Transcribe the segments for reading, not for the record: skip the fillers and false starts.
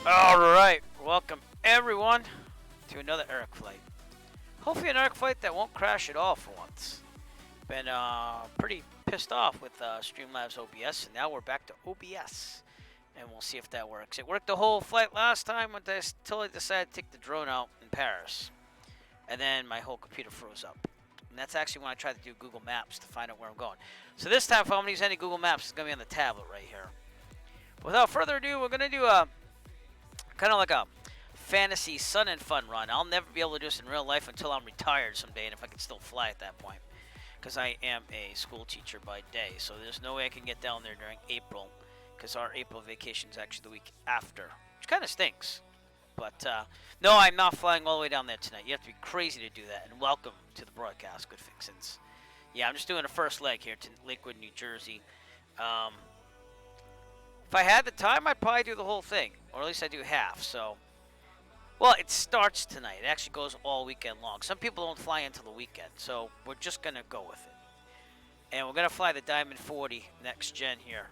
Alright, welcome everyone to another Eric flight. Hopefully an Eric flight that won't crash at all for once. Been pretty pissed off with Streamlabs OBS, and now we're back to OBS. And we'll see if that works. It worked the whole flight last time until I decided to take the drone out in Paris. And then my whole computer froze up. And that's actually when I tried to do Google Maps to find out where I'm going. So this time, if I'm going to use any Google Maps, it's going to be on the tablet right here. Without further ado, we're going to do a kind of like a fantasy sun and fun run. I'll never be able to do this in real life until I'm retired someday, and if I can still fly at that point. Because I am a school teacher by day, so there's no way I can get down there during April, because our April vacation is actually the week after, which kind of stinks. But no, I'm not flying all the way down there tonight. You have to be crazy to do that. And welcome to the broadcast, good fixins. Yeah, I'm just doing the first leg here to Lakewood, New Jersey. If I had the time, I'd probably do the whole thing, or at least I do half. So, well, it starts tonight. It actually goes all weekend long. Some people don't fly until the weekend, so we're just gonna go with it. And we're gonna fly the Diamond 40 next gen here,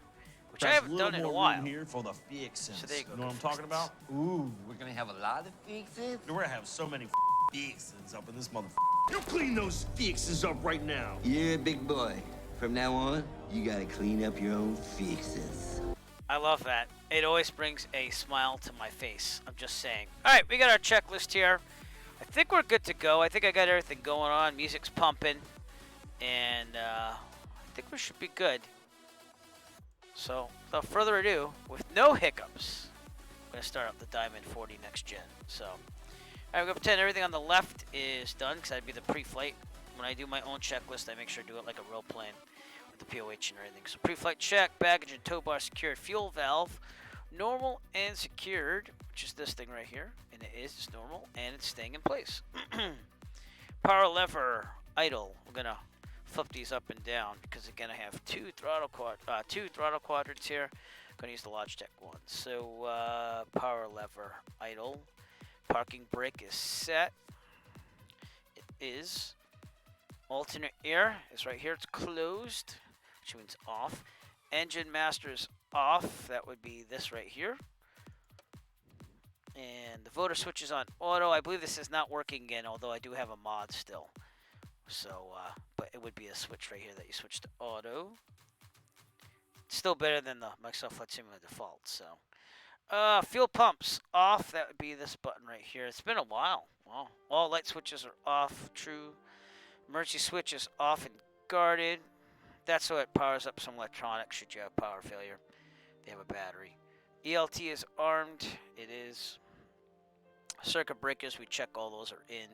which I haven't done in a while. Here for the fixins. So there you go. You know what I'm talking about? Ooh, we're gonna have a lot of fixins? We're gonna have so many fixins up in this motherfucker. You clean those fixins up right now. Yeah, big boy. From now on, you gotta clean up your own fixins. I love that. It always brings a smile to my face. I'm just saying. All right, we got our checklist here. I think we're good to go. I think I got everything going on. Music's pumping. And I think we should be good. So, without further ado, with no hiccups, I'm going to start up the Diamond 40 next gen. So, all right, we're going to pretend everything on the left is done, because that'd be the pre-flight. When I do my own checklist, I make sure to do it like a real plane. The POH and everything. So pre-flight check, baggage and tow bar secured, fuel valve normal and secured, which is this thing right here, and it's normal and it's staying in place. Power lever idle. We're gonna flip these up and down because again I have two throttle quadrants here. I'm gonna use the Logitech one. So power lever idle. Parking brake is set. It is. Alternate air is right here. It's closed, which means off. Engine master is off. That would be this right here. And the voter switch is on auto. I believe this is not working again, although I do have a mod still. So, but it would be a switch right here that you switch to auto. It's still better than the Microsoft Flight Simulator default. So, fuel pumps off. That would be this button right here. It's been a while. Wow. All light switches are off. True. Emergency switch is off and guarded. That's so it powers up some electronics should you have power failure. They have a battery. ELT is armed. It is. Circuit breakers, we check all those are in.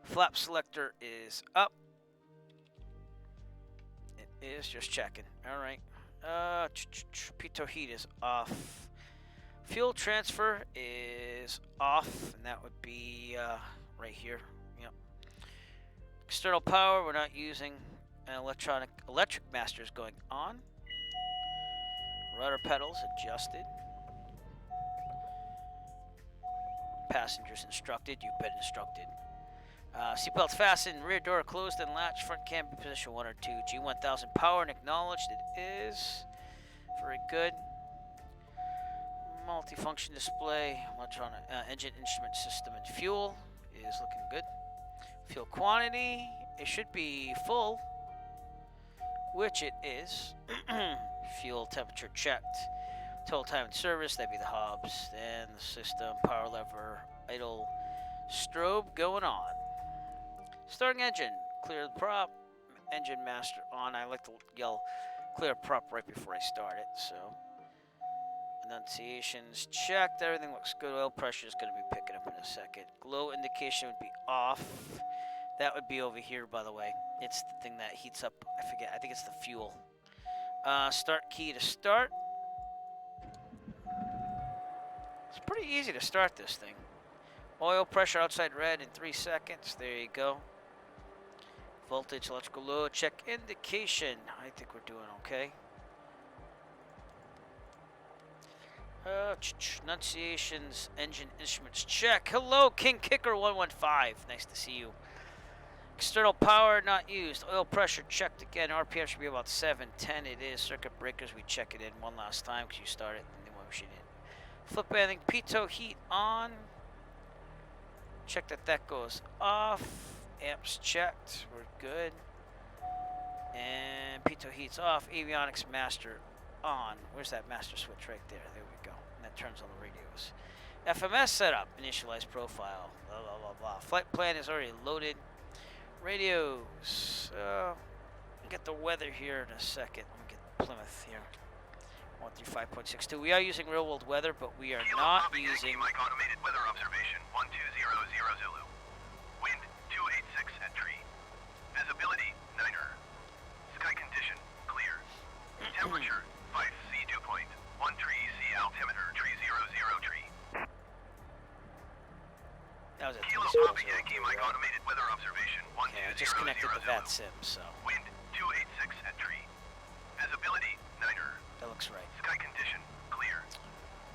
Flap selector is up. It is just checking. Alright. Pitot heat is off. Fuel transfer is off, and that would be right here. Yep. External power, we're not using an electric master is going on. Rudder pedals adjusted. Passengers instructed, you've been instructed. Seatbelts fastened, rear door closed and latched, front cam position 1 or 2. G1000 power and acknowledged, it is. Very good. Multifunction display, electronic engine instrument system and fuel is looking good. Fuel quantity, it should be full, which it is. Fuel temperature checked. Total time in service, that'd be the hubs. Then the system, power lever, idle, strobe going on. Starting engine, clear the prop, engine master on. I like to yell clear prop right before I start it, so. Annunciations checked, everything looks good. Oil pressure is going to be picking up in a second. Glow indication would be off. That would be over here, by the way. It's the thing that heats up, I forget, I think it's the fuel. Start key to start. It's pretty easy to start this thing. Oil pressure outside red in 3 seconds. There you go. Voltage, electrical load, check indication. I think we're doing okay. Annunciations, engine instruments check. Hello, King Kicker 115. Nice to see you. External power not used. Oil pressure checked again. RPM should be about 710. It is. Circuit breakers, we check it in one last time because you started the new one machine in. Flip banding pitot heat on. Check that goes off. Amps checked. We're good. And pitot heat's off. Avionics master on. Where's that master switch? Right there. There we go. And that turns on the radios. FMS setup. Initialize profile. Blah, blah, blah, blah. Flight plan is already loaded. Radios. Get the weather here in a second. Let me get Plymouth here. 135.62. We are using real world weather, but we are not using. Mike automated weather observation 1200 Zulu. Wind 286 at tree. Visibility 9er. Sky condition clear. Temperature 5C dew point. 1 tree C altimeter tree 00 tree. That was a Kilo 300, Papa Yankee Mike right? automated weather observation 1200 Okay, I just connected the Zulu. VAT sim, so Wind 286 at tree. Visibility 9er. that looks right. Sky condition clear.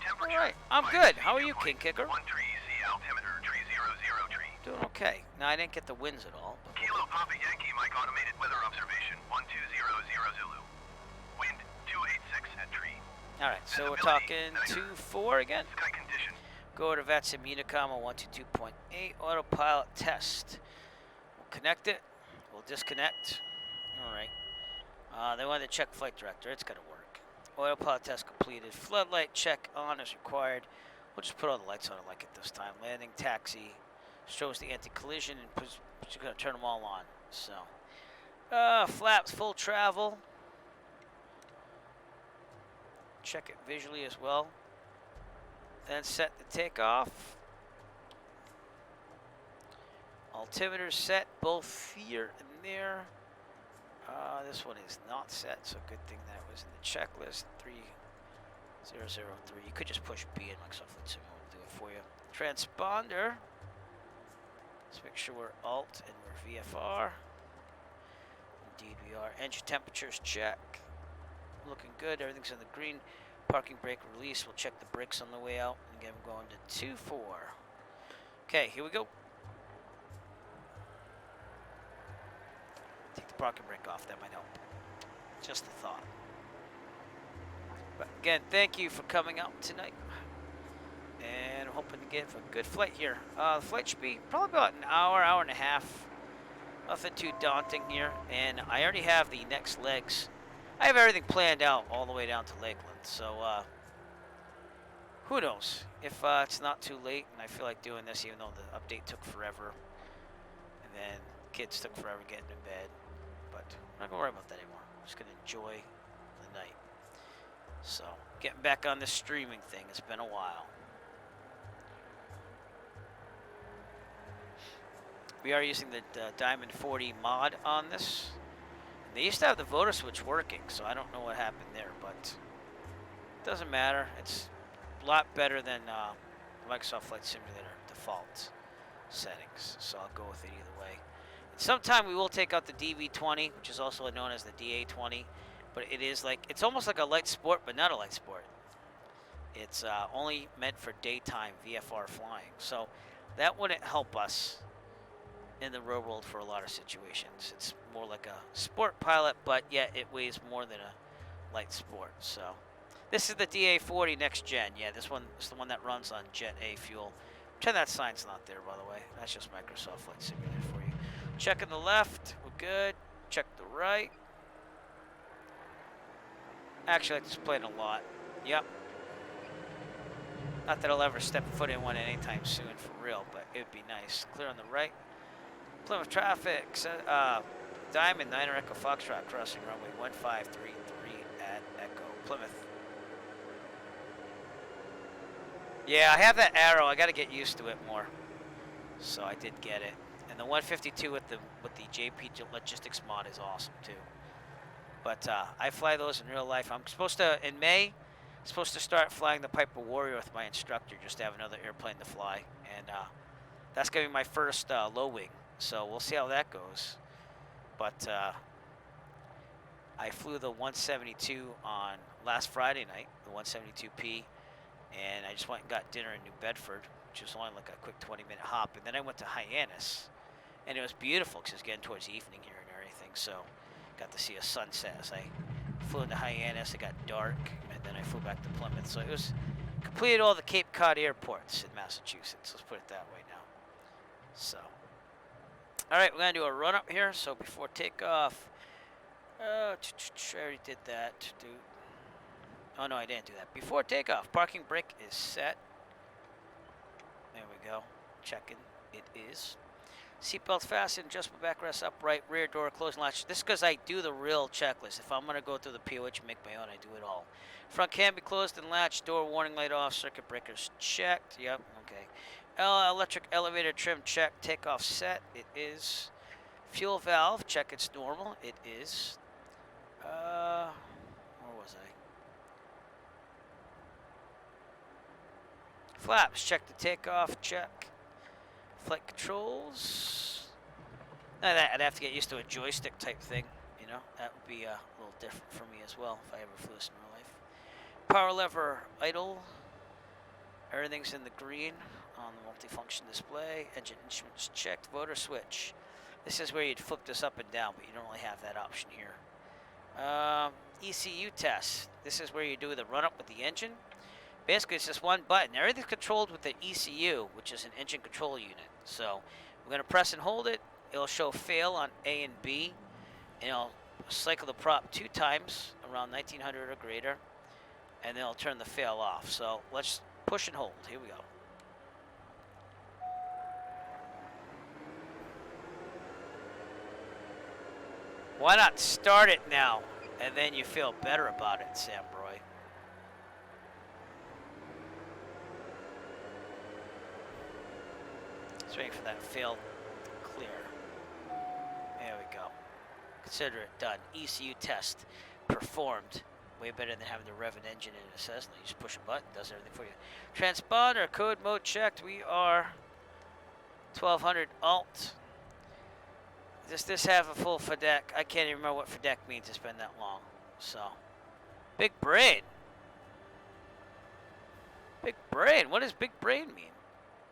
Temperature. All right, I'm 5 good. C How are dew you, King point. Kicker? 1 tree C altimeter tree 00 tree. Doing okay. Now I didn't get the winds at all. But Kilo Papa Yankee Mike automated weather observation 1200 Zulu. Wind 286 at tree. all right, so we're Visibility, talking 9er. 2-4 again. Sky condition. Go to VATSIM Unicom on 122.8 autopilot test. We'll connect it. We'll disconnect. All right. They wanted to check flight director. It's gonna work. Autopilot test completed. Floodlight check on as required. We'll just put all the lights on like it this time. Landing taxi shows the anti-collision and just gonna turn them all on. So, flaps full travel. Check it visually as well. Then set the takeoff. Altimeter set both here and there. This one is not set, so good thing that was in the checklist. 3003. You could just push B and Microsoft Flight Simulator will do it for you. Transponder. Let's make sure we're Alt and we're VFR. Indeed we are. Engine temperatures check. Looking good. Everything's in the green. Parking brake release. We'll check the brakes on the way out and get them going to 2-4. Okay, here we go. Take the parking brake off. That might help. Just a thought. But again, thank you for coming out tonight. And I'm hoping to get a good flight here. The flight should be probably about an hour, hour and a half. Nothing too daunting here. And I already have the next legs. I have everything planned out all the way down to Lakeland. So, who knows? If it's not too late and I feel like doing this, even though the update took forever. And then kids took forever getting in bed. But I'm not going to worry about that anymore. I'm just going to enjoy the night. So, getting back on this streaming thing. It's been a while. We are using the Diamond 40 mod on this. They used to have the voter switch working, so I don't know what happened there, but it doesn't matter. It's a lot better than Microsoft Flight Simulator default settings, so I'll go with it either way. And sometime we will take out the DV20, which is also known as the DA20, but it is like, it's almost like a light sport, but not a light sport. It's only meant for daytime VFR flying, so that wouldn't help us in the real world for a lot of situations. It's more like a sport pilot, but yet it weighs more than a light sport. So this is the DA40 next gen. Yeah, this one is the one that runs on Jet A fuel. Pretend that sign's not there, by the way. That's just Microsoft Flight Simulator for you. Checking the left, we're good. Check the right. Actually, I like this plane a lot. Yep. Not that I'll ever step foot in one anytime soon for real, but it would be nice. Clear on the right. Plymouth traffic, Diamond 9er Echo Foxtrot crossing runway 1533 at Echo Plymouth. Yeah, I have that arrow. I got to get used to it more. So I did get it. And the 152 with the JP Logistics mod is awesome too. But I fly those in real life. I'm supposed to, in May, supposed to start flying the Piper Warrior with my instructor, just to have another airplane to fly. And that's going to be my first low wing. So we'll see how that goes. But I flew the 172 on last Friday night, the 172P, and I just went and got dinner in New Bedford, which was only like a quick 20-minute hop. And then I went to Hyannis, and it was beautiful because it's getting towards evening here and everything. So got to see a sunset as I flew into Hyannis. It got dark, and then I flew back to Plymouth. So it completed all the Cape Cod airports in Massachusetts. Let's put it that way now. So, all right, we're gonna do a run up here. So before takeoff, I already did that. Oh no, I didn't do that. Before takeoff, parking brake is set. There we go. Checking. It is. Seatbelt fastened, adjustable backrest upright, rear door closing latch. This is because I do the real checklist. If I'm going to go through the POH and make my own, I do it all. Front can be closed and latched, door warning light off, circuit breakers checked. Yep, okay. Electric elevator trim check, takeoff set. It is. Fuel valve, check it's normal. It is. Where was I? Flaps, check the takeoff, check. Flight controls. I'd have to get used to a joystick type thing, you know. That would be a little different for me as well if I ever flew this in real life. Power lever idle. Everything's in the green on the multifunction display. Engine instruments checked. Motor switch. This is where you'd flip this up and down, but you don't really have that option here. ECU test. This is where you do the run up with the engine. Basically, it's just one button. Everything's controlled with the ECU, which is an engine control unit. So we're going to press and hold it. It'll show fail on A and B. And it'll cycle the prop 2 times around 1900 or greater. And then it'll turn the fail off. So let's push and hold. Here we go. Why not start it now? And then you feel better about it, Sam Roy. Just waiting for that fail to clear. There we go. Consider it done. ECU test performed. Way better than having to rev an engine in a Cessna. You just push a button, does everything for you. Transponder code mode checked. We are 1200 alt. Does this have a full FDEC? I can't even remember what FDEC means. It's been that long. So, big brain. Big brain. What does big brain mean?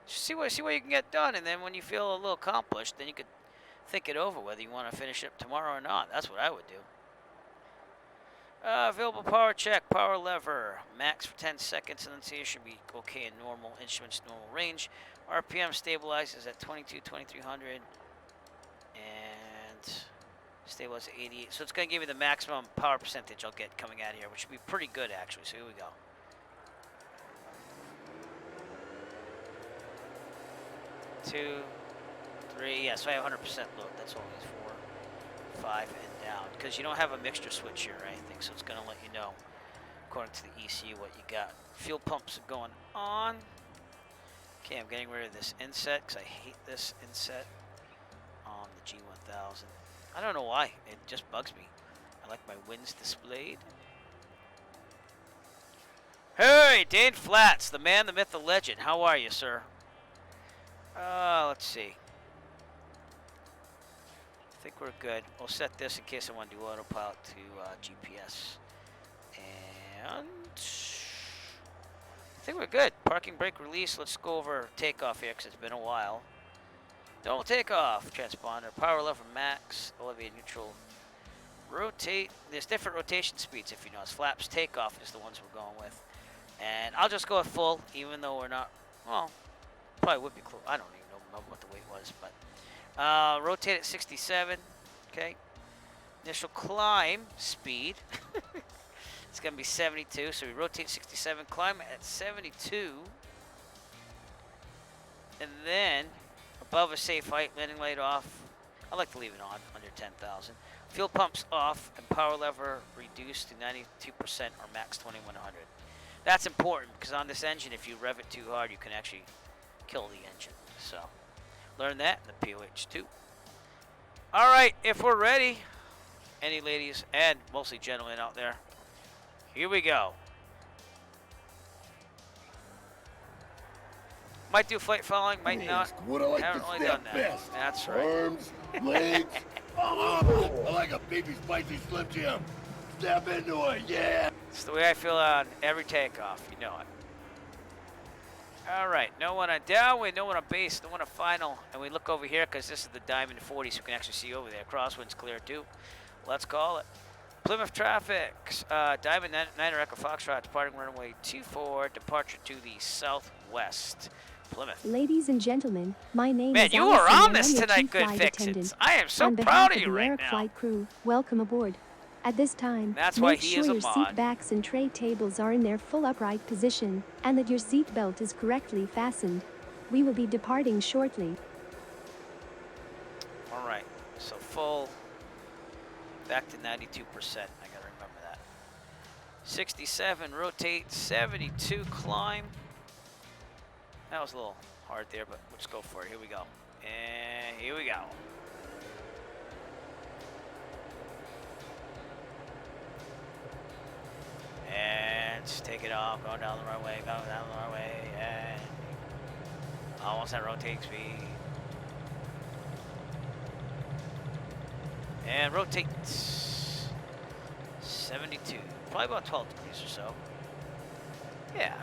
See what you can get done, and then when you feel a little accomplished, then you could think it over whether you want to finish it tomorrow or not. That's what I would do. Available power check, power lever, max for 10 seconds, and then see it should be okay in normal instruments, normal range. RPM stabilizes at 2300, and stabilizes at 88. So it's going to give you the maximum power percentage I'll get coming out of here, which would be pretty good actually. So here we go. 2, 3, yeah, so I have 100% load. That's all it is. 4, 5, and down. Because you don't have a mixture switch here or anything, so it's going to let you know, according to the ECU, what you got. Fuel pumps are going on. Okay, I'm getting rid of this inset, because I hate this inset on the G1000. I don't know why. It just bugs me. I like my wins displayed. Hey, Dane Flats, the man, the myth, the legend. How are you, sir? Let's see. I think we're good. We'll set this in case I want to do autopilot to GPS. And I think we're good. Parking brake release. Let's go over takeoff here because it's been a while. Don't take off. Transponder. Power lever max. Elevated neutral. Rotate. There's different rotation speeds if you notice. Flaps takeoff is the ones we're going with. And I'll just go at full even though we're not, well, probably would be close. I don't even know what the weight was, but rotate at 67. Okay. Initial climb speed. It's going to be 72. So we rotate 67. Climb at 72. And then above a safe height, landing light off. I like to leave it on under 10,000. Fuel pumps off and power lever reduced to 92% or max 2100. That's important because on this engine, if you rev it too hard, you can actually kill the engine. So, learn that in the POH2. All right, if we're ready, any ladies and mostly gentlemen out there, here we go. Might do flight following, might not. Haven't really done that. Best. That's right. Arms, legs. I like a beefy, spicy Slim Jim. Step into it, yeah. It's the way I feel on every takeoff. You know it. All right, no one on downwind, no one on base, no one on final. And we look over here because this is the Diamond 40, so we can actually see over there. Crosswind's clear too. Let's call it. Plymouth traffic. Diamond Niner Echo Foxtrot departing runway 24, departure to the southwest. Plymouth. Ladies and gentlemen, my name Man, is you Allison, are on and this I'm your tonight, chief Good flight Fixins. attendant. I am so On proud behalf of of you the right Eric now. flight crew, welcome aboard. At this time, That's why make he sure is a your mod. seat backs and tray tables are in their full upright position, and that your seat belt is correctly fastened. We will be departing shortly. All right, so full, back to 92%. I gotta remember that. 67, rotate, 72, climb. That was a little hard there, but let's go for it. Here we go. And here we go. And just take it off, going down the runway, going down the runway, and almost at rotate speed. And rotate 72, probably about 12 degrees or so. Yeah,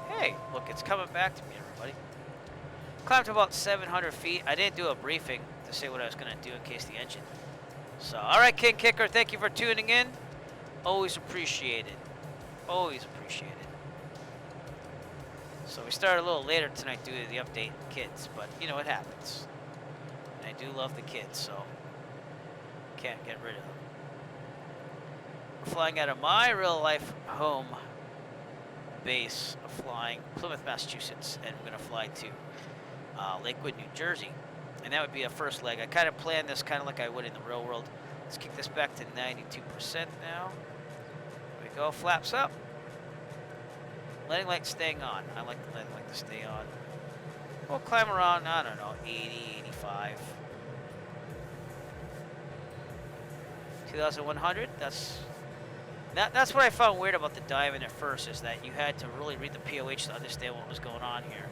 hey, look, it's coming back to me, everybody. Climbed to about 700 feet. I didn't do a briefing to say what I was gonna do in case the engine. So, all right, King Kicker, thank you for tuning in. Always appreciated. Always appreciated. So we started a little later tonight due to the update kids, but you know, it happens. And I do love the kids, so can't get rid of them. We're flying out of my real life home base of flying Plymouth, Massachusetts, and we're gonna fly to Lakewood, New Jersey. And that would be a first leg. I kind of planned this kind of like I would in the real world. Let's kick this back to 92% now. Here we go, flaps up. Landing light staying on. I like the landing light to stay on. We'll climb around, I don't know, 80, 85. 2,100, that's what I found weird about the Diamond at first, is that you had to really read the POH to understand what was going on here.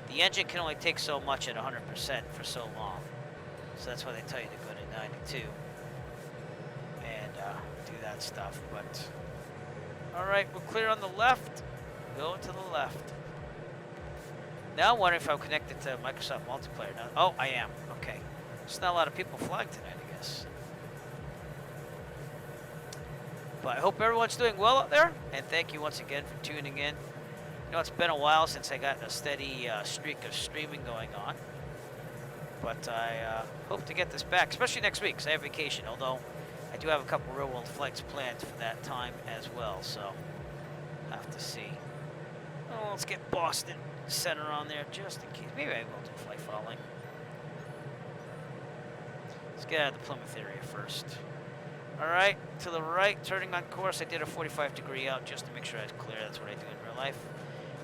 The engine can only take so much at 100% for so long. So that's why they tell you to go to 92 and do that stuff. But all right, we're clear on the left. Go to the left. Now I'm wondering if I'm connected to Microsoft Multiplayer now. Oh, I am. Okay. There's not a lot of people flying tonight, I guess. But I hope everyone's doing well up there, and thank you once again for tuning in. You know, it's been a while since I got a steady streak of streaming going on. But I hope to get this back, especially next week, because I have vacation, although I do have a couple real-world flights planned for that time as well, so have to see. Oh, let's get Boston Center on there just in case. Maybe I will do flight following. Let's get out of the Plymouth area first. All right, to the right, turning on course. I did a 45-degree out just to make sure I was clear. That's what I do in real life.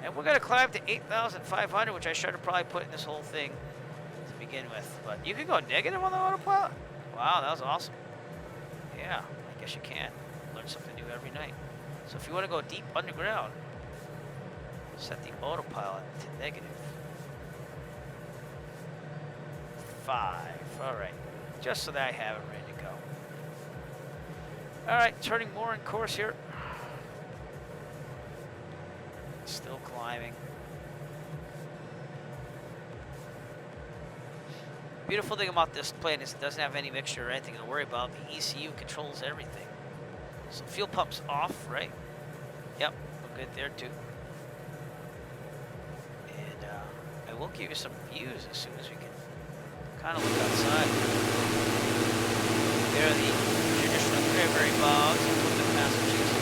And we're going to climb to 8,500, which I should have probably put in this whole thing to begin with. But you can go negative on the autopilot? Wow, that was awesome. Yeah, I guess you can. Learn something new every night. So if you want to go deep underground, set the autopilot to negative 5. All right, just so that I have it ready to go. All right, turning more in course here. Still climbing. Beautiful thing about this plane is it doesn't have any mixture or anything to worry about. The ECU controls everything. So fuel pump's off, right? Yep, we're good there too. And I will give you some views as soon as we can kind of look outside. There are the traditional cranberry bogs in Plymouth, Massachusetts.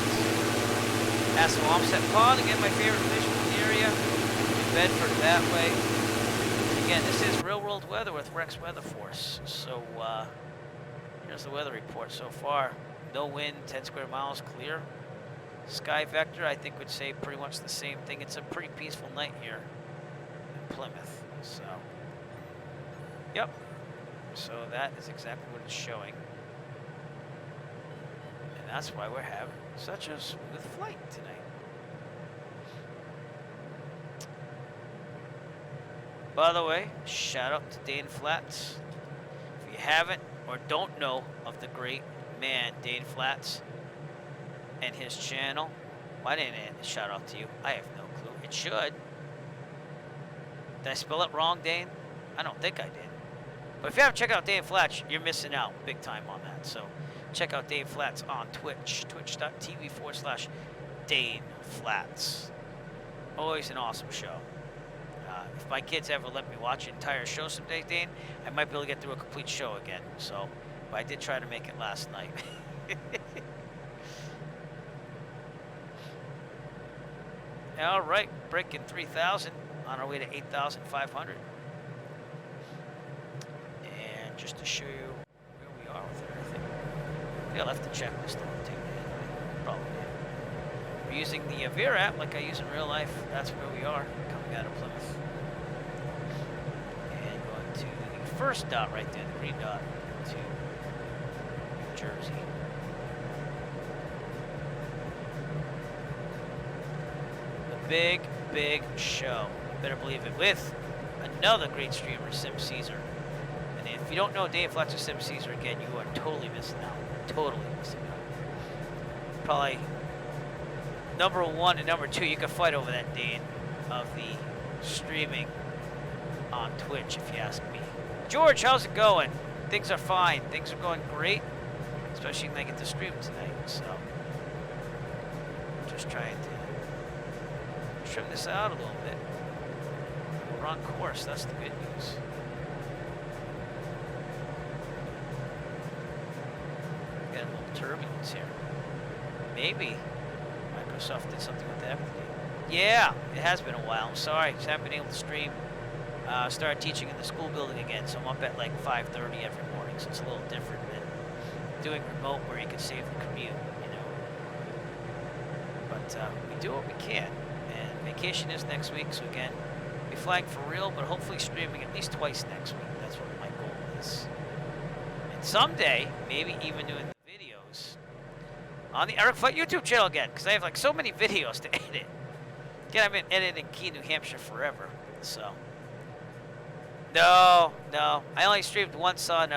Assawamsett Pond, again, my favorite visual area. New Bedford that way. Again, this is real world weather with Rex Weather Force. So here's the weather report so far. No wind, 10 square miles, clear. Sky vector, I think, would say pretty much the same thing. It's a pretty peaceful night here in Plymouth. So, yep. So that is exactly what it's showing. And that's why we're having such a smooth flight tonight. By the way, shout out to Dane Flats. If you haven't or don't know of the great man Dane Flats and his channel, why didn't it shout out to you? I have no clue. It should. Did I spell it wrong, Dane? I don't think I did. But if you haven't checked out Dane Flats, you're missing out big time on that. So check out Dane Flats on Twitch, twitch.tv/Dane Flats. Always an awesome show. If my kids ever let me watch an entire show someday, Dane, I might be able to get through a complete show again. So, but I did try to make it last night. All right, breaking 3,000 on our way to 8,500. And just to show you where we are with everything, I left the checklist on the table. Probably. We're using the Avira app like I use in real life. That's where we are, coming out of Plymouth. And going to the first dot right there, the green dot, to New Jersey. Big, big show. You better believe it. With another great streamer, Sim Caesar. And if you don't know Dave Flats or Sim Caesar, again, you are totally missing out. Totally missing out. Probably number 1 and number 2, you could fight over that, Dane, of the streaming on Twitch, if you ask me. George, how's it going? Things are fine. Things are going great, especially when I get to stream tonight. So, just trying to trim this out a little bit. We're on course, that's the good news. Got a little turbulence here. Maybe Microsoft did something with the update. Yeah, it has been a while. I'm sorry, just haven't been able to stream. Started teaching in the school building again, so I'm up at like 5:30 every morning, so it's a little different than doing remote where you can save the commute, you know. But we do what we can. Vacation is next week, so again, be flying for real, but hopefully streaming at least twice next week. That's what my goal is. And someday, maybe even doing the videos on the Eric Flight YouTube channel again, because I have like so many videos to edit. Again, I've been editing Key, New Hampshire forever, so. No. I only streamed once on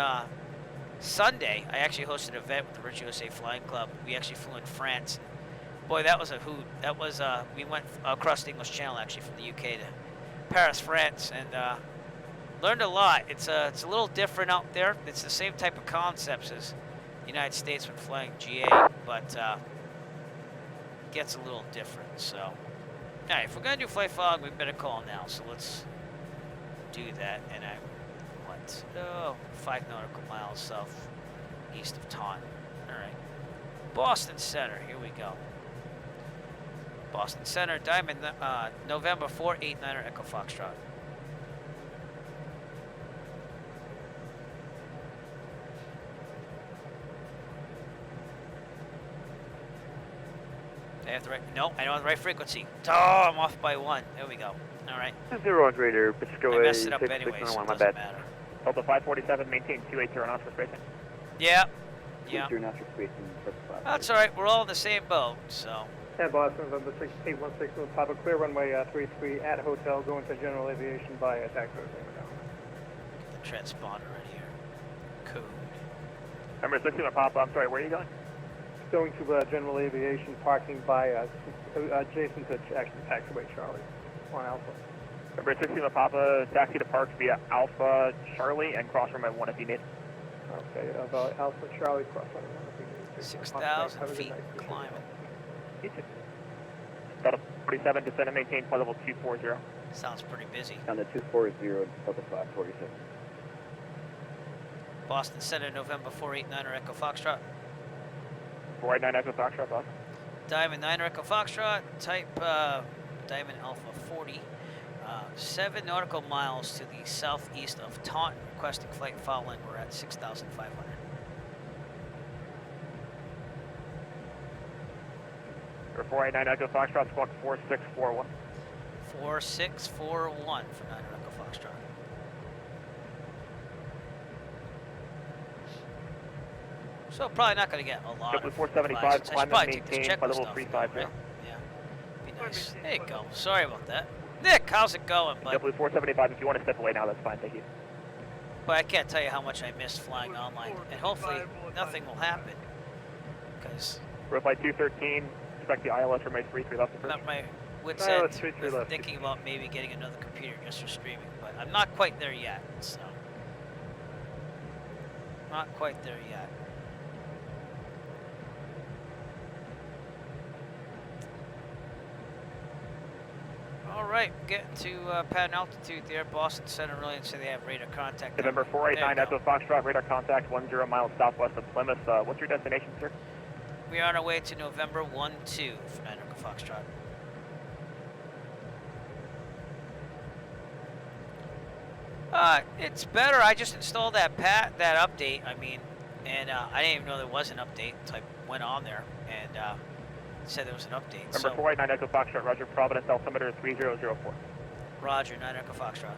Sunday. I actually hosted an event with the Rich USA Flying Club. We actually flew in France. Boy, that was a hoot. That was, we went across the English Channel, actually, from the UK to Paris, France, and learned a lot. It's a little different out there. It's the same type of concepts as the United States when flying GA, but gets a little different, so. All right, if we're going to do flight fog, we better call now, so let's do that. And I'm, 5 nautical miles south east of Taunton. All right. Boston Center, here we go. Boston Center, Diamond, November 489er Echo Foxtrot. I have the right, no, I don't have the right frequency. Oh, I'm off by 1. There we go. All right. 0 Raider, Pacific I messed it up anyways, so it doesn't matter. Delta 547, maintain 280 knots for spacing. Yeah. 2 knots for spacing. That's all right. We're all in the same boat, so. 10 Boston, November 6816 with Papa Clear, runway 33 at hotel, going to general aviation via taxi. Get the transponder right here. Code. Number 16 with Papa, I'm sorry, where are you going? Going to general aviation, parking by adjacent to actually taxiway Charlie on Alpha. Number 16 with Papa, taxi to park via Alpha Charlie and cross runway 1 if you need. Okay, Alpha Charlie, cross runway 1 if you need. 6,000 feet climbing. Delta 47, descend and maintain flight level 240. Sounds pretty busy. Down to 240, Delta 547. Boston Center, November 489er Echo Foxtrot. 489 Echo Foxtrot, Boston. Diamond 9 Echo Foxtrot, type Diamond Alpha 40. 7 nautical miles to the southeast of Taunton, requesting flight following. We're at 6,500. For 489 Echo Foxtrot, squawk 4641. 4641 for 9 Echo Foxtrot. So probably not going to get a lot of 475, climb and maintain flight level 350. Right? Yeah, be nice. There you go. Sorry about that. Nick, how's it going, bud? W475, if you want to step away now, that's fine, thank you. But I can't tell you how much I missed flying online, and hopefully nothing will happen. Because Road flight 213, expect the ILS runway 33 left approach. my wits end with thinking about maybe getting another computer just for streaming, but I'm not quite there yet, so. Not quite there yet. All right, get to pad altitude there. Boston Center really didn't say they have radar contact. November 489 Echo Foxtrot, radar contact 10 miles southwest of Plymouth. What's your destination, sir? We are on our way to November 12 for 9 Echo Foxtrot. It's better. I just installed that update. I mean, and I didn't even know there was an update until I went on there and it said there was an update. Number 489 Echo Foxtrot, Roger. Providence altimeter 3004. Roger, 9 Echo Foxtrot.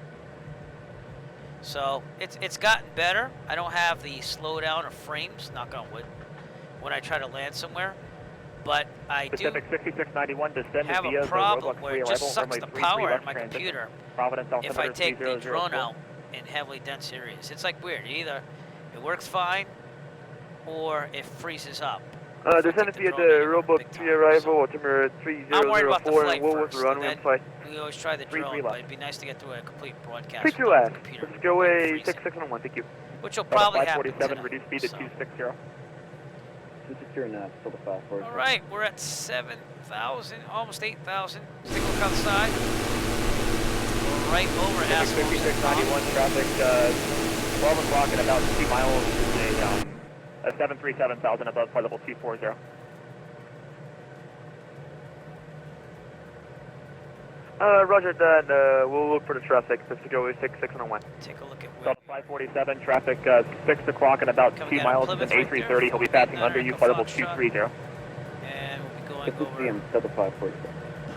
So it's gotten better. I don't have the slowdown of frames, knock on wood, when I try to land somewhere. But I Pacific 6691 descended have via a problem the where it just sucks the power out of my computer if I take the drone out in heavily dense areas. It's like weird. Either it works fine or it freezes up. Descended via the robot 3 arrival, altimeter 3004, and what was the runway flight? We always try the drone, but it'd be nice to get through a complete broadcast. 3 left, let's go away 6691, thank you. Which will probably happen 547, reduce speed to 260. 260 now, still the 540. All right, we're at 7,000, almost 8,000. Stick look outside. We're right over Pacific 5691 traffic, 12 o'clock and about 2 miles is a 737,000 above flight level 240. Roger that, we'll look for the traffic, Pacific Airways 6691. Take a look at Delta 547, traffic 6 o'clock and about 2 miles is an A330. He'll be passing under you, flight level 230. And we'll be going over Delta 547.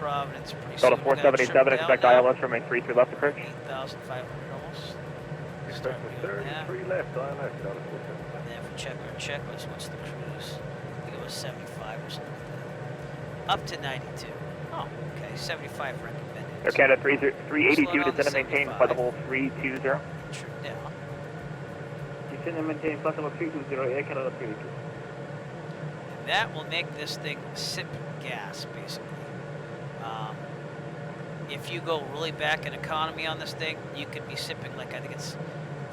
Providence pretty Delta soon. 477, expect ILS from a 3-3 left approach. 8,500 almost. Expect the 33 left, ILS, Delta 477. And then if we check our checklist, what's the cruise? I think it was 75 or something like that. Up to 92. Oh, okay, 75 recommended. Air Canada 382, descend and maintain, flight level 320. True, yeah. Descend and maintain, flight level 320, Air Canada 382. And that will make this thing sip gas, basically. If you go really back in economy on this thing, you could be sipping like, I think it's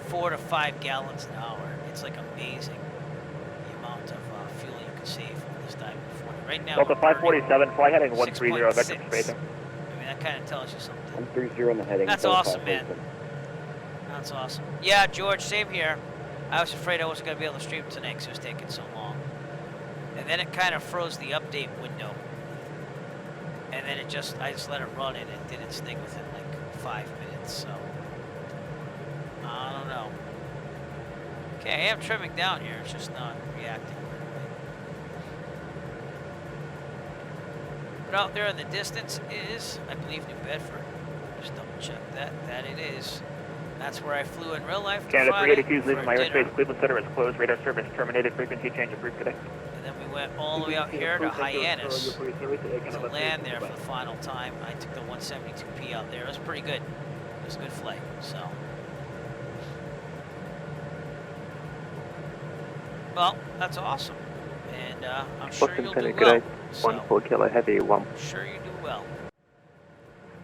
4 to 5 gallons an hour. It's like amazing the amount of fuel you can save on this diving before. Right now, Delta 547, fly heading 130, vector spacing. I mean, that kind of tells you something. 130 on the heading. That's awesome, man. That's awesome. Yeah, George, same here. I was afraid I wasn't going to be able to stream tonight because it was taking so long. And then it kind of froze the update window. And then I just let it run and it did its thing within like 5 minutes, so. I don't know. Okay, I am trimming down here, it's just not reacting correctly. But out there in the distance is, I believe, New Bedford. Just double check that. That it is. That's where I flew in real life. Canada 382 is leaving my airspace. Cleveland Center is closed. Radar service terminated. Frequency change approved today. And then we went all the way out here to Hyannis to land there for the final time. I took the 172P out there. It was pretty good. It was a good flight. So. Well, that's awesome. And I'm sure you'll do well. So, 14 kilo heavy, 1. sure you do well.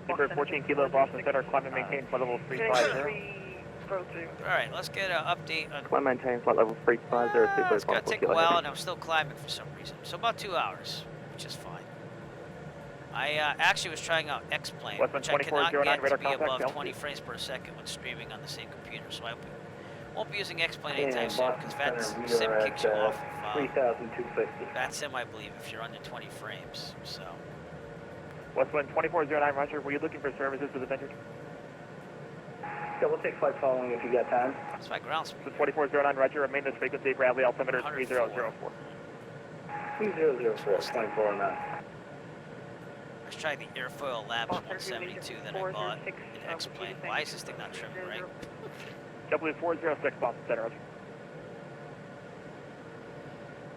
Super 14 kilo Boston Center, climb and maintain flight level 350. Alright, let's get an update on... Climb maintain flight level 350, it's going to take a while and I'm still climbing for some reason. So about 2 hours, which is fine. I actually was trying out X-Plane, which I cannot get to be above 20 frames per second when streaming on the same computer. So I won't be using X-Plane anytime soon because that sim kicks you off of 3,250. that sim, I believe, if you're under 20 frames. So. Westwind 2409, Roger. Were you looking for services with the Vineyard? Yeah, we'll take flight following if you got time. That's my ground speed. 2409, Roger. Remain this frequency. Bradley altimeter 3004. 3004, 2409. Let's try the Airfoil Labs 172 that I bought in X-Plane. Why is this thing not trimmed right? W406, Boston Center,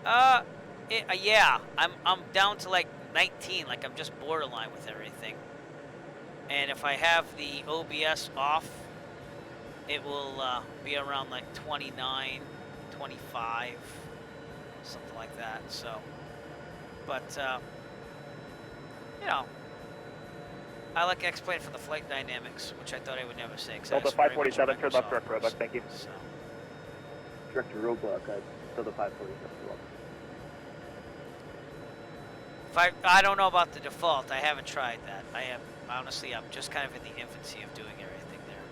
Roger. Yeah, I'm down to like 19, like I'm just borderline with everything. And if I have the OBS off, it will be around like 29, 25, something like that. So, but you know, I like X-Plane for the flight dynamics, which I thought I would never say. Delta 547, turn left direct Roebuck, thank you. So. Director Roebuck, Delta 547. I don't know about the default. I haven't tried that. I have honestly, I'm just kind of in the infancy of doing everything there.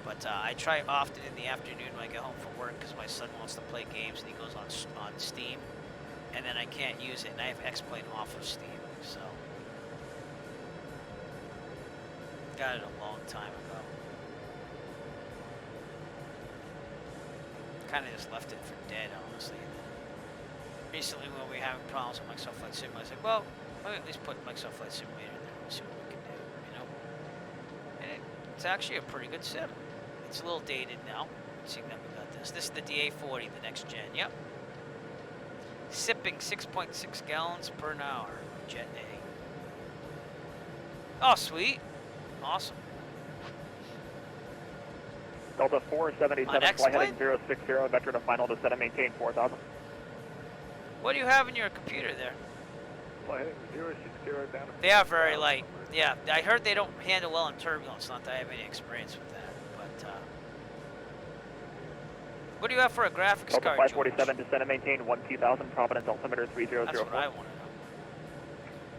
But I try often in the afternoon when I get home from work because my son wants to play games and he goes on Steam, and then I can't use it, and I have X-Plane off of Steam, so got it a long time ago. Kind of just left it for dead, honestly. Recently, when we were having problems with Microsoft Flight Simulator, I was like, well, let me at least put Microsoft Flight Simulator in there and see what we can do, you know? And it's actually a pretty good sim. It's a little dated now, seeing that we got this. This is the DA40, the next gen, yep. Sipping 6.6 gallons per hour, Jet A. Oh, sweet. Awesome. Delta 477, fly heading 060, vector to final descent and maintain 4,000. What do you have in your computer there? Fly heading 060 down. They are very light. Yeah, I heard they don't handle well in turbulence, not that I have any experience with that. But, what do you have for a graphics Delta card, 547, descend and maintain 12,000, Providence altimeter 3004. That's what I want to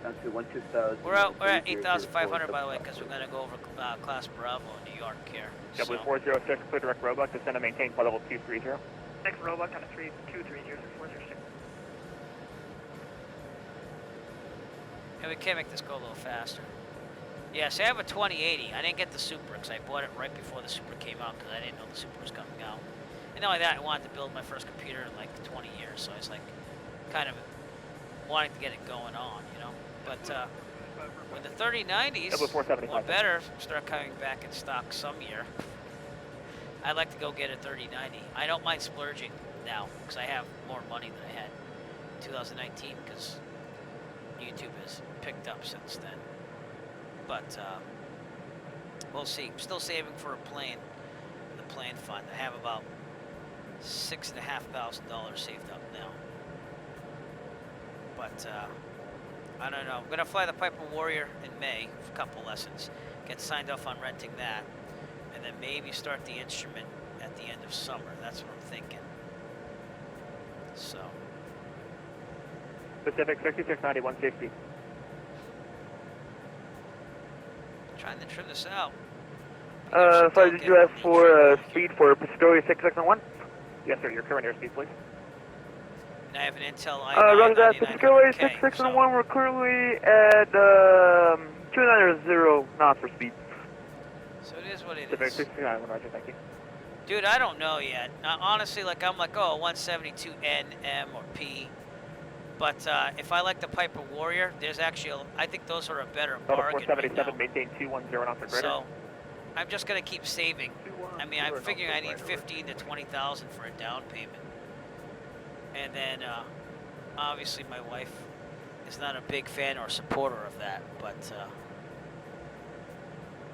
know. Down to 12,000. We're at 8,500 by the way, because we're going to go over Class Bravo in New York here. W406, clear direct Roebuck, descend and maintain flight level 230. Next Roebuck on a 3230, 406. And we can make this go a little faster. Yeah, so I have a 2080. I didn't get the Super because I bought it right before the Super came out because I didn't know the Super was coming out. And not only that, I wanted to build my first computer in like 20 years, so I was like kind of wanting to get it going on, you know. But when the 3090s or better start coming back in stock some year, I'd like to go get a 3090. I don't mind splurging now because I have more money than I had in 2019 because YouTube has picked up since then. But we'll see. I'm still saving for a plane, the plane fund. I have about $6,500 saved up now. But I don't know. I'm gonna fly the Piper Warrior in May for a couple lessons, get signed off on renting that, and then maybe start the instrument at the end of summer. That's what I'm thinking. So. Pacific 6690, 160. Trying to trim this out. Sorry, did you ask for speed for Piscataway 6691? Yes, sir. Your current airspeed, please. And I have an Intel Roger that. Piscataway 9900K, 6691, we're currently at 290 knots for speed. So it is what it Pacific is. 6991, roger, thank you. Dude, I don't know yet. Honestly, like I'm like, oh, 172 N, M, or P. But if I like the Piper Warrior, there's actually, I think those are a better bargain 477, right maintain 210 knots or greater. So I'm just gonna keep saving. I mean, I'm figuring I need 15 to 20,000 for a down payment, and then obviously my wife is not a big fan or supporter of that. But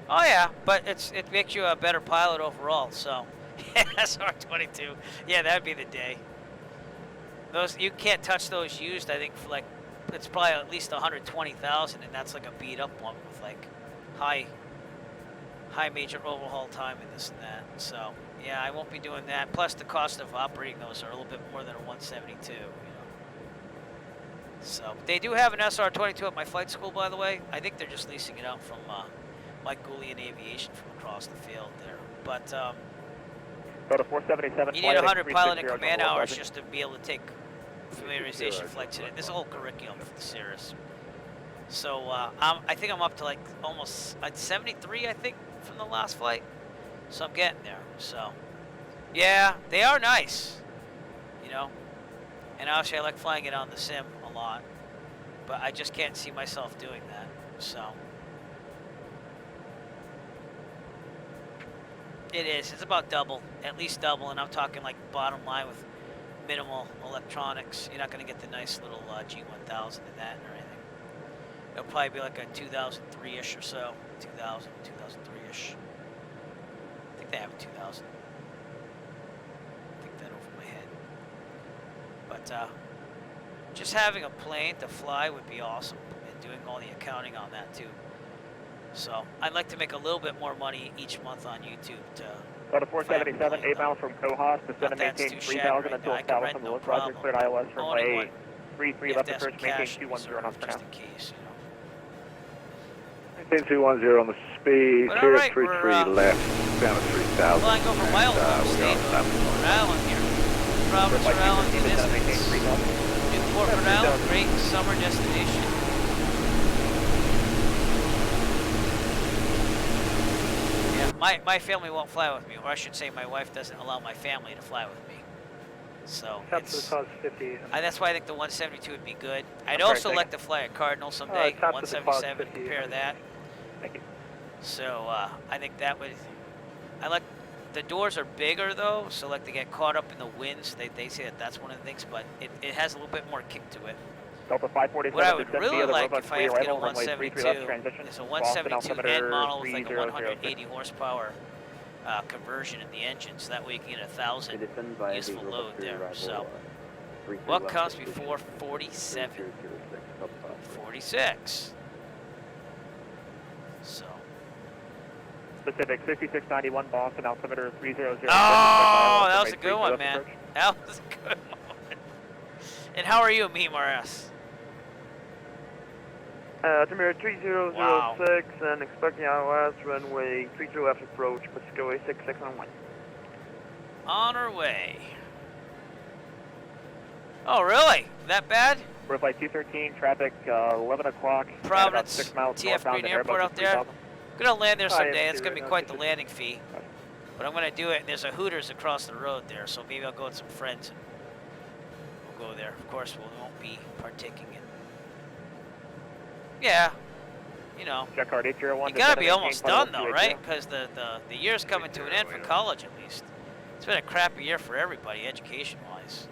oh yeah, but it makes you a better pilot overall. So SR22, yeah, that'd be the day. Those you can't touch those used. I think for like it's probably at least 120,000, and that's like a beat up one with like high major overhaul time and this and that. So yeah, I won't be doing that. Plus the cost of operating those are a little bit more than a 172. You know. So they do have an SR22 at my flight school, by the way. I think they're just leasing it out from Mike Goulian Aviation from across the field there. But go to 477. You need 100 pilot and command hours just to be able to take familiarization flights in it. This whole curriculum for the Cirrus. So I think I'm up to like almost 73, I think, from the last flight. So I'm getting there. So yeah, they are nice, you know. And actually, I like flying it on the sim a lot, but I just can't see myself doing that. So it is. It's about double, at least double, and I'm talking like bottom line with minimal electronics. You're not going to get the nice little G1000 in that or anything. It'll probably be like a 2003-ish or so. 2000, 2003-ish. I think they have a 2000. Think that over my head. But just having a plane to fly would be awesome, and doing all the accounting on that too. So I'd like to make a little bit more money each month on YouTube to. Go to 477, 8 miles from Cohos, descend and maintain 3,000 until established on the list. Roger, cleared ILS from runway 33 left approach, maintain 210 knots for now. Just in case, you know. 10210 on the speed, But clear alright, 33 we're, left, down to 3000. flying over my old home we state, are Rhode Island here. Providence, Rhode Island, the distance. Newport, Rhode Island, great summer destination. Yeah, my family won't fly with me, or I should say my wife doesn't allow my family to fly with me. So it's, cost 50. that's why I think the 172 would be good. I'd also like to fly a Cardinal someday, top to the cost 177, 50. compare that. Thank you. So I think that would, I like, the doors are bigger though, so like they get caught up in the winds. They say that that's one of the things, but it has a little bit more kick to it. Delta 547. What I would really like if I have to get a 172 is a 172N model with like a 180 horsepower conversion in the engine, so that way you can get 1,000 useful load there. So what comes before 47? 46. So. Pacific 6691 Boston, altimeter 300. Oh, that was a good one, man. That was a good one. And how are you, MEMRS? Altimeter 3006 and expecting IOS runway 30 left approach, Pacific 6691. On our way. Oh, really? That bad? We're flight 213, traffic 11 o'clock. Providence, 6 miles TF Green Airport out there. I'm gonna land there someday. It's gonna be quite the landing fee. But I'm gonna do it, and there's a Hooters across the road there, so maybe I'll go with some friends and we'll go there. Of course, we won't be partaking in. Yeah, you know. Check card 801. You gotta be almost done though, right? Because the year's coming to an end for college at least. It's been a crappy year for everybody, education-wise.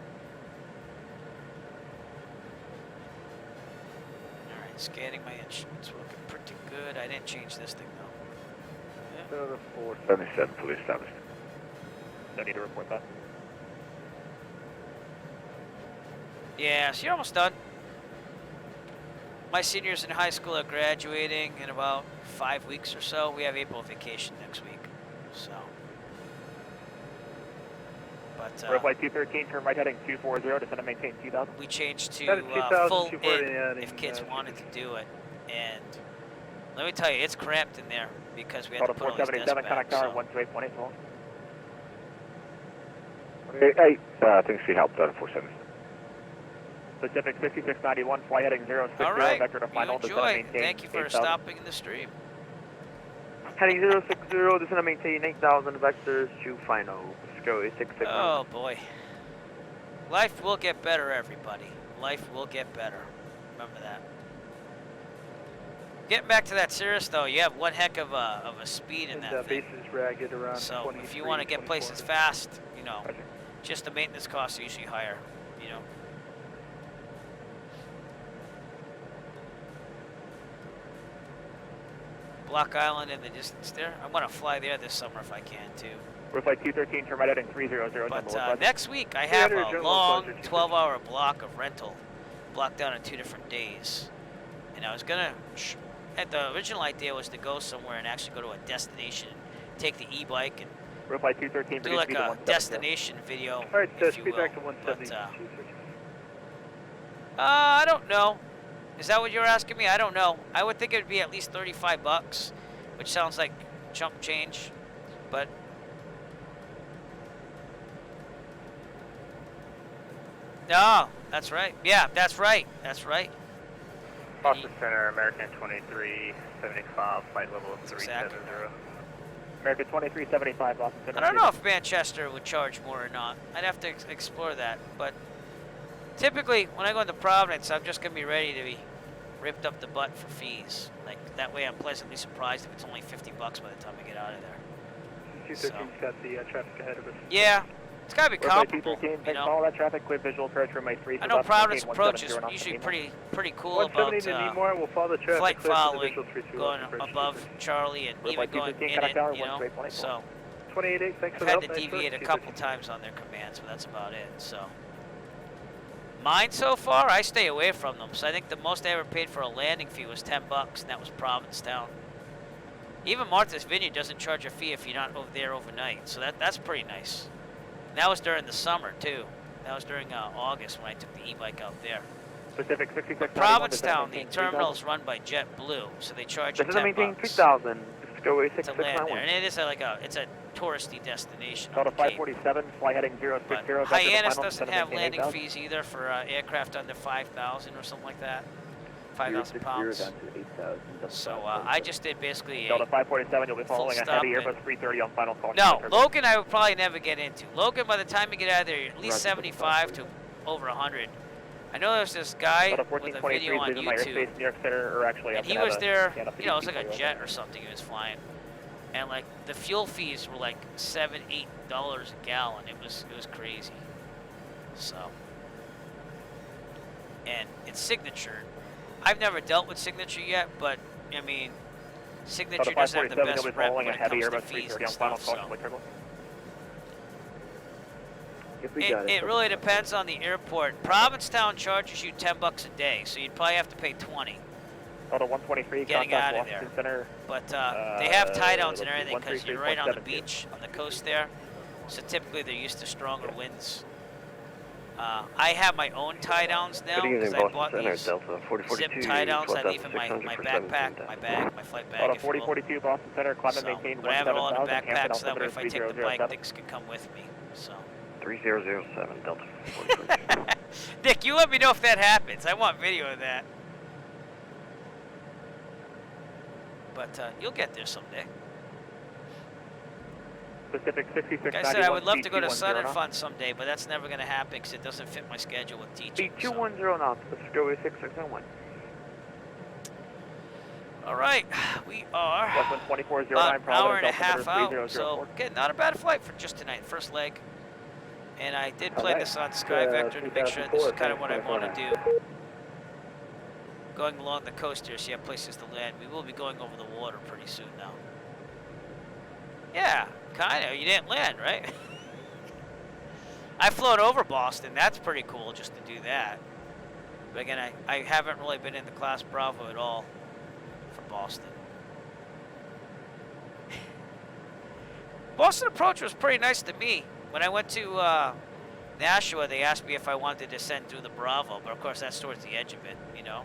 All right, scanning my instruments. We're looking pretty good. I didn't change this thing though. Yeah. 477, police established. Don't need to report that. Yeah, so you're almost done. My seniors in high school are graduating in about 5 weeks or so. We have April vacation next week, so. But flight 213, turn right heading 240, descend and maintain 2000. we changed to 2000, full in 240, if kids wanted to do it, and let me tell you, it's cramped in there because we had to Delta put all these desks 477, back. connect tower So. 128.8 long. Hey, thanks for your help, Delta 47. Pacific 6691, flight heading 060, All right, vector to final, you descend enjoy. and maintain Thank you for 8,000. stopping in the stream. Heading 060, descend and maintain 8,000 vectors to final. Let's go 866. Oh boy. Life will get better, everybody. Life will get better. Remember that. Getting back to that Cirrus, though, you have one heck of a speed in that thing. Base is ragged around So 23, if you want to get 24. places fast, you know, just the maintenance costs are usually higher, you know. Block Island in the distance there. I'm going to fly there this summer if I can, too. We're flight 213, turn right heading 300. But next week I have a long 12-hour block of rental, blocked down on 2 different days. And I was gonna, the original idea was to go somewhere and actually go to a destination, take the e-bike and we're flight 213, do like a destination video, All right, if you speed will. back to 170. But, I don't know. Is that what you're asking me? I don't know. I would think it would be at least 35 bucks, which sounds like chump change, but. No, that's right. Yeah, that's right. That's right. Boston Center, American 2375, flight level 370. American 2375, Boston Center. I don't know if Manchester would charge more or not. I'd have to explore that. But typically, when I go into Providence, I'm just going to be ready to be ripped up the butt for fees. Like, that way I'm pleasantly surprised if it's only 50 bucks by the time I get out of there. 213's got the traffic ahead of us. Yeah. It's got to be comparable, you know. All that traffic, clear visual approach runway 3. I know Providence approach is usually pretty cool about we'll follow the traffic, flight following, going above Charlie and even going in it, you know. So 28.8, thanks for I've the had help. to deviate a couple times on their commands, but that's about it. So mine so far, I stay away from them. So I think the most I ever paid for a landing fee was 10 bucks, and that was Provincetown. Even Martha's Vineyard doesn't charge a fee if you're not over there overnight, so that's pretty nice. And that was during the summer too. That was during August when I took the e-bike out there. Pacific 6691. Provincetown, the terminal is run by JetBlue, so they charge you This is a $10 maintain 3000. Go to land there, 8691. and it is it's a touristy destination. Delta on the Cape. 547, fly heading 060. But Hyannis doesn't have landing fees either for aircraft under 5,000 or something like that. 5,000 pounds. Down to 8,000. So I just did basically Delta a 547, you'll be full following a stop heavy and- Airbus 330 on final call. No, Logan I would probably never get into. Logan, by the time you get out of there, you're at least 75 to over 100. I know there's this guy Delta with a 1423 video on leaving my YouTube, airspace, New York Center, or actually and he was there, you know, it was like a jet or something he was flying. And like the fuel fees were like $7, $8 a gallon. It was crazy. So, and it's Signature. I've never dealt with Signature yet, but I mean, Signature Delta doesn't have the 547, best you'll be rep following when a it heavy comes to Airbus fees 330 and on final stuff. call. So. If we got It really depends on the airport. Provincetown charges you $10 a day, so you'd probably have to pay 20 Delta 123, getting contact out of there. Washington Center. But they have tie downs and let's see, everything because you're right on the 133.72. beach, on the coast there. So typically they're used to stronger winds. I have my own tie downs now because I bought these zip tie downs I leave in my backpack, my bag, my flight bag. Delta If you will. 4042, Boston Center, climb and So, maintain but I have it all in a 17,000, backpack so that way altimeter if I take the bike, 3007. things can come with me. So. 3007, Delta 4042. Nick, you let me know if that happens. I want video of that. But you'll get there someday. Pacific 6691. Like I said, I would love to go to Sun and Fun someday, but that's never going to happen because it doesn't fit my schedule with teaching. So. B210 knots. Go 8691. All right, we are Westland 2409, about an hour and a Providence, half altimeter out, so 3004. again, not a bad flight for just tonight, first leg. And I did play this on Sky Vector to make sure this is kind of what I want to do. Going along the coast here, so you have places to land. We will be going over the water pretty soon now. Yeah, kind of. You didn't land, right? I've flown over Boston. That's pretty cool just to do that. But again, I haven't really been in the Class Bravo at all for Boston. Boston approach was pretty nice to me. When I went to Nashua, they asked me if I wanted to descend through the Bravo, but of course that's towards the edge of it, you know.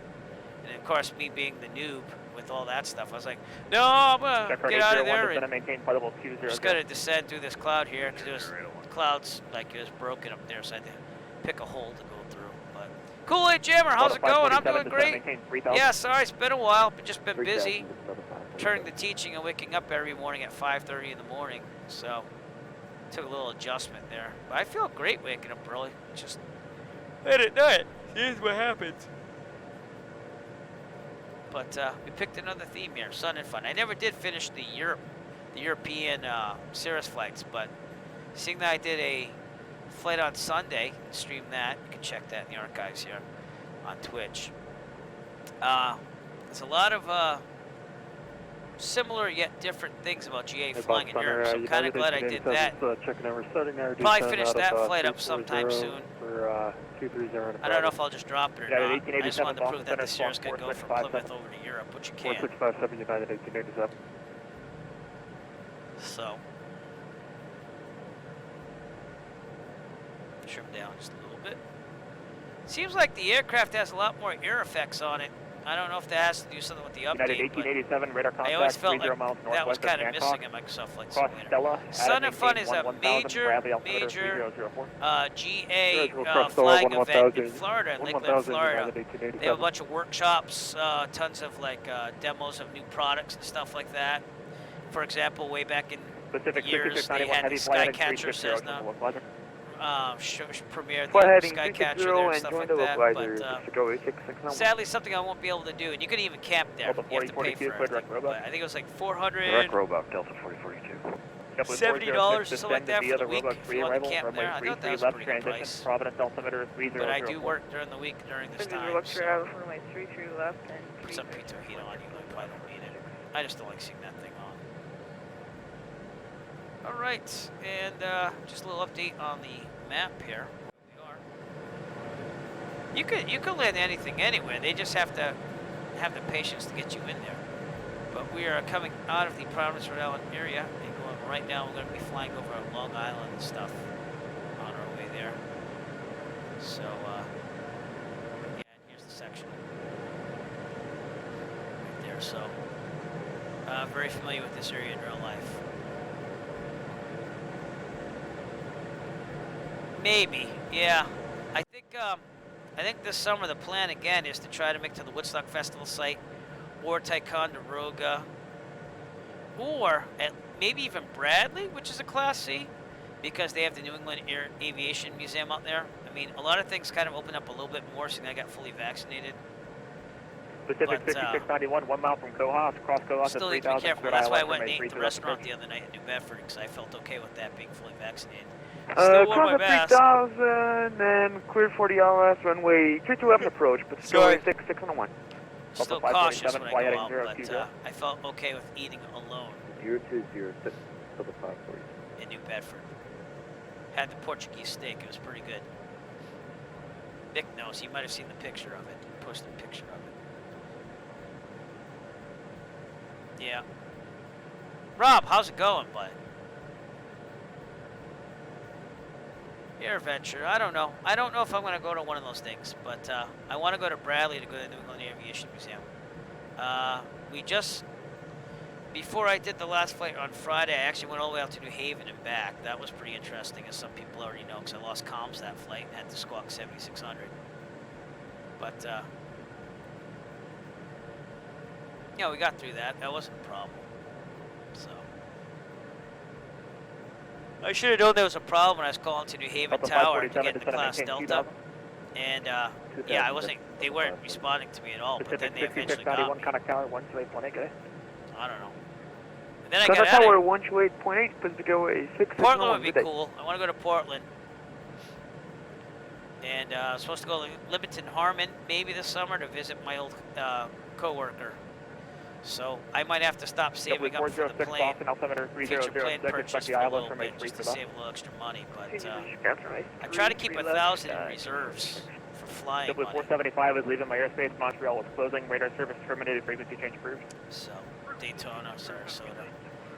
And of course, me being the noob with all that stuff, I was like, no, I'm gonna get out of there and just gotta descend through this cloud here because it was clouds like it was broken up there, so I had to pick a hole to go through. But Kool-Aid Jammer, how's it going? I'm doing great. Yeah, sorry, it's been a while, but just been busy turning to teaching and waking up every morning at 5:30 in the morning. So took a little adjustment there, but I feel great waking up early. Just late at night. Here's what happens. But we picked another theme here, Sun and Fun. I never did finish the European Cirrus flights, but seeing that I did a flight on Sunday, streamed that. You can check that in the archives here on Twitch. There's a lot of similar yet different things about GA flying in Europe, so I'm kind of glad I did that. Probably finish that flight up sometime soon. I don't know if I'll just drop it or not. I just wanted to prove that the Cirrus could go from Plymouth over to Europe, which you can. 4657 United 1887. So, trim down just a little bit. Seems like the aircraft has a lot more air effects on it. I don't know if that has to do something with the United update, 1887, radar but I always contact, felt 30 miles like that was northwest kind of of Bangkok. missing in Microsoft Flight Cross Simulator. Stella, Sun and Fun is a 1000, major Bradley, altimeter 3004. GA Cross Stella, flying event 1000, in Florida, in Lakeland, 1000, Florida. United 1887. They have a bunch of workshops, tons of like demos of new products and stuff like that. For example, way back in Pacific years, they 6691, had the heavy flight Skycatcher 360, Cessna Roger. premiere Flight the heading Skycatcher 260 there and and stuff join like the that. localizer. But Go 8661. sadly, something I won't be able to do. And you can even camp there. Delta You have to pay 4042, for clear everything. direct robot. But I think it was like $400. Direct Roebuck, Delta 4042. $70 or something like that for the week if you want to camp there. I thought that was a pretty good price. Providence, altimeter 3004. But I do work during the week during this time. So for my 33 left and put some pizza heat on you. I probably don't need it. I just don't like seeing that thing on. All right, and just a little update on the map here. We are. You could land anything anywhere. They just have to have the patience to get you in there. But we are coming out of the Providence, Rhode Island area and going right now. We're going to be flying over Long Island and stuff on our way there. So, yeah, here's here, so very familiar with this area in real life. Maybe, yeah. I think this summer the plan again is to try to make to the Woodstock Festival site, or Ticonderoga, or maybe even Bradley, which is a Class C, because they have the New England Aviation Museum out there. I mean, a lot of things kind of open up a little bit more since I got fully vaccinated. Pacific 5691, 1 mile from Cohos, cross Cohos Still at need to be 3000. careful. That's why I went and ate at the restaurant the other night in New Bedford, because I felt okay with that being fully vaccinated. Still wore my mask. 3000 and clear 40 LS, runway 32 left approach, but still 661. Still cautious when I go out, but I felt okay with eating alone 0206, Delta 540. in New Bedford. Had the Portuguese steak. It was pretty good. Nick knows. He might have seen the picture of it. He posted a picture of it. Yeah. Rob, how's it going, bud? AirVenture, I don't know. I don't know if I'm going to go to one of those things, but I want to go to Bradley to go to the New England Aviation Museum. Before I did the last flight on Friday, I actually went all the way out to New Haven and back. That was pretty interesting, as some people already know, because I lost comms that flight and had to squawk 7600. But, yeah, we got through that. That wasn't a problem. So I should have known there was a problem when I was calling to New Haven Tower to get into Class Delta. And, yeah, they weren't responding to me at all, but then they eventually got me. I don't know. And then I got out Tower of 128.8, supposed to go a 6. Portland would be cool. I want to go to Portland. And I was supposed to go to Livingston Harmon maybe this summer to visit my old co-worker. So I might have to stop saving up for the plane, future plane purchase for a little bit, just to save a little extra money. But I try to keep 1,000 in reserves for flying money. 475 is leaving my airspace. Montreal is closing. Radar service terminated. Frequency change approved. So Daytona, Sarasota.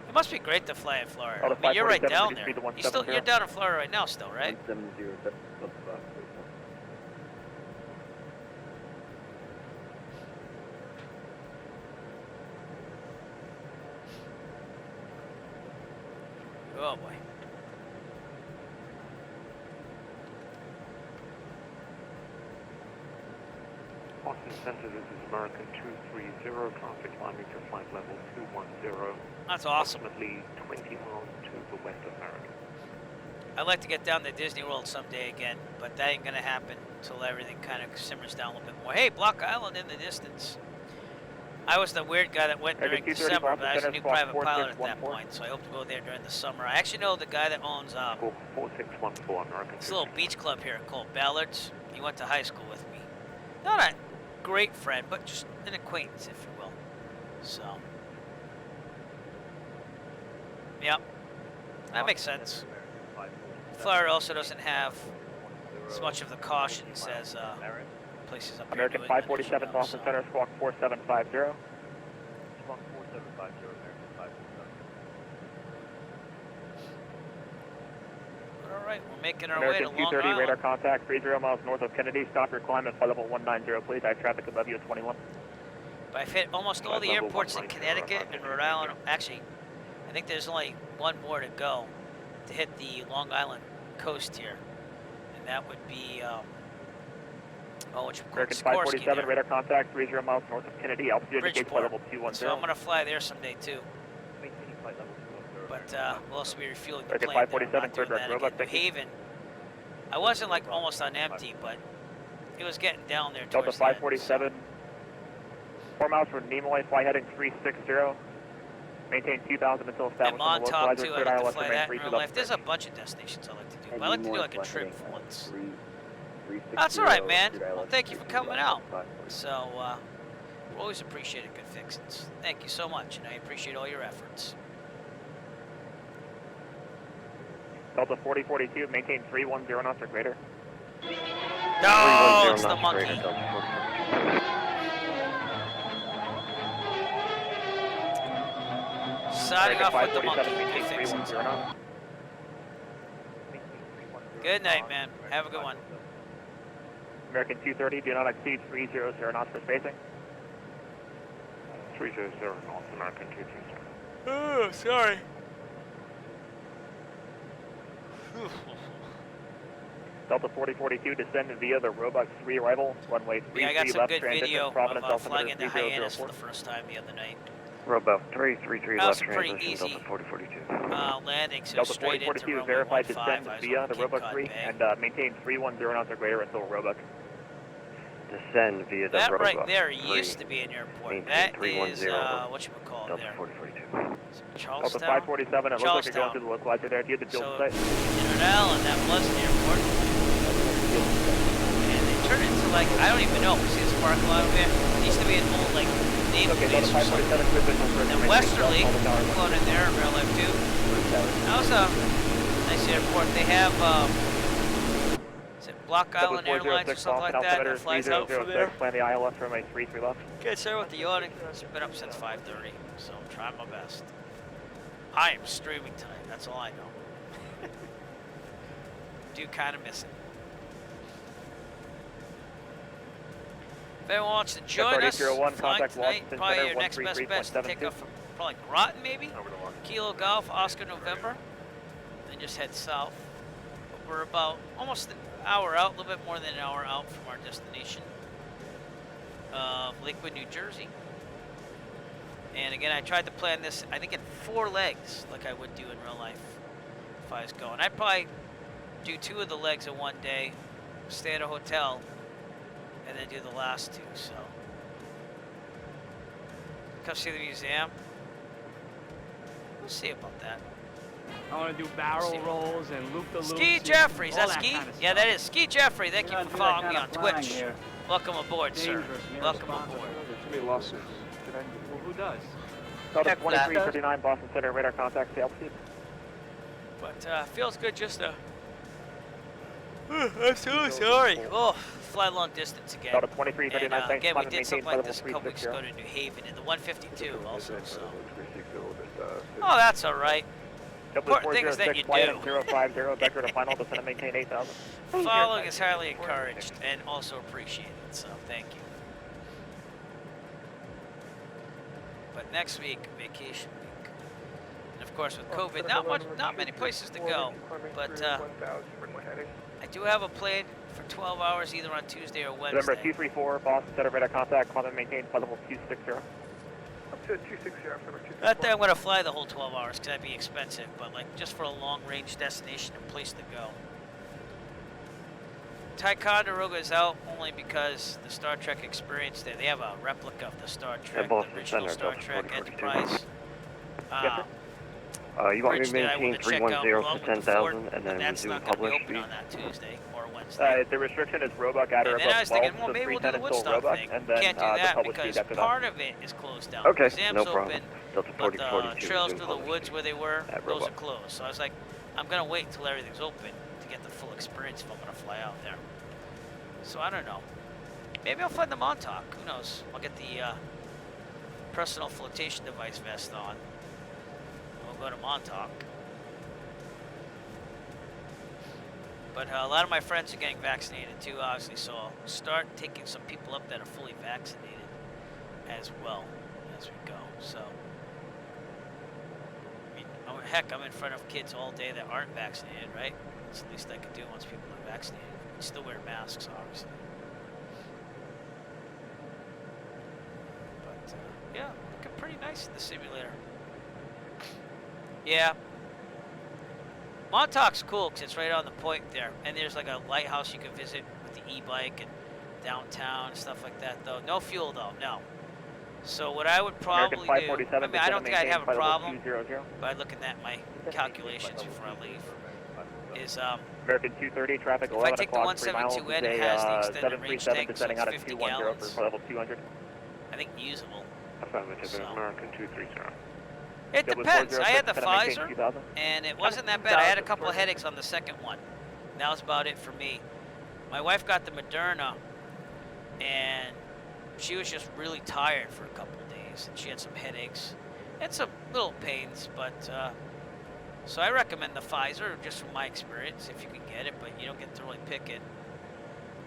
It must be great to fly in Florida. I mean, you're right down there. You're down in Florida right now still, right? 170, Oh boy. Austin Center, this is American 230, traffic climbing to flight level 210. That's awesome. Approximately 20 miles to the west of American. I'd like to get down to Disney World someday again, but that ain't gonna happen until everything kind of simmers down a little bit more. Hey, Block Island in the distance. I was the weird guy that went during December, but I was a new private pilot at that point, so I hope to go there during the summer. I actually know the guy that owns 4614 American. this little beach club here called Ballards. He went to high school with me. Not a great friend, but just an acquaintance, if you will. So, yep, that makes sense. Florida also doesn't have as much of the cautions as places up here. American 547, Boston Center, squawk 4750. Squawk 4750, American 547. All right, we're making our American way to Long 230, Island. radar contact, 30 miles north of Kennedy. Stop your climb at flight level 190, please. I have traffic above you at 21. But I've hit almost all the airports in Connecticut and Rhode Island. Actually, I think there's only one more to go to hit the Long Island coast here. And that would be, American 547, radar contact, 30 miles north of Kennedy. Altitude indicates flight level 210. So I'm going to fly there someday too. But we'll also be refueling the plane. American 547, clear direct robot. New Haven. I wasn't like almost on empty, but it was getting down there. Delta 547, 4 miles from Nimoy, fly heading 360. Maintain 2000 until established. Montauk too. I like to fly that in real life. There's a bunch of destinations I like to do. But I like to do like a trip for once. That's all right, man. Well, thank you for coming out. So, we always appreciate a good fixins. Thank you so much, and I appreciate all your efforts. Delta 4042, maintain 310 knots or greater. No, it's the monkey. Signing off with the monkey. Good fixins. Good night, man. Have a good one. American 230, do not exceed 300 knots for spacing. 300 North, American 230. Oh, sorry. Delta 4042, descend via the Robux 3 arrival, runway 33 Yeah, I got some left good transition, video Providence of flying altimeter into Hyannis for 3004. the first time the other night. Robo 333 That was left pretty transition, easy. Delta 4042. Landing, so Delta straight into 4042, runway verified 15. descend I was via on the Cape Robux Cod 3 Bay. and maintain 310 knots or greater until Roebuck. Descend via the That Robo right there 3. used to be an airport. Maintain That 310 is, whatchamacallit Delta there? 4042. Delta Charlestown? 547, it looks like you're going through the localizer there. Do you have the So, build site? Internel, and that was an airport. And they turned it into like, I don't even know. See this parking lot over here? It used to be an old, like, naval Okay, base Delta or something. 547, good visual for And then Westerly, flown in there in real life too. That was a nice airport. They have, is it Block Island Airlines or something like that? That flies out from there. Plan the ILS from a 33 left. Can't start with the yawning. It's been up since 5:30, so I'm trying my best. I am streaming tonight. That's all I know. Do kind of miss it. If anyone wants to join us, flying contact tonight, Washington probably Center, your next best bet is to take 133.72. off from probably Groton maybe, Kilo Golf, Oscar November, then just head south. But we're about almost an hour out, a little bit more than an hour out from our destination of Lakewood, New Jersey. And again, I tried to plan this, I think in 4 legs, like I would do in real life if I was going. I'd probably do 2 of the legs in one day, stay at a hotel, and then do the last 2, so. Come see the museum. We'll see about that. I want to do barrel rolls and loop-the-loops. Ski Jeffries, all that's that Ski? kind of Yeah, stuff. that is. Ski Jeffrey, thank you We're for gonna do that following me kind on of flying Twitch. here. Welcome aboard, sir. Dangerous, Welcome irresponsible. aboard. There's too many lawsuits. Well, who does? Delta 2339, Boston Center, radar contact, the altitude. But feels good just to. I'm so sorry. Oh, fly long distance again. Delta 2339, And, thanks. again, we Climate did maintain something like level this a couple weeks ago 360. to New Haven in the 152 also. So. Oh, that's all right. Important thing is that you flight do. 050, vector to final, descend and maintain 8,000. Following is highly encouraged and also appreciated, so thank you. But next week, vacation week. And of course with COVID, not many places to go. But I do have a plane for 12 hours either on Tuesday or Wednesday. November 234, Boston Center, radar contact, climate maintain, level 260. Up to 260, number 264. Not that I'm going to fly the whole 12 hours because that'd be expensive, but like just for a long range destination and place to go. Ticonderoga is out only because the Star Trek experience there. They have a replica of the Star Trek, the Boston original Center, Star Delta Trek 4042. Enterprise. You want me to bridge that I maintain wanna check out 310 along to with the fort, 10,000 and but then that's resume not going to be publish open speed? on that Tuesday or Wednesday. The restriction is Roebuck at or And then I above was 12, thinking, well, so maybe we'll do 310 the until Woodstock Roebuck, thing. and then Can't do the that public because speed after part that. of it is closed down. Okay, The museum's no problem. open, Delta but the 4042 trails resume through the publish woods speed where they were, at those are Roebuck. closed. So I was like, I'm going to wait until everything's open to get the full experience if I'm going to fly out there. So I don't know. Maybe I'll fly the Montauk. Who knows? I'll get the personal flotation device vest on. We'll go to Montauk. But a lot of my friends are getting vaccinated too, obviously, so I'll start taking some people up that are fully vaccinated as well as we go. So, I mean, heck, I'm in front of kids all day that aren't vaccinated, right? It's the least I could do once people are vaccinated. We still wear masks, obviously. But, yeah, looking pretty nice in the simulator. Yeah. Montauk's cool because it's right on the point there. And there's like a lighthouse you can visit with the e-bike and downtown and stuff like that, though. No fuel, though, no. So what I would probably do, I mean, I don't think I'd have a problem, by looking at my calculations before I leave, is American 230, traffic if I 11 take the o'clock, 3 miles, 172N, it has the extended range 737 tank, so descending it's out at 50 210 gallons. for level 200. I think usable. Affirmative, So. American 230. It Double depends. I had the 406, maintain Pfizer, 2000. and it wasn't that bad. I had a couple of headaches on the second one. And that was about it for me. My wife got the Moderna, and she was just really tired for a couple of days. And she had some headaches and some little pains, but so I recommend the Pfizer just from my experience if you can get it, but you don't get to really pick it.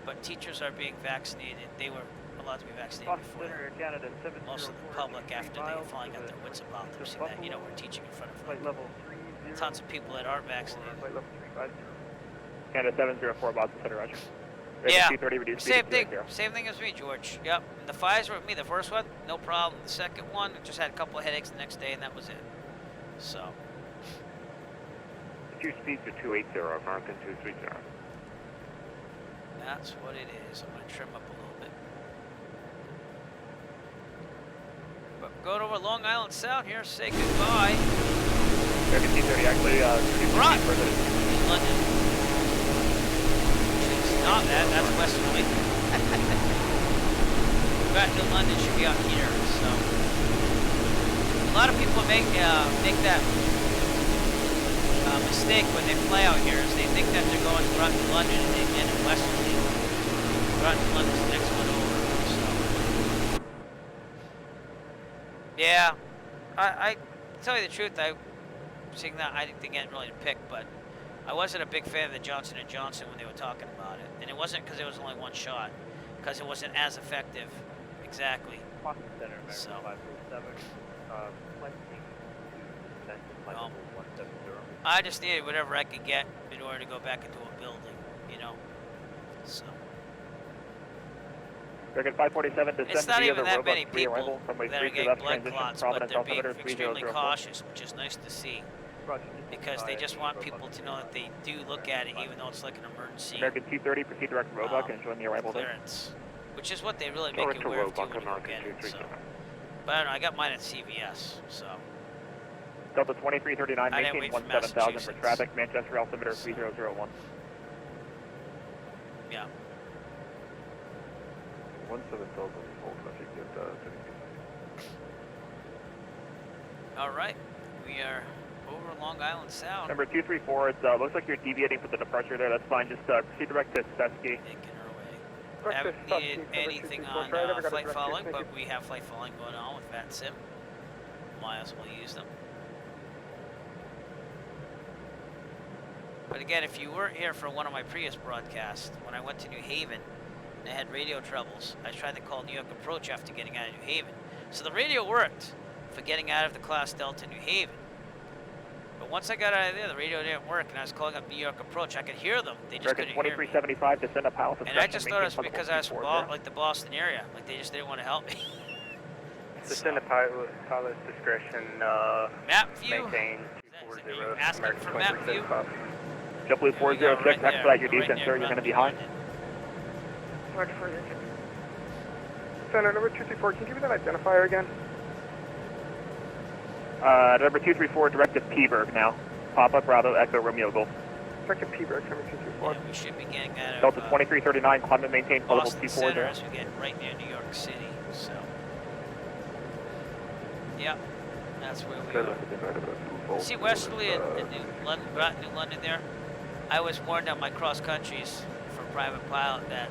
But teachers are being vaccinated. They were allowed to be vaccinated Boston before. Center, Canada, 704. Most of the public, after they finally got their wits about them, see that, you know, we're teaching in front of Flight level 30. tons of people that aren't vaccinated. Flight level 350. Canada 704, Boston Center, roger. Yeah, 230, reduced same speed thing. Same thing as me, George. Yep. And the Pfizer with me, the first one, no problem. The second one, just had a couple of headaches the next day, and that was it. So. Two speeds to 280, American 230. That's what it is. I'm going to trim up a little bit. But going over Long Island Sound here, say goodbye. American 230, actually, Right. further. London. It's not that, that's westerly. But New London should be out here, so. A lot of people make that mistake when they fly out here, is they think that they're going to Groton, London, and they end in westerly. Groton, London's the next one over, so. Yeah, I tell you the truth, seeing that, I didn't think it really to pick, but I wasn't a big fan of the Johnson & Johnson when they were talking about it. And it wasn't because it was only one shot, because it wasn't as effective. Exactly. Boston Center, American So. 507. Flight team to descend to flight Well, level 170. I just needed whatever I could get in order to go back into a building, you know. So. American 547, descend It's not via even the that many robust people pre-arrival from that are free getting left blood transition, clots, but Providence they're being altimeter extremely 3004. cautious, which is nice to see. Because they just want people to know that they do look at it, even though it's like an emergency American 230, proceed direct to Roebuck and join the arrival there. clearance. Which is what they really make Direct you to aware of too Roebuck, when you go American get it. So. 230. But I don't know, I got mine at CVS, so. Delta 2339, I didn't maintain wait for 17,000 for Massachusetts. traffic, Manchester altimeter 3001. Yeah. 17,000 full traffic at Alright, we are over Long Island Sound. Number 234, it looks like you're deviating for the departure there, that's fine, just proceed direct to Sesky. I haven't needed anything on flight following, but we have flight following going on with VATSIM. Might as well use them. But again, if you weren't here for one of my previous broadcasts, when I went to New Haven and I had radio troubles, I tried to call New York Approach after getting out of New Haven. So the radio worked for getting out of the Class Delta New Haven. But once I got out of there, the radio didn't work, and I was calling up New York Approach. I could hear them, they just American couldn't hear me. 2375, descend up House. And I just thought it was because I was from like the Boston area. Like they just didn't want to help me. Descend to pilot's discretion, map view? maintain Are 240, you asking for map view? JetBlue 406, expedite your descent, sir, you're going to be high. Center number 234, can you give me that identifier again? Number 234, direct to Peaburg now. Papa, Bravo, Echo, Romeo, Golf. Direct to Peaburg, number 234. Yeah, we should be getting out of Delta 2339, climb and maintain level Boston Center 240. as we get right near New York City. So, yep, that's where we are. See Westerly and New London, New London there? I was warned on my cross countries for private pilot that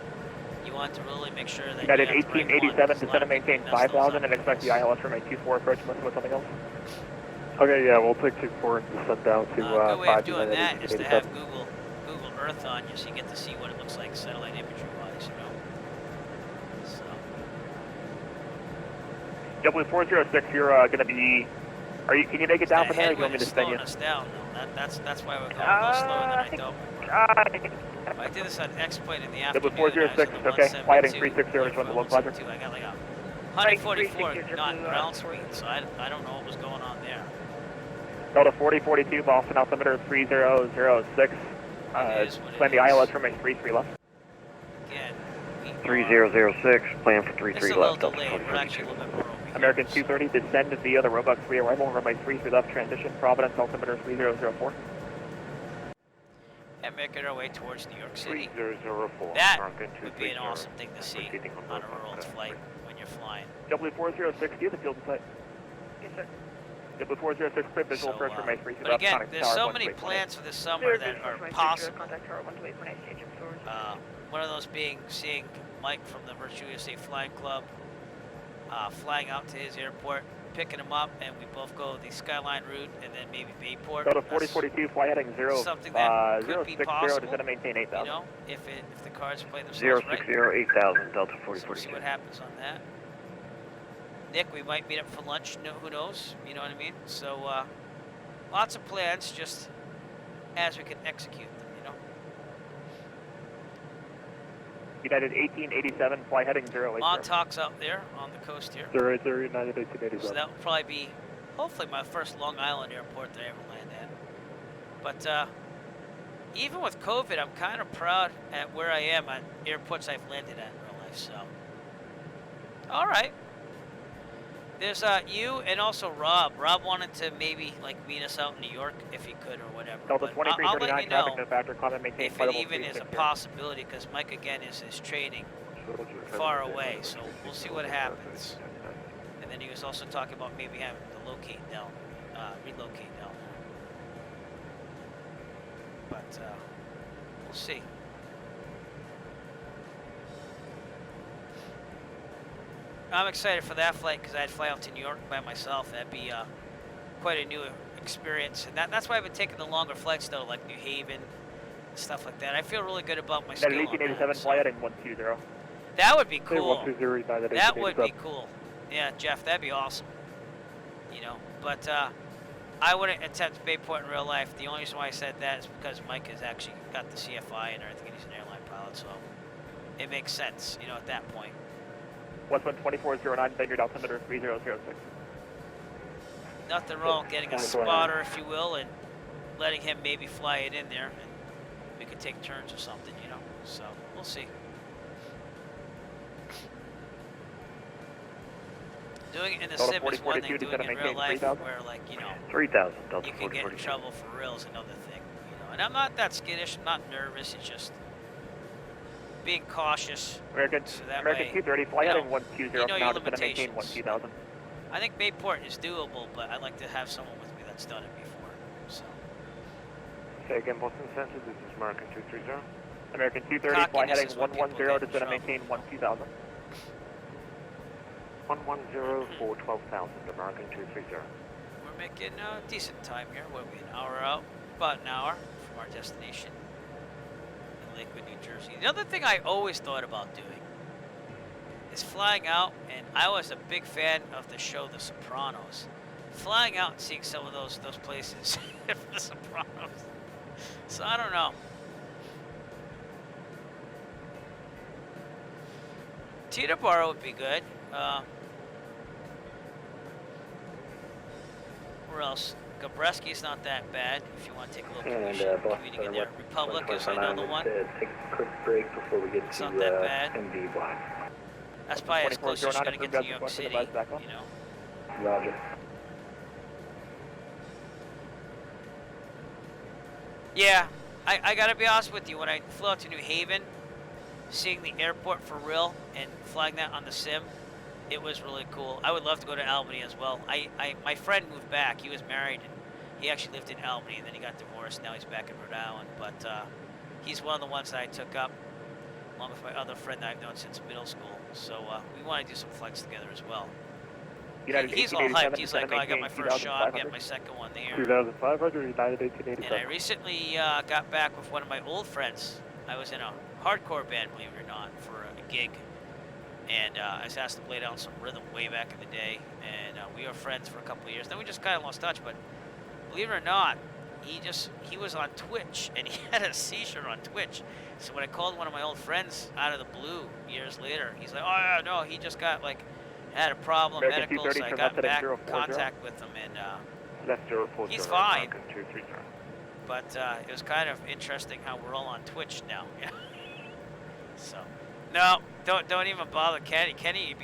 you want to really make sure that United you have the right 1887, one, descend and maintain 5,000 and expect the ILS from a 24 approach, must with something else. Okay, yeah, we'll take 24 and descend down to a good way of 5 doing United that is to have 1887. Google Earth on you so you get to see what it looks like satellite imagery wise, you know. So. JetBlue 406, you're going to be. Can you make it down from there? Or do you want me to send you? Us down, though. That's why we're going a little slower than I thought we were. I did this on X-Plane in the afternoon. JetBlue 406, okay. Flighting 360 to join the localizer. I got like a 144 knot ground speed, so I don't know what was going on there. Delta 4042, Boston altimeter 3006. Plan the ILS from a 33 left. Again, 3006, plan for 33 left. Delta delayed. We're actually a little bit more over here. American 230, descend via the Roebuck 3 arrival, runway 33 left transition, Providence altimeter 3004. And making our way towards New York City. 3004. That American would be an 230. awesome thing to see on a rural flight when you're flying. JetBlue 406, do you have the field in sight? Yes, sir. JetBlue 406, clear visual approach from a 33 But left. again, Conic there's Tower, so 1 many to 8.8. plans for this summer that are possible. Contact tower 1 to 8.8 stage of One of those being seeing Mike from the Virtue USA Flying Club flying out to his airport picking him up, and we both go the Skyline route, and then maybe Bayport. Delta 4042, fly heading 0, something that could 060, be possible. descend and maintain 8,000. You know, if the cards play themselves 060, right. 8000, Delta So we'll see 4042. what happens on that. Nick, we might meet up for lunch. No, who knows? You know what I mean? So lots of plans, just as we can execute them. You know. United 1887, fly heading 080. Montauk's out there on the coast here. 080, United 1887. So that will probably be, hopefully, my first Long Island airport that I ever land at. But even with COVID, I'm kind of proud at where I am at airports I've landed at in real life. So, all right. There's you and also Rob. Rob wanted to maybe like meet us out in New York if he could or whatever. Delta But I'll let 2339, you traffic know no factor, comment maintain if flight it level even is a 360. possibility, because Mike again is training far away, so we'll see what happens. And then he was also talking about maybe having to relocate down there. But we'll see. I'm excited for that flight because I'd fly out to New York by myself. That'd be quite a new experience, and that's why I've been taking the longer flights though, like New Haven, and stuff like that. I feel really good about my skill on 1887, that. fly heading 120. That would be cool. 120, That would be cool. Yeah, Jeff, that'd be awesome. You know, but I wouldn't attempt Bayport in real life. The only reason why I said that is because Mike has actually got the CFI and everything, and he's an airline pilot, so it makes sense, you know, at that point. Westwind 2409, bend your altimeter 3006. Nothing wrong getting a spotter, if you will, and letting him maybe fly it in there, and we could take turns or something, you know. So we'll see. Doing it in the sim is one thing. Doing it in real life, where like you know, 3000, Delta you can get in 4042. trouble for real is another thing, you know. And I'm not that skittish. I'm not nervous. It's just being cautious. American, so that American way, 230, fly heading 120, you know now your descend and maintain limitations. 12000. I think Bayport is doable, but I'd like to have someone with me that's done it before. So. Say again, Boston Center, this is American 230. American 230, fly heading 110, descend and maintain 12000. 110 for 12,000, American 230. We're making decent time here. What are we, an hour out? About an hour from our destination in Lakewood, New Jersey. The other thing I always thought about doing is flying out, and I was a big fan of the show The Sopranos. Flying out and seeing some of those places for The Sopranos. So I don't know. Teterboro would be good. Where else? Gabreski's not that bad if you want to take a little commuting in there. Republic is another one. Take a quick break before we get It's to not that bad. MD block. That's probably as close as you're going to get to New York City, you know. Roger. Yeah, I gotta be honest with you. When I flew out to New Haven, seeing the airport for real and flying that on the sim, it was really cool. I would love to go to Albany as well. My friend moved back. He was married, and he actually lived in Albany, and then he got divorced. Now he's back in Rhode Island. But he's one of the ones that I took up, along with my other friend that I've known since middle school. So we want to do some flights together as well. He's all hyped. He's like, oh, I got my first shot. I'm getting my second one there. 2500, United 1887. And I recently got back with one of my old friends. I was in a hardcore band, believe it or not, for a gig. And I was asked to play down some rhythm way back in the day. And we were friends for a couple of years. Then we just kind of lost touch. But believe it or not, he was on Twitch. And he had a seizure on Twitch. So when I called one of my old friends out of the blue years later, he's like, oh, yeah, no, he just got, like, had a problem, medical. So I got back in contact with him. And he's fine. But it was kind of interesting how we're all on Twitch now. Yeah. So, no, don't even bother Kenny. Kenny,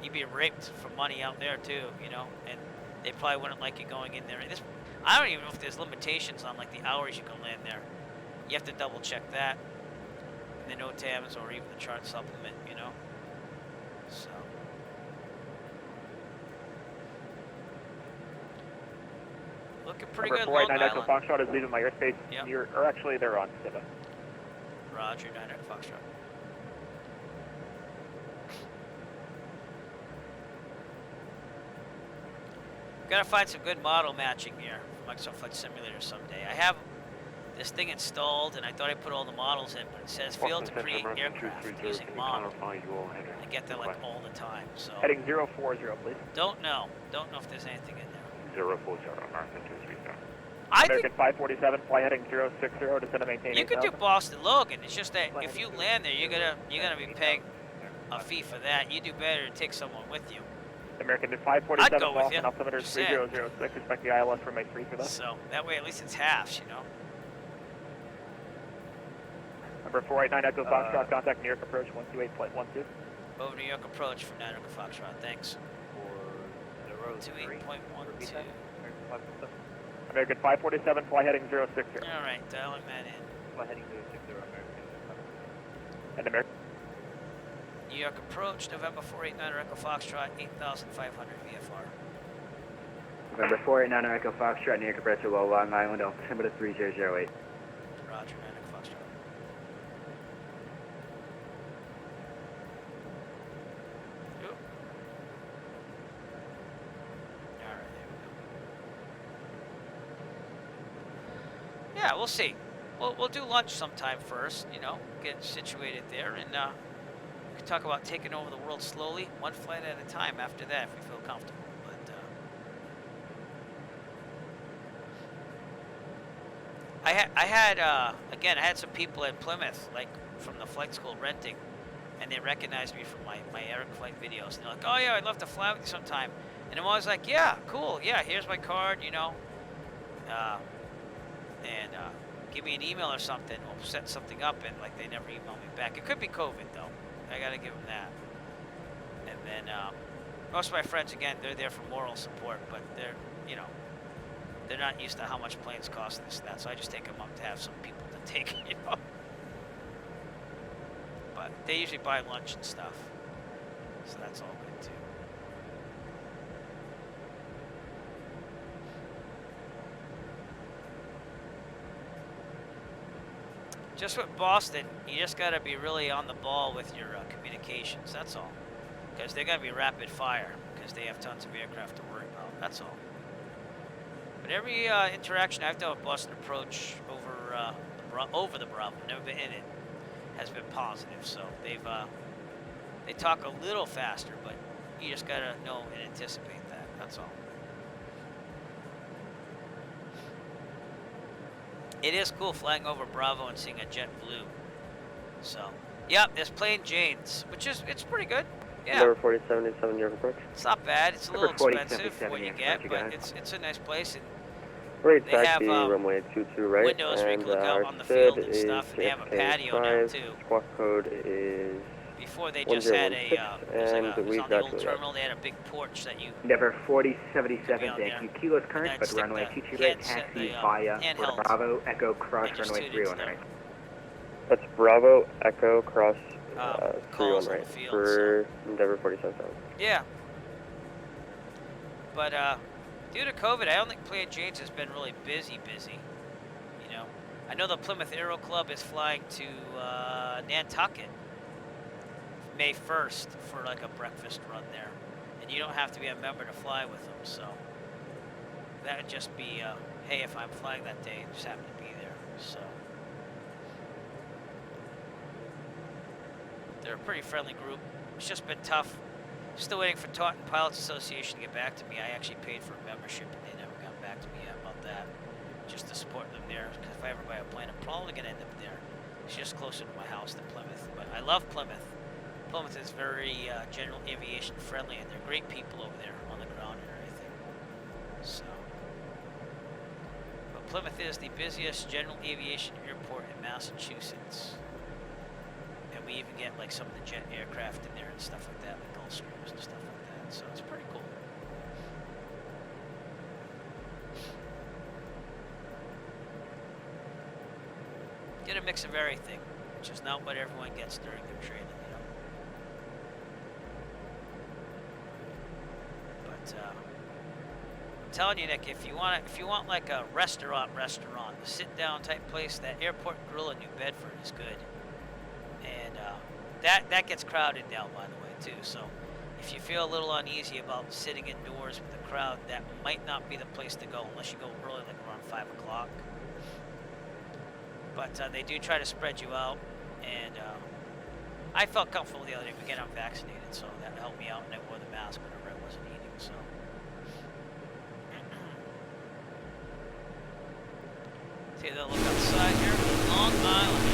he'd be raped for money out there too, you know. And they probably wouldn't like you going in there. I don't even know if there's limitations on like the hours you can land there. You have to double check that in the NOTAMs or even the chart supplement, you know. So. Looking pretty good. Long Island. Foxtrot is leaving my airspace. Yep. Or actually, they're on Civa. Roger, 9 Foxtrot. gotta find some good model matching here. Microsoft Flight Simulator someday. I have this thing installed, and I thought I put all the models in, but it says failed to create aircraft using model. I get that like all the time. So Heading 040, please. Don't know if there's anything in there. 040, American 230. American 547, fly heading 060, descend and maintain. You could do Boston Logan. It's just that if you land there, you're gonna be paying a fee for that. You do better to take someone with you. American 547, I'd go with Boston, you. altimeter Just saying. 3006, expect the ILS for May 3 for that. So that way, at least it's halves, you know. Number 489 Echo Foxtrot, contact New York approach 128 flight 12. Over New York approach from New York Foxtrot. Thanks. 28.12. American 547, fly heading 060. All right, dialing that in. Fly heading 060, American. And American. New York approach, November 489 Echo Foxtrot, 8,500 VFR. November 489 Echo Foxtrot, New York approach to Long Island, altimeter 3008. Roger, Echo Foxtrot. Oop. All right, there we go. Yeah, we'll see. We'll do lunch sometime first, you know, get situated there, and we can talk about taking over the world slowly, one flight at a time after that, if we feel comfortable. But I had some people in Plymouth, like from the flight school renting, and they recognized me from my Eric flight videos. And they're like, "Oh yeah, I'd love to fly with you sometime." And I'm always like, "Yeah, cool. Yeah, here's my card, you know, and give me an email or something. We'll set something up." And like they never emailed me back. It could be COVID though. I gotta give them that. And then most of my friends, again, they're there for moral support, but they're not used to how much planes cost this and that. So I just take them up to have some people to take, you know. But they usually buy lunch and stuff, so that's all good too. Just with Boston, you just got to be really on the ball with your communications, that's all. Because they're going to be rapid fire, because they have tons of aircraft to worry about, that's all. But every interaction I've done with Boston Approach over the Bravo, never been in it, has been positive. So they talk a little faster, but you just got to know and anticipate that, that's all. It is cool flying over Bravo and seeing a jet blue. So, yeah, there's plain Jane's, it's pretty good. Yeah. Number 4077, New York approach. It's not bad. It's a little expensive for what you get, but it's a nice place. And right, they have runway 22 right, windows where you and can look out on the field and stuff, and they have a patio now too. Squawk code is Before they just had a, it was like it was on the old terminal, they had a big porch that you... Number 4077, thank you. Kilos current, but runway 22 right, taxi via Bravo, Echo, cross runway 31 right. That's Bravo, Echo, cross 31 right, field, for Endeavor 47. Yeah. But due to COVID, I don't think Plain Jane's has been really busy, you know. I know the Plymouth Aero Club is flying to Nantucket May 1st for like a breakfast run there. And you don't have to be a member to fly with them, so that would just be, hey, if I'm flying that day, just happen to be there, so. They're a pretty friendly group. It's just been tough. Still waiting for Taunton Pilots Association to get back to me. I actually paid for a membership and they never got back to me yet about that. Just to support them there, because if I ever buy a plane, I'm probably going to end up there. It's just closer to my house than Plymouth. But I love Plymouth. Plymouth is very general aviation friendly, and they're great people over there on the ground and everything. So, but Plymouth is the busiest general aviation airport in Massachusetts. And we even get like some of the jet aircraft in there and stuff like that, like Gulfstreams and stuff like that. So it's pretty cool. Get a mix of everything, which is not what everyone gets during their training, you know. But I'm telling you, Nick, if you want like a restaurant, a sit-down type place, that Airport Grill in New Bedford is good. And that gets crowded now, by the way, too. So if you feel a little uneasy about sitting indoors with the crowd, that might not be the place to go unless you go early, like around 5 o'clock. But they do try to spread you out, and I felt comfortable the other day. Again, I'm vaccinated, so that helped me out, and I wore the mask whenever I wasn't eating. So, take a look outside here, Long Island.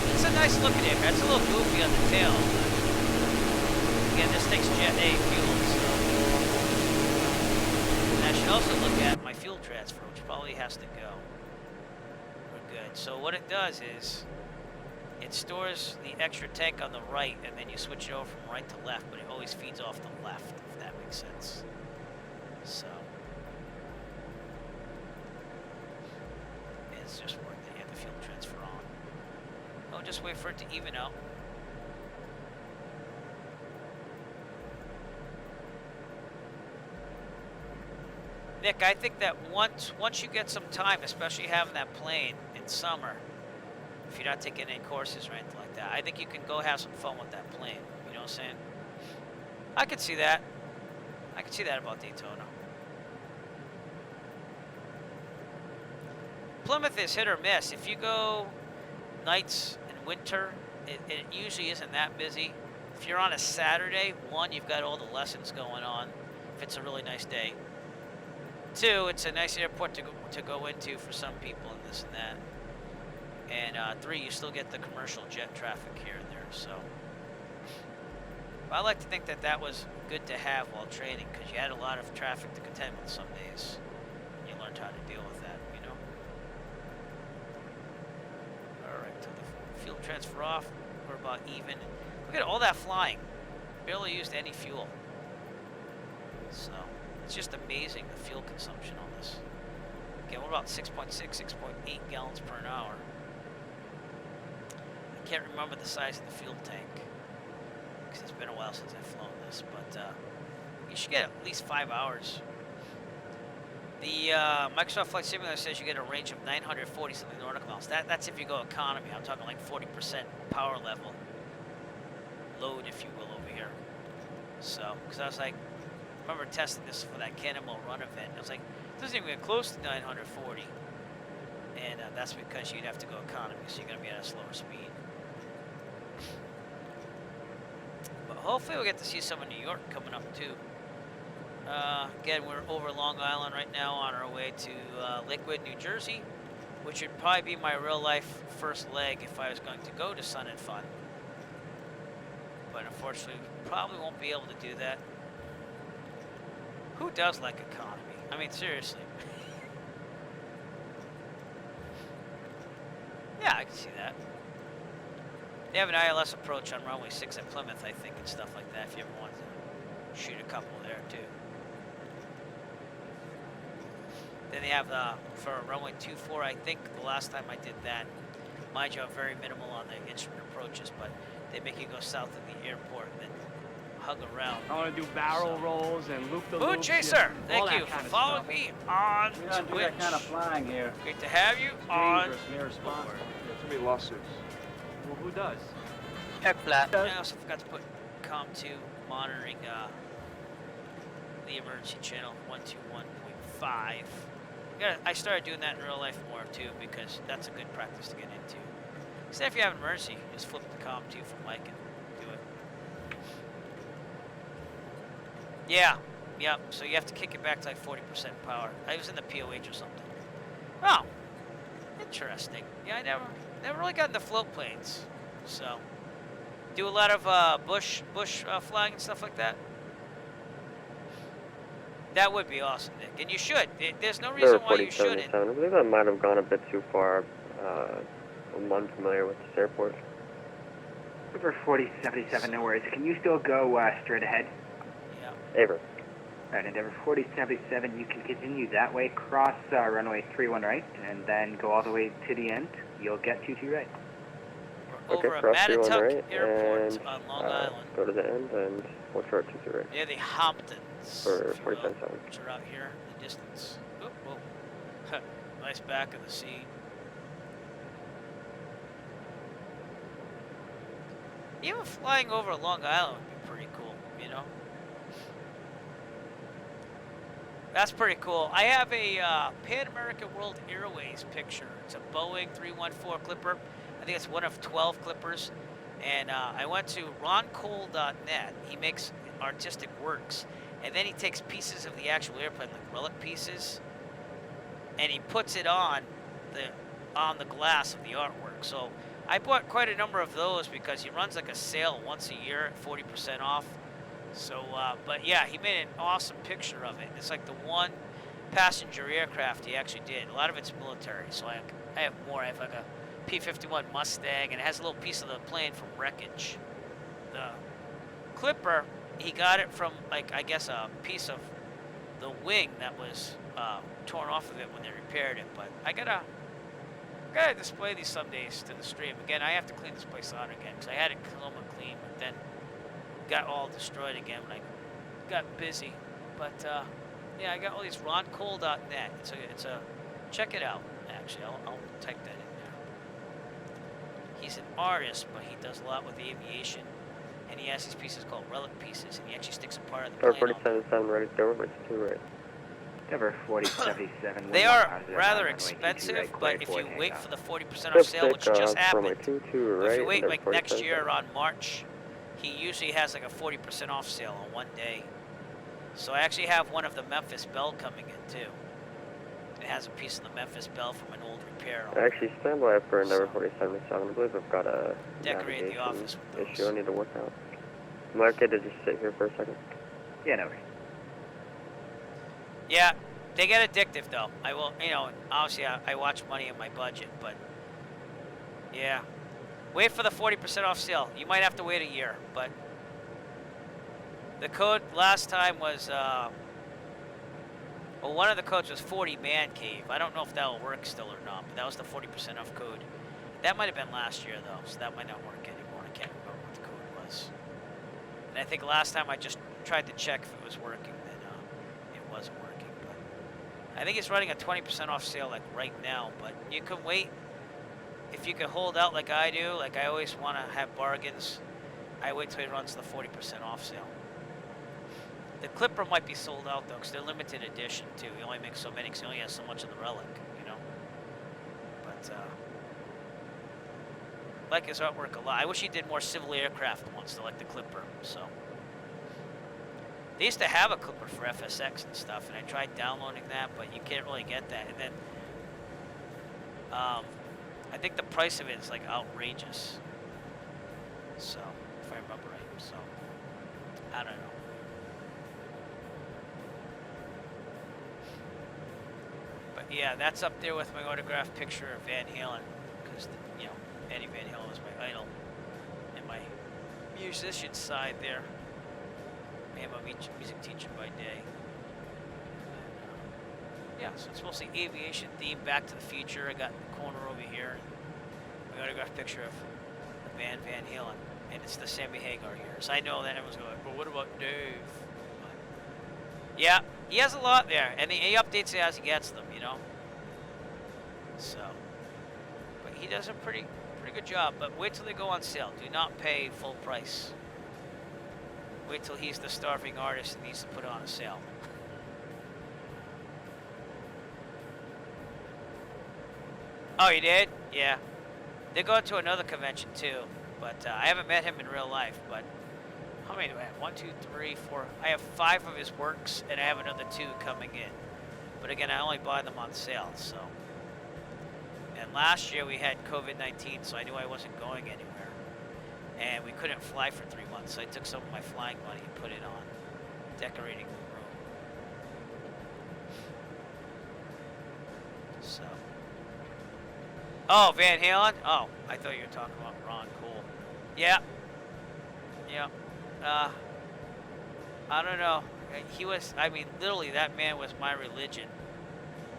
It's a nice looking aircraft. It's a little goofy on the tail. Again, this takes Jet A fuel, so. And I should also look at my fuel transfer, which probably has to go. We're good. So what it does is, it stores the extra tank on the right, and then you switch it over from right to left, but it always feeds off the left, if that makes sense. So. It's just worth it. You have the fuel transfer on. I'll just wait for it to even out. Nick, I think that once you get some time, especially having that plane in summer, if you're not taking any courses or anything like that, I think you can go have some fun with that plane. You know what I'm saying? I could see that. I could see that about Daytona. Plymouth is hit or miss. If you go nights in winter, it usually isn't that busy. If you're on a Saturday, one, you've got all the lessons going on, if it's a really nice day. Two, it's a nice airport to go into for some people and this and that. And three, you still get the commercial jet traffic here and there. So I like to think that that was good to have while training, because you had a lot of traffic to contend with some days. You learned how to deal with that, you know. All right, so the fuel transfer off. We're about even. Look at all that flying. Barely used any fuel. So it's just amazing the fuel consumption on this. Again, we're about 6.6, 6.8 gallons per hour. I can't remember the size of the fuel tank, because it's been a while since I've flown this, but you should get at least 5 hours. The Microsoft Flight Simulator says you get a range of 940 something nautical miles. That's if you go economy. I'm talking like 40% power level load, if you will, over here. So, because I was like, I remember testing this for that Cannonball Run event. I was like, it doesn't even get close to 940. And that's because you'd have to go economy, so you're going to be at a slower speed. But hopefully we'll get to see some of New York coming up too. Again, we're over Long Island right now on our way to Lakewood, New Jersey, which would probably be my real life first leg if I was going to go to Sun and Fun. But unfortunately, probably won't be able to do that. Who does like economy? I mean, seriously. Yeah, I can see that. They have an ILS approach on runway 6 at Plymouth, I think, and stuff like that, if you ever wanted to shoot a couple there, too. Then they have, for runway 24, I think the last time I did that, mind you, I'm very minimal on the instrument approaches, but they make you go south of the airport and then hug around. I want to do barrel rolls and loop the Moon Chaser, thank you for following me on Twitch. We don't do that kind of flying here. Great to have you on board. There's too many lawsuits. Well, who does? Heck flat. I also forgot to put COM2 monitoring the emergency channel 121.5. I started doing that in real life more too, because that's a good practice to get into. Except if you have an emergency, just flip the COM2 from Mike and do it. Yeah, yep. So you have to kick it back to like 40% power. I was in the POH or something. Oh, interesting. Yeah, I never really got into float planes. So, do a lot of bush flying and stuff like that. That would be awesome, Nick. And you should. There's no reason why you shouldn't. I believe that might have gone a bit too far. I'm unfamiliar with this airport. Over 4077, no worries. Can you still go straight ahead? Yeah. Aver. Alright, Endeavor 4077, you can continue that way, cross runway 31 right, and then go all the way to the end. You'll get 22 right. over at cross 31 Mattatuck right, Airport and on Long Island. go to the end and we'll chart 20 right. Near the Hamptons, For if you will, 47.7. which are out here in the distance. Oop, whoa. Nice back of the seat. Even flying over Long Island would be pretty cool, you know? That's pretty cool. I have a Pan American World Airways picture. It's a Boeing 314 Clipper. I think it's one of 12 Clippers. And I went to roncole.net. He makes artistic works. And then he takes pieces of the actual airplane, like relic pieces, and he puts it on the glass of the artwork. So I bought quite a number of those because he runs like a sale once a year at 40% off. So, but yeah, he made an awesome picture of it. It's like the one passenger aircraft he actually did. A lot of it's military, so I have more. I have like a P-51 Mustang, and it has a little piece of the plane from wreckage. The Clipper, he got it from, like, I guess a piece of the wing that was torn off of it when they repaired it. But I gotta display these some days to the stream. Again, I have to clean this place out again because I had it somewhat clean, but then got all destroyed again when I got busy. But yeah, I got all these roncole.net. It's a check it out. Actually, I'll type that in there. He's an artist, but he does a lot with aviation, and he has these pieces called relic pieces, and he actually sticks a part of the plane on. 47.7 ready to go. Right to 2 right. Cover 4077. They are rather expensive, but if you wait for the 40% off sale, which just happened, if you wait like next year around March, he usually has like a 40% off sale on one day. So I actually have one of the Memphis Bell coming in too. It has a piece of the Memphis Bell from an old repair. Actually, stand by for number 47.7. I believe I've got a decorate the office with issue I need to work out. Am I okay to just sit here for a second? Yeah, no. Yeah, they get addictive though. I will, you know, obviously I watch money in my budget, but yeah. Wait for the 40% off sale. You might have to wait a year, but the code last time was, well, one of the codes was 40 Man Cave. I don't know if that will work still or not, but that was the 40% off code. That might have been last year though, so that might not work anymore. I can't remember what the code was. And I think last time I just tried to check if it was working, then it wasn't working. But I think it's running a 20% off sale like right now, but you can wait. If you can hold out like I do, like I always want to have bargains, I wait till he runs the 40% off sale. The Clipper might be sold out though, because they're limited edition too. He only makes so many, because he only has so much of the relic, you know. But like his artwork a lot. I wish he did more civil aircraft ones, like the Clipper. So they used to have a Clipper for FSX and stuff, and I tried downloading that, but you can't really get that. And then I think the price of it is like outrageous. So, if I remember right. So, I don't know. But yeah, that's up there with my autographed picture of Van Halen, because, you know, Eddie Van Halen was my idol and my musician side there. I am a music teacher by day. Yeah, so it's mostly aviation themed, Back to the Future. I got in the corner over here my autographed picture of the band Van Halen, and it's the Sammy Hagar years. I know that everyone's going, but what about Dave? But yeah, he has a lot there, and he updates it as he gets them, you know. So, but he does a pretty good job. But wait till they go on sale. Do not pay full price. Wait till he's the starving artist and needs to put it on a sale. Oh, you did? Yeah. They're going to another convention too, but I haven't met him in real life. But how many do I have? 1, 2, 3, 4. I have 5 of his works, and I have another 2 coming in. But again, I only buy them on sale. So. And last year we had COVID-19, so I knew I wasn't going anywhere, and we couldn't fly for 3 months. So I took some of my flying money and put it on decorating the room. So. Oh, Van Halen? Oh, I thought you were talking about Ron Cole. Yeah. Yeah. I don't know. He was, I mean, literally that man was my religion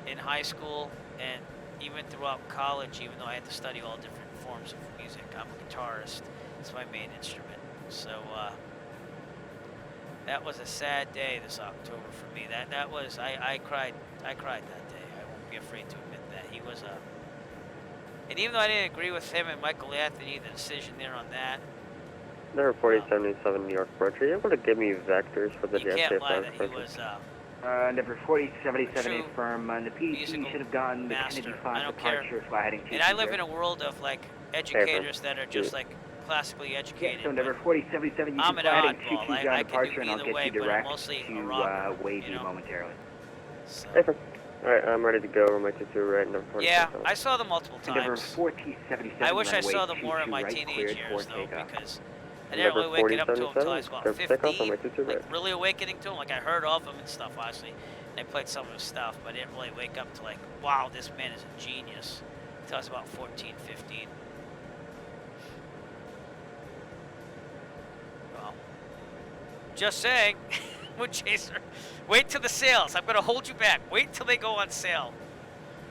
in high school, and even throughout college, even though I had to study all different forms of music. I'm a guitarist. It's my main instrument. So that was a sad day this October for me. That was I cried that day. I won't be afraid to admit that. He was a, and even though I didn't agree with him and Michael Anthony, the decision there on that. Number 4077 New York Bridge. Are you able to give me vectors for the You can't lie that he was number 4077 firm. The PDT should have gotten the master. Kennedy I 5 don't departure fly heading And I live in a world of like educators that are just like classically educated. So number 4077, you I'm can an fly heading oddball. 22 I departure, can and do I'll either get way, you but I'm direct mostly a to rocker, Wavy you know? momentarily. So. Alright, I'm ready to go over my 22 right, number 40. Yeah, I saw them multiple times. Number 4077, I wish I runway saw them more in my 22 right, teenage cleared years for though, takeoff. because I didn't really wake up to them until I was about Number 15. 4077, Like really awakening to them, like I heard of them and stuff, obviously. And I played some of his stuff, but I didn't really wake up to like, wow, this man is a genius. Until I was about 14, 15. Well, just saying, Wood Chaser, wait till the sales. I'm gonna hold you back. Wait till they go on sale.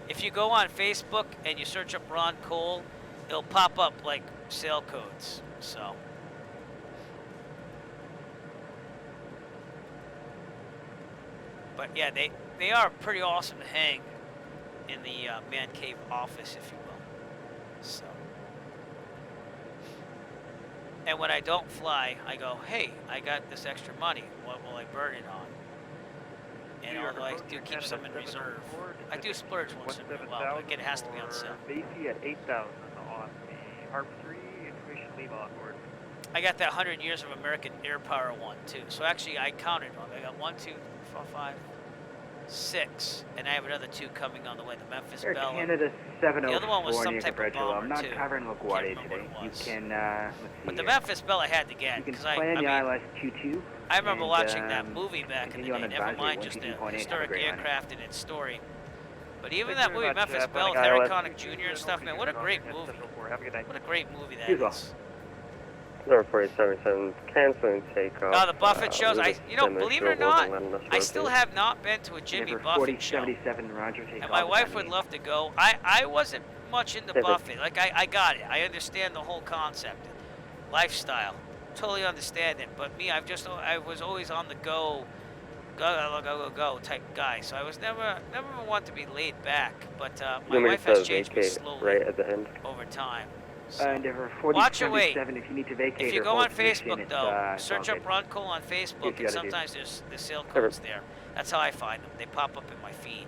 If you go on Facebook and you search up Ron Cole, it'll pop up like sale codes. So. But yeah, they are pretty awesome to hang in the man cave office, if you will. So. And when I don't fly, I go, hey, I got this extra money. What will I burn it on? And although I do keep some in reserve, I do splurge once in a while, but again, it has to be on sale. Macy at 8,000 on the Harp 3, information Lima on board. I got that 100 Years of American Air Power one, too. So actually, I counted them. I got 1, 2, 4, 5, 6, and I have another 2 coming on the way. The Memphis Air Bell. Canada 704 The other one was some near type of bomber, I'm not too. covering LaGuardia today. You can, let's see But the here. Memphis Bell I had to get, You can because play on the ILS 22. I remember and, watching that movie back in the continue day, on never advisory mind just the 122.8. Have a historic great night. aircraft and its story. But even Thank that you movie, very much, Memphis Bell, with planning Harry ILS Connick Jr. and stuff, man, what a great movie. Have a good night. What a great movie that You as well. is. Number 4077, canceling takeoff. Oh, the Buffett shows. We've Believe it or not, I still rotate. have not been to a Jimmy Number Buffett show. 4077, Roger, take And my off wife on would me. love to go. I wasn't much into Hey, but- Buffett. Like, I got it. I understand the whole concept. Lifestyle. Totally understand it. But me, I was always on the go type guy. So I was never one to be laid back. But my wife has changed me slowly right at the end. over time. Number Watch your weight. 4077, if you need to vacate If you or go hold on position, Facebook, it's, though, it's search all up good. Ron Cole on Facebook, you and gotta do. sometimes there's the sale codes there. That's how I find them. They pop up in my feed.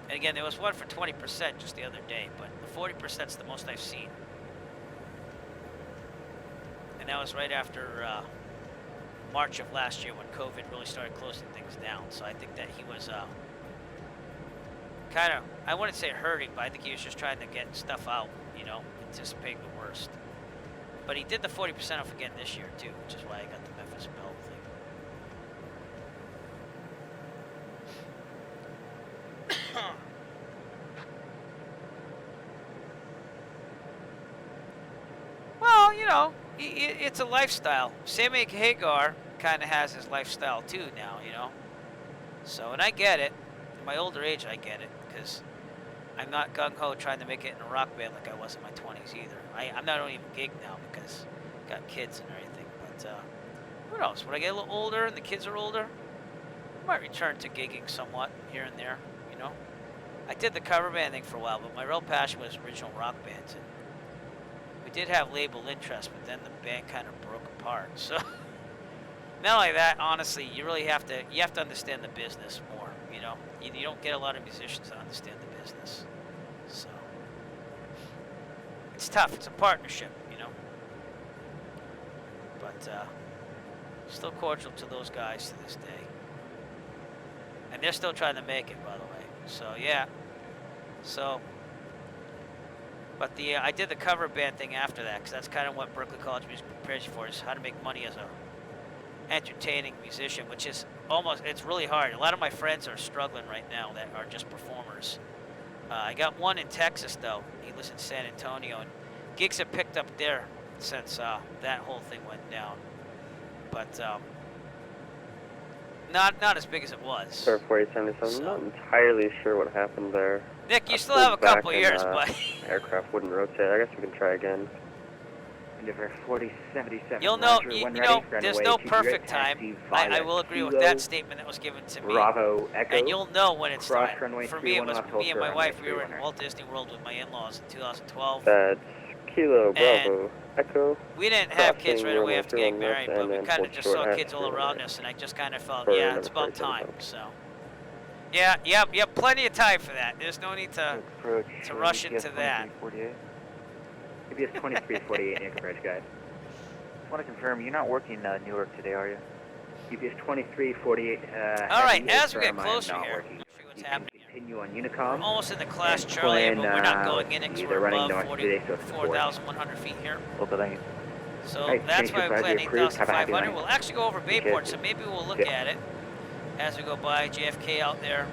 And again, there was one for 20% just the other day, but the 40% is the most I've seen. And that was right after March of last year when COVID really started closing things down. So I think that he was kind of, I wouldn't say hurting, but I think he was just trying to get stuff out, you know, anticipating the worst. But he did the 40% off again this year, too, which is why I got the Memphis Bell thing. Well, you know, it's a lifestyle. Sammy Hagar kind of has his lifestyle, too, now, you know. So, and I get it. In my older age, I get it, because I'm not gung-ho trying to make it in a rock band like I was in my 20s either. I'm not even gig now because I got kids and everything. But who knows? When I get a little older and the kids are older, I might return to gigging somewhat here and there, you know. I did the cover band thing for a while, but my real passion was original rock bands. And we did have label interest, but then the band kind of broke apart. So not only that, honestly, you really have to understand the business more, you know. You don't get a lot of musicians that understand the business. So it's tough. It's a partnership, you know. But still cordial to those guys to this day. And they're still trying to make it, by the way. So yeah. So, but I did the cover band thing after that, because that's kind of what Berklee College Music prepares you for, is how to make money as a entertaining musician, which is it's really hard. A lot of my friends are struggling right now that are just performers. I got one in Texas, though. He lives in San Antonio, and gigs have picked up there since that whole thing went down. But Not as big as it was. Sir 4877, I'm not entirely sure what happened there. Nick, you still have a couple years, but aircraft wouldn't rotate. I guess we can try again. Endeavor 4077. You'll know, you know, there's no perfect time. I will agree with that statement that was given to me. Bravo Echo. And you'll know when it's time. Runway For me, it was me and my wife. We were in 31 Walt Disney World with my in-laws in 2012. That's Kilo Bravo Echo. We didn't have kids right away after getting married, but we and kind of just short saw half kids all turn around right. us, and I just kind of felt, For yeah, it's number about time. 47. So, yeah, yep, plenty of time for that. There's no need to rush into that. UPS 2348, Anchor Bridge guide. I want to confirm, you're not working Newark today, are you? UPS 2348. All right, as we get closer here, see what's happening. Continue on Unicom. We're almost in the class Charlie, but we're not going in it because we're above 4,100 feet here. Okay, thank you. So Right, that's why we plan change your 8,500. night. We'll actually go over Bayport, so maybe we'll look at it as we go by. JFK out there.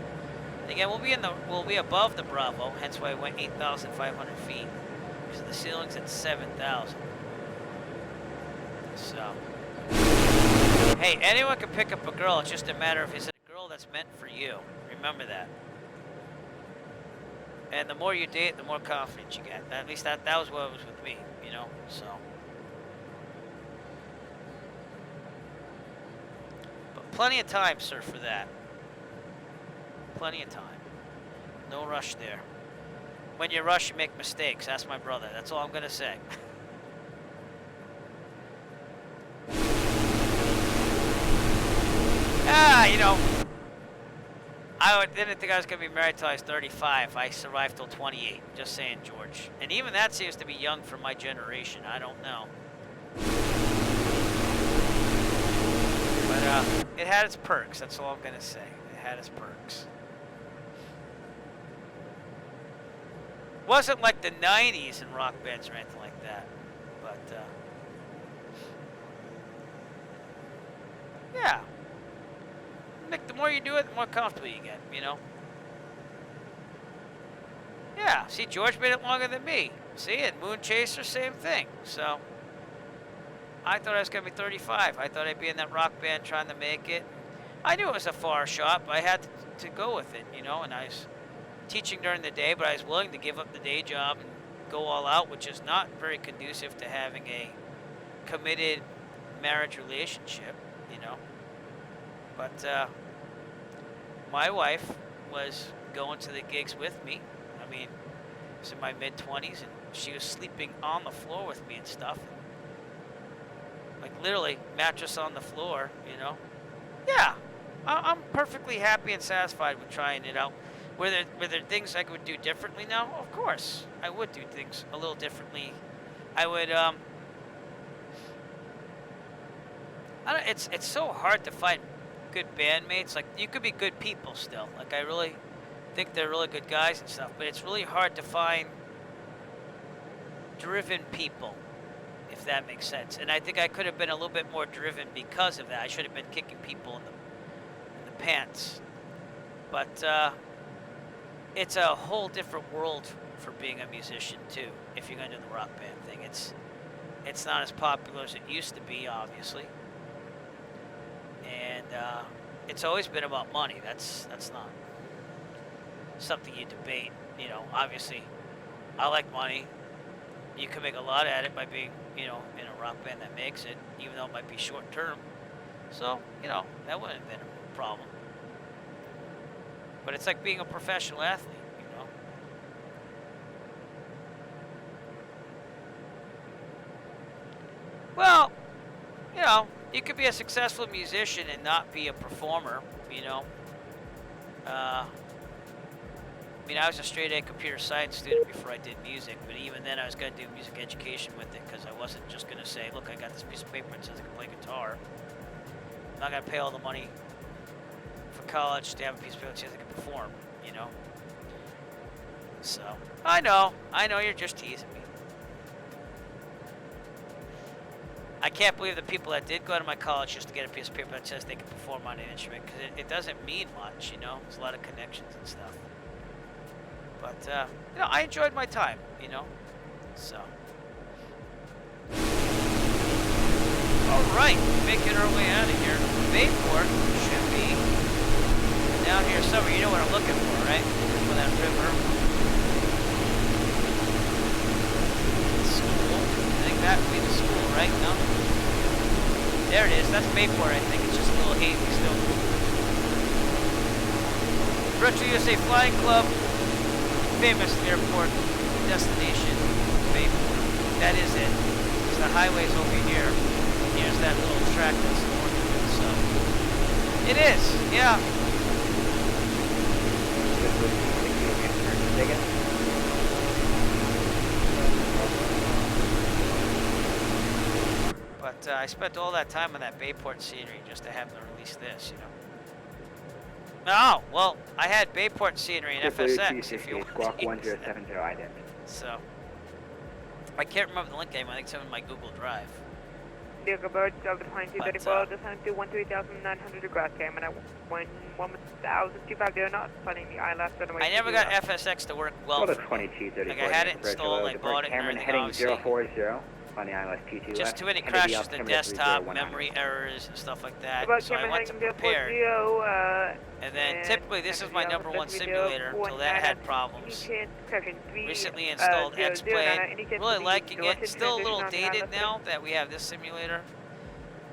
And again, we'll be above the Bravo, hence why we went 8,500 feet. Because the ceiling's at 7,000. So, hey, anyone can pick up a girl. It's just a matter of, is it a girl that's meant for you? Remember that. And the more you date, the more confidence you get. At least that was what it was with me, you know. So, but plenty of time, sir, for that. Plenty of time. No rush there. When you rush, you make mistakes. That's my brother. That's all I'm gonna say. You know, didn't think I was going to be married till I was 35. I survived till 28. Just saying, George. And even that seems to be young for my generation. I don't know. But it had its perks. That's all I'm going to say. It had its perks. Wasn't like the 90s in rock bands or anything like that. But, yeah. Nick, the more you do it, the more comfortable you get, you know? Yeah, see, George made it longer than me. See, and Moon Chaser, same thing. So, I thought I was going to be 35. I thought I'd be in that rock band trying to make it. I knew it was a far shot, but I had to go with it, you know? And I was teaching during the day, but I was willing to give up the day job and go all out, which is not very conducive to having a committed marriage relationship, you know? But my wife was going to the gigs with me. I mean, I was in my mid-20s, and she was sleeping on the floor with me and stuff. Like, literally, mattress on the floor, you know? Yeah, I'm perfectly happy and satisfied with trying it out. Were there things I would do differently now? Of course, I would do things a little differently. I would, it's so hard to find good bandmates. Like, you could be good people still. Like, I really think they're really good guys and stuff, but it's really hard to find driven people, if that makes sense. And I think I could have been a little bit more driven because of that. I should have been kicking people in the pants. But it's a whole different world for being a musician too. If you're going to do the rock band thing, it's not as popular as it used to be, obviously. And it's always been about money. That's not something you debate. You know, obviously, I like money. You can make a lot at it by being, you know, in a rock band that makes it, even though it might be short term. So, you know, that wouldn't have been a problem. But it's like being a professional athlete, you know. Well, you know, you could be a successful musician and not be a performer, you know. I mean, I was a straight-A computer science student before I did music, but even then I was going to do music education with it because I wasn't just going to say, look, I got this piece of paper that says I can play guitar. I'm not going to pay all the money for college to have a piece of paper that says I can perform, you know. So, I know you're just teasing me. I can't believe the people that did go to my college just to get a piece of paper that says they can perform on an instrument, because it doesn't mean much, you know. There's a lot of connections and stuff. But, you know, I enjoyed my time, you know, so. All right, making our way out of here. Bayport should be be. Down here somewhere, you know what I'm looking for, right? For that river. School. I think that would be the school, right? No? There it is. That's Bayport, I think. It's just a little hazy still. Retro USA Flying Club, famous airport destination, Bayport. That is it. Because the highway's over here. Here's that little track that's north of it, so. It is, yeah. But I spent all that time on that Bayport scenery just to have them release this, you know. No, well, I had Bayport scenery in FSX if you want. Squawk 1070 ident. So, I can't remember the link name. I think it's in my Google Drive. Bird, Delta 2234, descending to 13,900 degrees, came in at 1,250 knots, planning the ILS runway. I never got FSX to work well for me. Like, I had it installed, I bought it, and Cameron everything, heading 040 on the ILS T2 just too many crashes, the desktop, memory errors, and stuff like that. So I went to prepare. And then typically this is my #1 simulator until that had problems. Recently installed X-Plane. Really liking it. It's still a little dated now that we have this simulator,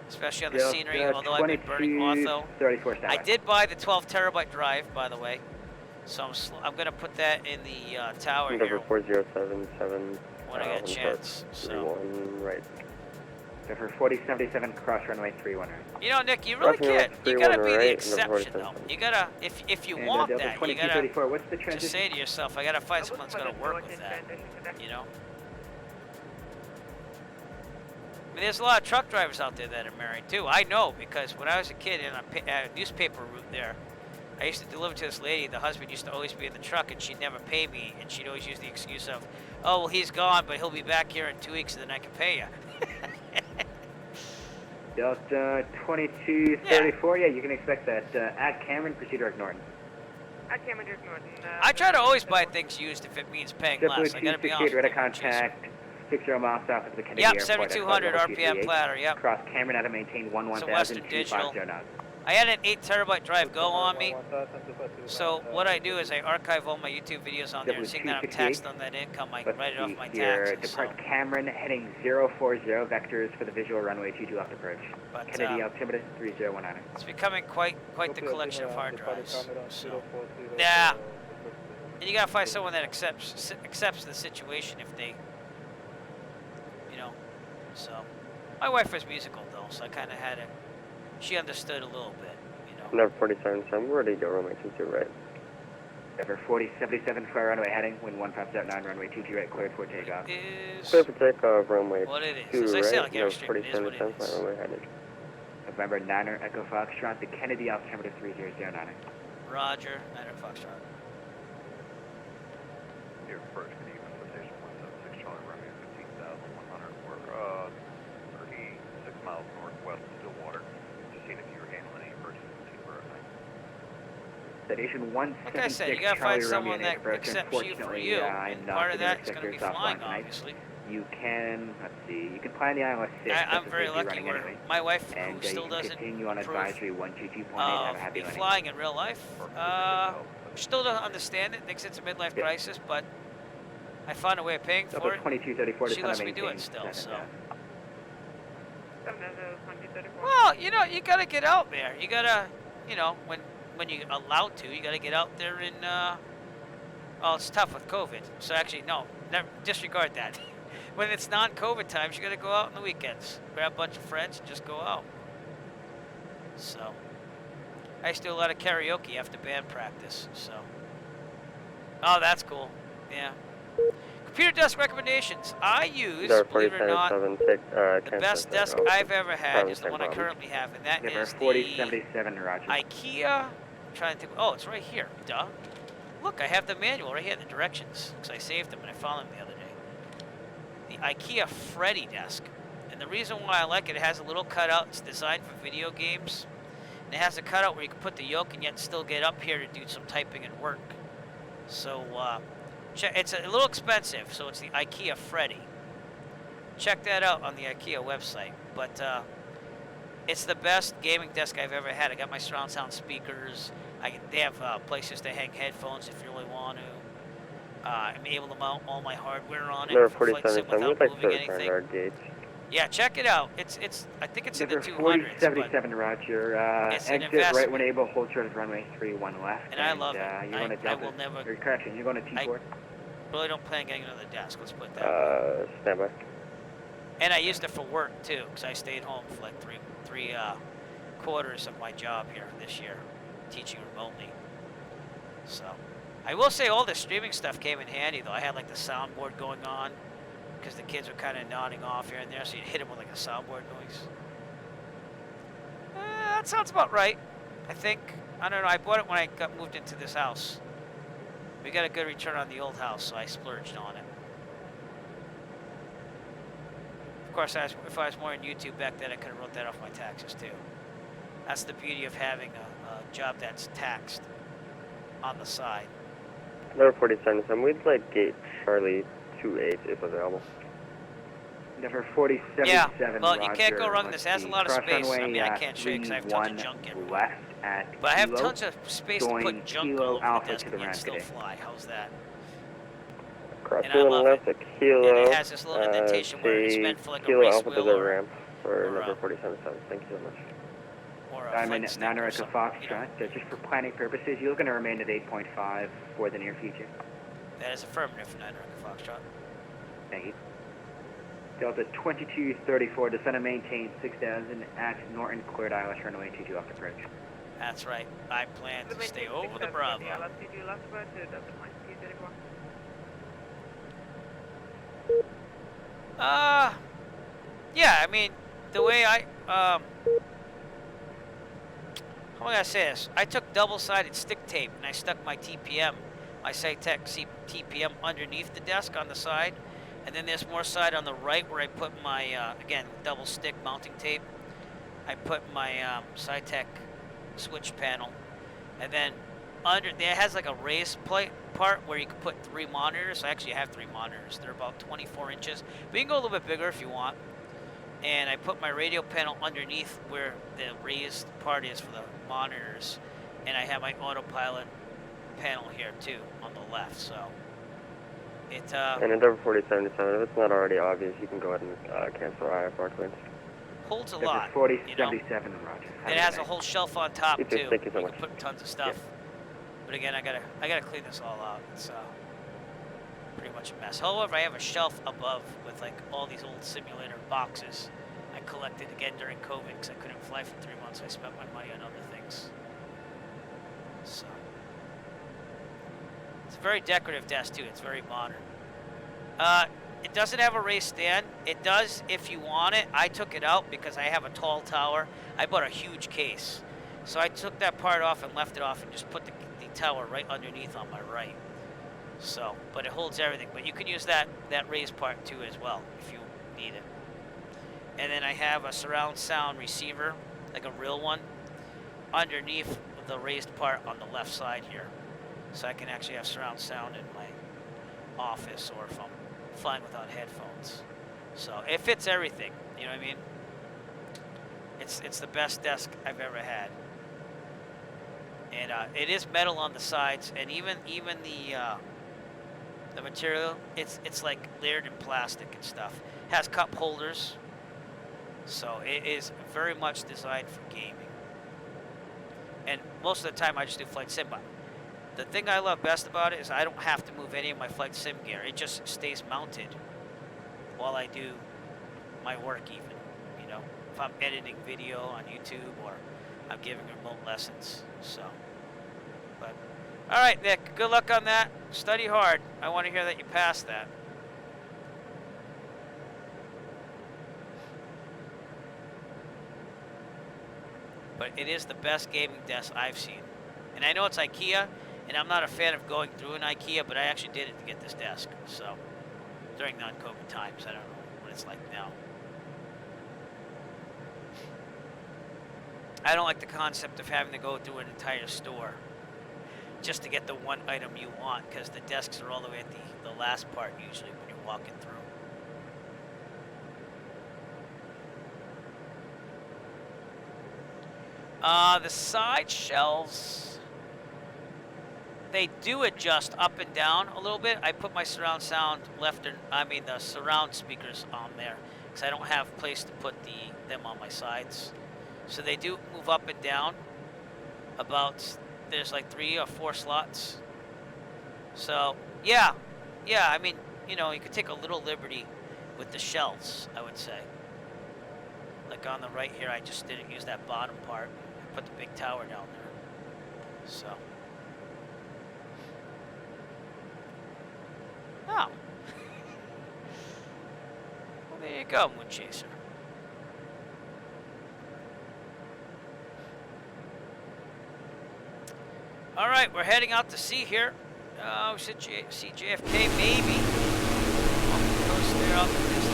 especially on the scenery, although I've been burning Ortho. I did buy the 12 terabyte drive, by the way, so I'm going to put that in the tower here. 4077. When I get a chance. So. Right. For 4077, cross runway 31. You know, Nick, you really can't. You gotta be the exception, though. You gotta, if you want that, you gotta just say to yourself, I gotta find someone that's gonna work with that. You know. I mean, there's a lot of truck drivers out there that are married too. I know because when I was a kid in a newspaper route there, I used to deliver to this lady. The husband used to always be in the truck, and she'd never pay me, and she'd always use the excuse of, "Oh, well, he's gone, but he'll be back here in 2 weeks, and then I can pay you." Delta 2234, yeah, you can expect that. At Cameron, proceed direct Norton. At Cameron, direct Norton. I try to always buy things used if it means paying less. I gotta be honest. Ready contact, 60 miles south of the Kennedy Yep, Airport. 7,200 RPM platter, yep. Cross Cameron, out to maintain 11,250 knots. I had an 8 terabyte drive go on me, so what I do is I archive all my YouTube videos on there, and seeing that I'm taxed on that income, I can write it off my taxes. Depart Cameron, heading 040, vectors for the visual runway 22 left approach. But, Kennedy altimeter 3019. It's becoming quite the collection of hard drives. So. Yeah, and you gotta find someone that accepts the situation if they, you know. So, my wife was musical though, so I kind of had it. She understood a little bit, you know. Number 47, we're ready to go runway 22 right. Number 4077 for runway heading, wind 1579, runway 22 right, cleared for takeoff. Clear for takeoff, runway what it is. 2 As I right, say, like number airstrip, it is what it 47, is. runway heading. November 9er, Echo Foxtrot, the Kennedy altimeter 3009. Roger, 9er Foxtrot. Here, first, good evening, station 176, Charlie, runway 15,100, we're 36 miles northwest of Stillwater. Seeing if you were handling any emergency for a night. Station 176, like I said, you gotta find someone that accepts you for you, and part of that is going to be flying, obviously. You can, let's see, you can plan the ILS 6. I'm very lucky where my wife, who still doesn't continue on advisory 122.8, be flying in real life. Still doesn't understand it, thinks it's a midlife crisis, but I found a way of paying for it. 2234 she lets me do it still, so. Well, you know, you gotta get out there. You gotta, you know, when you're allowed to, you gotta get out there and, well, it's tough with COVID. So actually, no, disregard that. When it's non-COVID times, you gotta go out on the weekends. Grab a bunch of friends and just go out. So, I used to do a lot of karaoke after band practice, so. Oh, that's cool, yeah. Computer desk recommendations. I use, believe it or not, the best desk I've ever had is the one I currently have, and that is the 4077, Roger. IKEA. I'm trying to think. Oh, it's right here. Duh. Look, I have the manual right here, the directions, because I saved them and I found them the other day. The IKEA Freddy desk. And the reason why I like it, it has a little cutout. It's designed for video games. And it has a cutout where you can put the yoke and yet still get up here to do some typing and work. So, it's a little expensive, so it's the IKEA Freddy. Check that out on the IKEA website. But It's the best gaming desk I've ever had. I got my surround sound speakers. They have places to hang headphones if you really want to. I'm able to mount all my hardware on it. Number for flight sim 4077, we'd without like to moving return anything. our gauge. Yeah, check it out. It's. I think it's in the Number 200s. 4077, Roger. It's an Exit right investment. when able, hold short of runway 31 left. And I love it. You're going to Delta. I will never. Or correction, you're going to T4. Really don't plan on getting another desk. Let's put it that way. Standby. And I used it for work too, because I stayed home for like three quarters of my job here this year, teaching remotely. So, I will say all the streaming stuff came in handy though. I had like the soundboard going on, because the kids were kind of nodding off here and there, so you'd hit them with like a soundboard noise. That sounds about right, I think. I don't know. I bought it when I got moved into this house. We got a good return on the old house, so I splurged on it. Of course, if I was more on YouTube back then, I could have wrote that off my taxes too. That's the beauty of having a job that's taxed on the side. Number 4077, we'd like gate Charlie 28 if available. Number 4077, well, you can't go Roger. wrong. This has a lot of Cross space. I runway, mean, I can't show you because I have tons of junk everywhere. left at But I have Kilo, tons of space to put junk all Kilo over the Alpha desk to and the yet still ramp fly. How's that? Crossing And I love left at Kilo. And it has this little indentation where it's meant for like a Kilo race Alpha to wheel the or ramp for number 4077. Thank you so much. I'm in Nanarika Foxtrot. Just for planning purposes, you're going to remain at 8.5 for the near future. That is affirmative for Nanarika Foxtrot. Thank you. Delta 2234, descend and maintain 6000 at Norton, cleared ILS runway 22 off approach. That's right. I plan to stay over the Bravo. Yeah, I mean, the way how am I gonna say this? I took double-sided stick tape and I stuck my TPM, my SciTech TPM underneath the desk on the side, and then there's more side on the right where I put my again double stick mounting tape. I put my SciTech switch panel, and then under there has like a raised plate part where you can put 3 monitors. I actually have 3 monitors. They're about 24 inches, but you can go a little bit bigger if you want. And I put my radio panel underneath where the raised part is for the monitors, and I have my autopilot panel here too on the left. So it and in number 4077, if it's not already obvious, you can go ahead and cancel our IFR clearance. holds a lot. 4077, Roger. It has a whole shelf on top too. Thank you so You much. can put tons of stuff. But again, I gotta clean this all out. It's pretty much a mess. However, I have a shelf above with like all these old simulator boxes I collected again during COVID because I couldn't fly for 3 months. I spent my money on other things. So it's a very decorative desk too. It's very modern. It doesn't have a raised stand. It does if you want it. I took it out because I have a tall tower. I bought a huge case. So I took that part off and left it off and just put the tower right underneath on my right. So, but it holds everything. But you can use that raised part too as well if you need it. And then I have a surround sound receiver, like a real one, underneath the raised part on the left side here. So I can actually have surround sound in my office or if I'm flying without headphones. So it fits everything, you know what I mean? It's the best desk I've ever had. And it is metal on the sides, and even the material, it's like layered in plastic and stuff. It has cup holders, so it is very much designed for gaming. And most of the time I just do flight sim. But the thing I love best about it is I don't have to move any of my flight sim gear. It just stays mounted while I do my work even, you know. If I'm editing video on YouTube or I'm giving remote lessons, so. But, all right, Nick, good luck on that. Study hard. I want to hear that you passed that. But it is the best gaming desk I've seen. And I know it's IKEA, and I'm not a fan of going through an IKEA, but I actually did it to get this desk. So, during non-COVID times, I don't know what it's like now. I don't like the concept of having to go through an entire store just to get the one item you want, because the desks are all the way at the last part usually when you're walking through. The side shelves, they do adjust up and down a little bit. I put my surround sound the surround speakers on there because I don't have place to put them on my sides. So they do move up and down. There's like 3 or 4 slots. So yeah, I mean, you know, you could take a little liberty with the shelves, I would say. Like on the right here, I just didn't use that bottom part. I put the big tower down there. So. Oh. Well, there you go, Moon Chaser. All right, we're heading out to sea here. We should see JFK maybe. Off the coast there, out in the distance.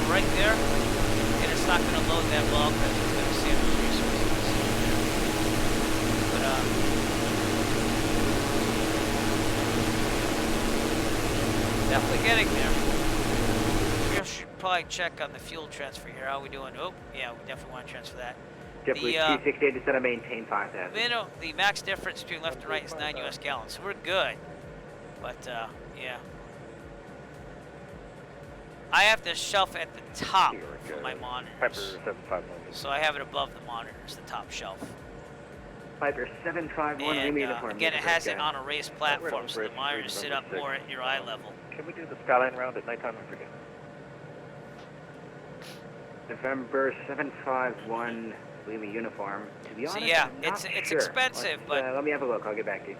Right there. And it's not going to load that well because it's going to save those resources. But definitely getting there. We should probably check on the fuel transfer here. How are we doing? Oh, yeah, we definitely want to transfer that. Definitely 268 to set a maintain 5,000. The max difference between left and right is 9 US gallons, so we're good. But, yeah. I have the shelf at the top for my monitors. So I have it above the monitors, the top shelf. Piper 751, and, again, it has it on a raised platform, so the monitors sit up more at your eye level. Can we do the skyline round at nighttime? I forget. November 751, Lima uniform. To be honest, so yeah, I'm not it's sure. expensive, but let me have a look. I'll get back to you.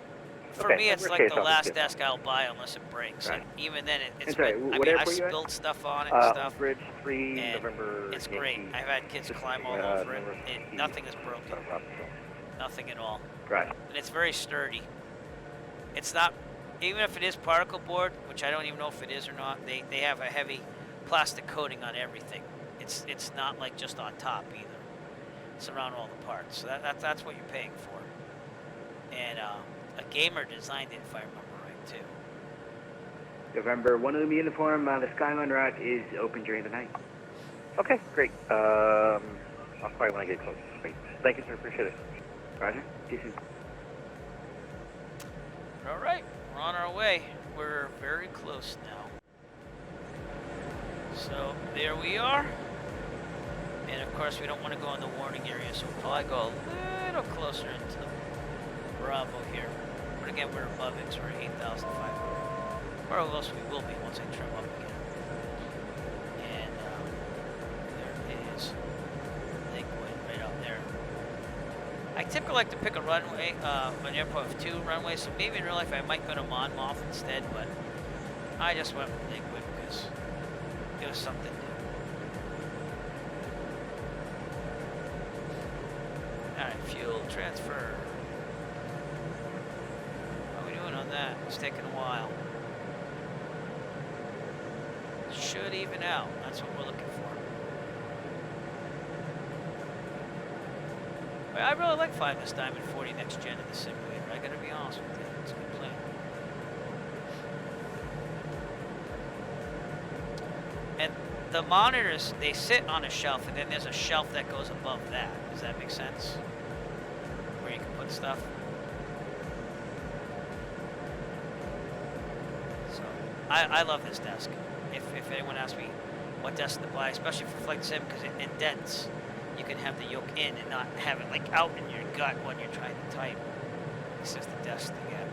For me, it's like the last desk I'll buy unless it breaks. Right. And even then, it's I've spilled stuff on it and stuff. Bridge 3, November. It's great. I've had kids climb all over it. Nothing is broken. Nothing at all. Right. And it's very sturdy. It's not, even if it is particle board, which I don't even know if it is or not. They have a heavy plastic coating on everything. It's not like just on top either. It's around all the parts. So that's what you're paying for. And a gamer designed it, if I remember right, too. November 1 Lima uniform. The Skyline route is open during the night. Okay, great. I'll call you when I get close. Great. Thank you, sir. Appreciate it. Roger. See you soon. All right, we're on our way. We're very close now. So there we are. And of course, we don't want to go in the warning area, so we'll probably go a little closer into the Bravo here. But again, we're above it, so we're at 8,500. Or else we will be once I trim up again. And there is Lakewood right out there. I typically like to pick a runway, an airport with 2 runways, so maybe in real life I might go to Monmouth instead, but I just went with Lakewood because it was something new. Alright, fuel transfer. How are we doing on that? It's taking a while. Should even out. That's what we're looking for. But I really like flying this Diamond 40 next gen in the simulator. I gotta be honest with you. It's a good plane. And the monitors, they sit on a shelf, and then there's a shelf that goes above that. Does that make sense? Where you can put stuff. So, I love this desk. If anyone asks me what desk to buy, especially for flight sim, because it indents, you can have the yoke in and not have it like out in your gut when you're trying to type. This is the desk to get.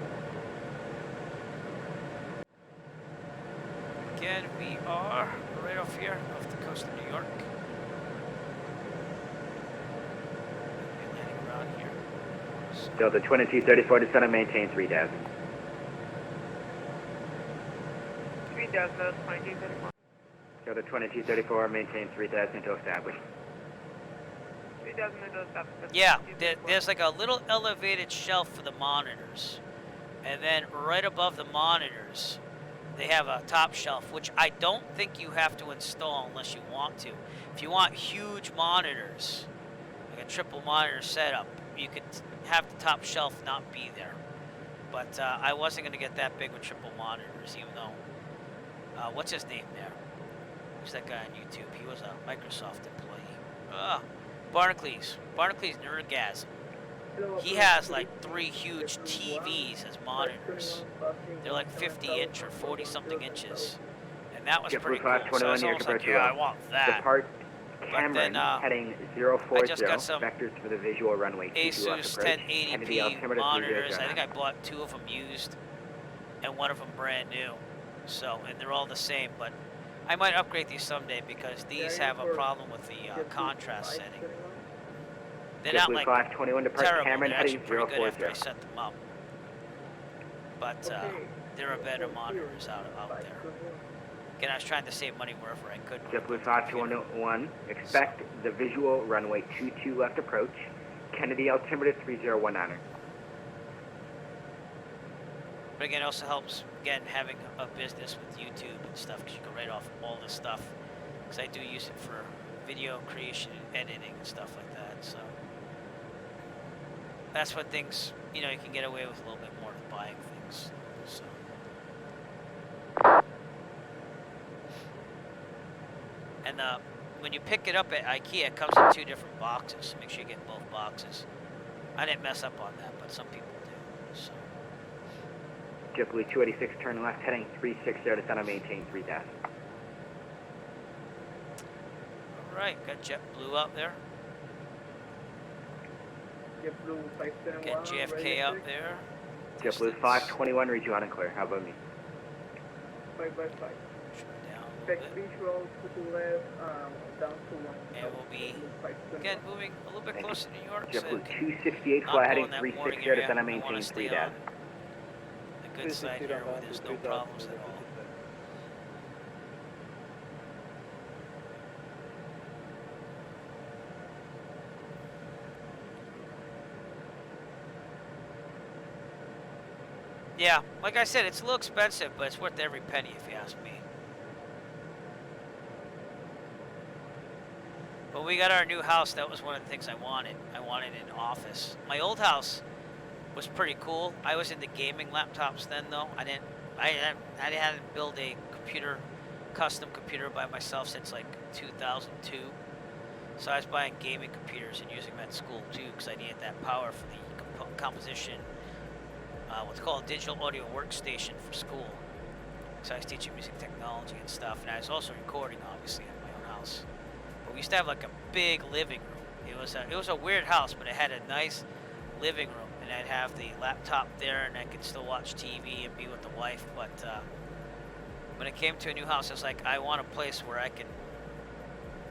Again, we are right off here, off the coast of New York. We're landing around here. So, Delta 2234 to center, maintain 3,000. 3,000, 2234. Delta 2234, maintain 3,000 to establish. 3,000 to establish. yeah, there's like a little elevated shelf for the monitors. And then right above the monitors, they have a top shelf, which I don't think you have to install unless you want to. If you want huge monitors, like a triple monitor setup, you could have the top shelf not be there. But I wasn't going to get that big with triple monitors, even though, what's his name there? Who's that guy on YouTube? He was a Microsoft employee. Barnacle Nerdgasm. He has like 3 huge TVs as monitors. They're like 50-inch or 40-something inches. And that was pretty cool. So I was almost like, yeah, I want that. Depart But Cameron, then heading I just 040, got some vectors for the visual runway 22 left Asus approach. Kennedy 1080p altimeter monitors. 3009. I think I bought 2 of them used and 1 of them brand new. So, and they're all the same, but I might upgrade these someday because these have a problem with the contrast setting. They're not like 521 depart terrible. Cameron, They're actually heading pretty good after I 040. set them up. But there are better monitors out there. Again, I was trying to save money wherever I could. JetBlue 5211, expect the visual runway 22 left approach. Kennedy altimeter 3019. But again, it also helps, again, having a business with YouTube and stuff, because you can write off all this stuff. Because I do use it for video creation and editing and stuff like that, so. That's what things, you know, you can get away with a little bit more than buying things, so. And when you pick it up at IKEA, it comes in 2 different boxes, so make sure you get both boxes. I didn't mess up on that, but some people do, so. JetBlue 286, turn left, heading 360 to center, maintain 3 dash. Alright, got JetBlue out there. Got JFK out there. JetBlue 521, reach you out and clear. How about me? 5 by 5. Expect visual to the left, down to 1. And we'll be, again, moving a little bit closer to New York. JetBlue 268, fly heading 360 to center, maintain 3 dash. The good side here where there's no problems at all. Yeah, like I said, it's a little expensive, but it's worth every penny if you ask me. But we got our new house. That was one of the things I wanted. I wanted an office. My old house was pretty cool. I was into gaming laptops then, though. I hadn't built a custom computer by myself since like 2002. So I was buying gaming computers and using them at school too, because I needed that power for the composition. What's called a digital audio workstation for school. So I was teaching music technology and stuff, and I was also recording, obviously, at my own house. But we used to have like a big living room. It was a weird house, but it had a nice living room, and I'd have the laptop there, and I could still watch TV and be with the wife. But when it came to a new house, I was like, I want a place where I can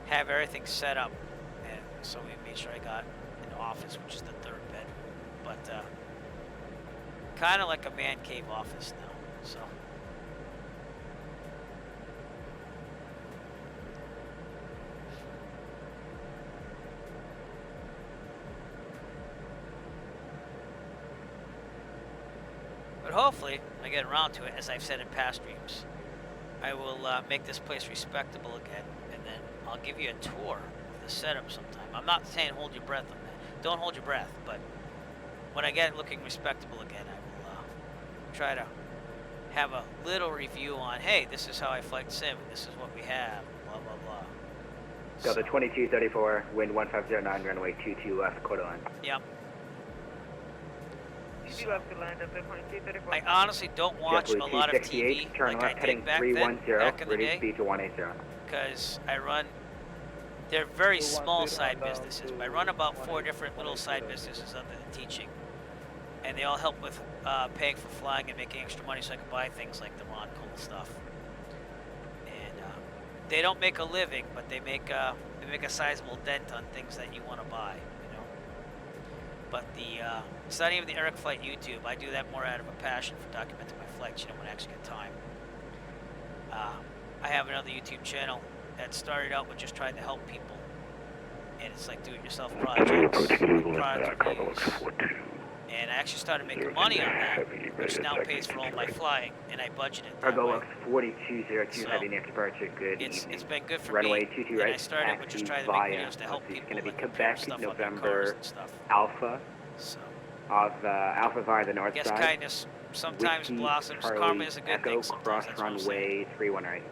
have everything set up, and so we made sure I got an office, which is the 3rd bedroom. But kind of like a man cave office now, so. But hopefully, I get around to it, as I've said in past streams. I will make this place respectable again, and then I'll give you a tour of the setup sometime. I'm not saying hold your breath on that. Don't hold your breath, but when I get it looking respectable again, I will try to have a little review on, hey, this is how I flight sim, this is what we have, blah, blah, blah. Delta 2234, wind 1509, runway 22 left, quarter line. Yep. You left to land up at 2234. I honestly don't watch a lot of TV turn like left, I heading did back 310, in the reduce day, speed to 180. because I run, they're very small side businesses. I run about 4 different little side businesses other than teaching. And they all help with paying for flying and making extra money so I can buy things like the Ron Cole stuff. And they don't make a living, but they make a sizable dent on things that you want to buy, you know. But it's not even the Eric Flight YouTube. I do that more out of a passion for documenting my flights, you know, when I actually get time. I have another YouTube channel that started out with just trying to help people. And it's like do-it-yourself projects, product reviews. And I actually started making money on that, which now pays for all my flying, and I budgeted that Cargo way. Lux 4202, So, heavy next departure, good evening. It's been good for runway me, 22 and right, I started with just trying to make videos to help people, It's going to be like compare Quebec, stuff on their cars November, and stuff. Alpha, So, Alpha via the north I guess side. kindness sometimes Whiskey, blossoms. Charlie, Karma is a good Echo, thing sometimes, cross that's what I'm saying. runway 31 right.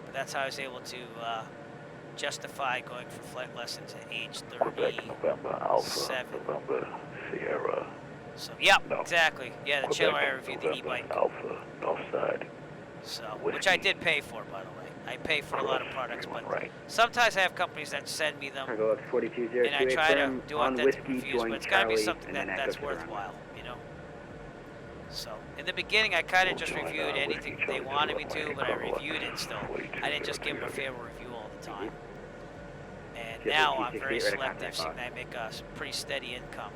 But that's how I was able to justify going for flight lessons at age 37. November, Sierra. So, yeah, exactly. Yeah, the channel I reviewed the e-bike. Alpha, north side. So, which I did pay for, by the way. I pay for a lot of products, but sometimes I have companies that send me them, Cargo X 4202 and I try to firm do on authentic whiskey, reviews, but join it's got to be Charlie, something and then that's Echo to the runway. worthwhile, you know? So, in the beginning, I kind of just reviewed anything they wanted me to, but I reviewed it still. I didn't just give them a favorable review all the time. And now I'm very selective, seeing that I make a pretty steady income.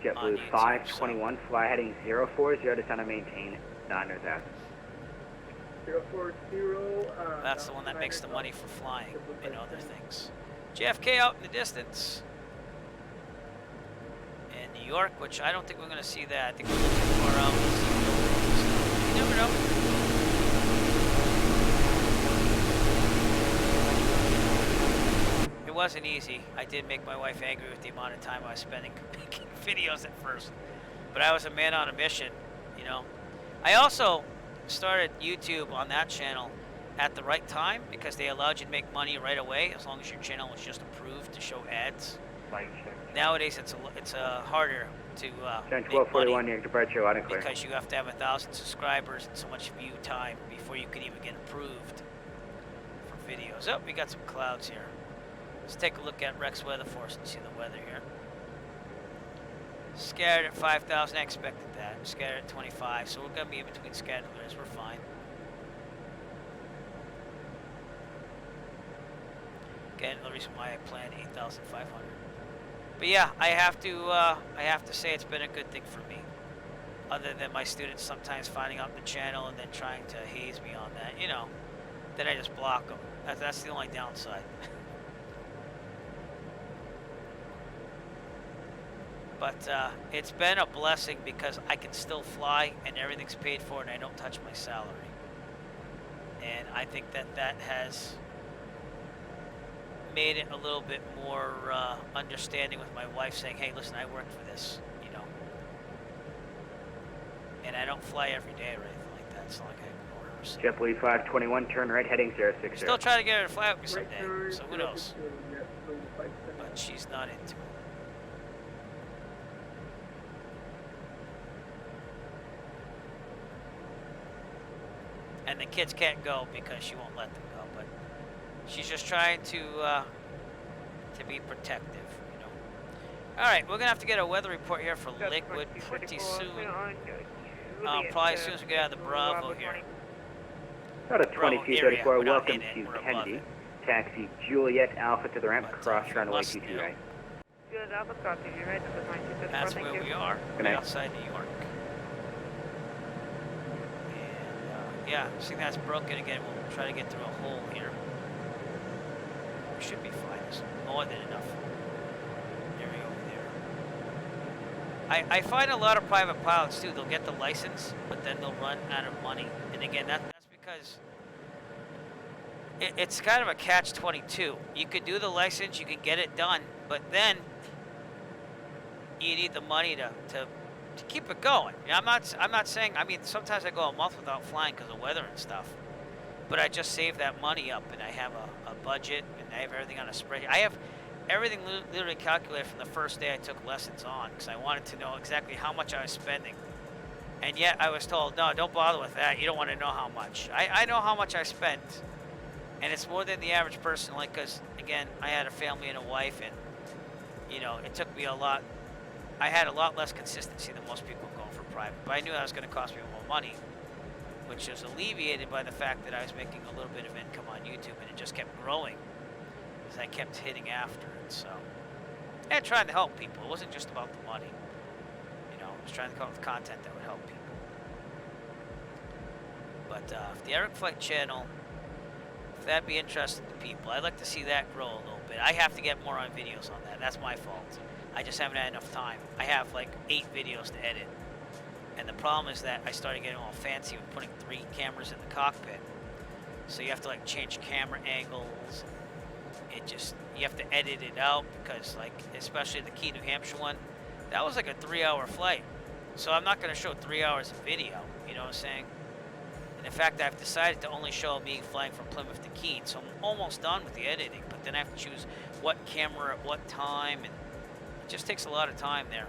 JetBlue 521, fly heading 040 to sound and maintain 9 South. 040. That's the one that makes the money for flying and other things. JFK out in the distance. And New York, which I don't think we're going to see that. I think we're looking far out. You never know. It wasn't easy. I did make my wife angry with the amount of time I was spending making videos at first. But I was a man on a mission, you know. I also started YouTube on that channel at the right time because they allowed you to make money right away as long as your channel was just approved to show ads. Nowadays it's harder to make money near departure, out and clear. because you have to have 1,000 subscribers and so much view time before you can even get approved for videos. Oh, we got some clouds here. Let's take a look at Rex Weather Force and see the weather here. Scattered at 5,000, I expected that. Scattered at 25, so we're going to be in between scatterers. We're fine. Again, the reason why I planned 8,500. But yeah, I have to say it's been a good thing for me. Other than my students sometimes finding out the channel and then trying to haze me on that, you know. Then I just block them. That's the only downside. But it's been a blessing because I can still fly and everything's paid for and I don't touch my salary. And I think that has made it a little bit more understanding with my wife saying, hey, listen, I worked for this, you know. And I don't fly every day or anything like that. It's not like I ignore her. So. JetBlue 521, turn right heading 060. Still trying to get her to fly with me someday, so who knows. But she's not into it. And the kids can't go because she won't let them go, but she's just trying to be protective, you know. All right, we're gonna have to get a weather report here for Lakewood pretty soon. Probably as soon as we get out of the Bravo here. Out of 2234, welcome to Kennedy. Taxi Juliet Alpha to the ramp, cross runway 22 right. That's where we are, right outside New York. Yeah, see that's broken again. We'll try to get through a hole here. We should be fine. It's more than enough area over there. I find a lot of private pilots too, they'll get the license, but then they'll run out of money. And again, that's because it's kind of a catch-22. You could do the license, you can get it done, but then you need the money to keep it going. You know, I'm not saying, I mean, sometimes I go a month without flying because of weather and stuff, but I just save that money up and I have a budget and I have everything on a spreadsheet. I have everything literally calculated from the first day I took lessons on because I wanted to know exactly how much I was spending. And yet I was told, no, don't bother with that. You don't want to know how much. I know how much I spent, and it's more than the average person, like, because, again, I had a family and a wife, and, you know, it took me a lot. I had a lot less consistency than most people going for private, but I knew that was going to cost me more money, which was alleviated by the fact that I was making a little bit of income on YouTube, and it just kept growing as I kept hitting after it. So, and trying to help people. It wasn't just about the money. You know, I was trying to come up with content that would help people. But if the Eric Flight channel, if that'd be interesting to people, I'd like to see that grow a little bit. I have to get more on videos on that. That's my fault. I just haven't had enough time. I have like 8 videos to edit. And the problem is that I started getting all fancy with putting 3 cameras in the cockpit. So you have to like change camera angles. It just, you have to edit it out because, like, especially the Key, New Hampshire one, that was like a 3-hour flight. So I'm not going to show 3 hours of video, you know what I'm saying? And in fact, I've decided to only show me flying from Plymouth to Keene, so I'm almost done with the editing. But then I have to choose what camera at what time, and it just takes a lot of time there.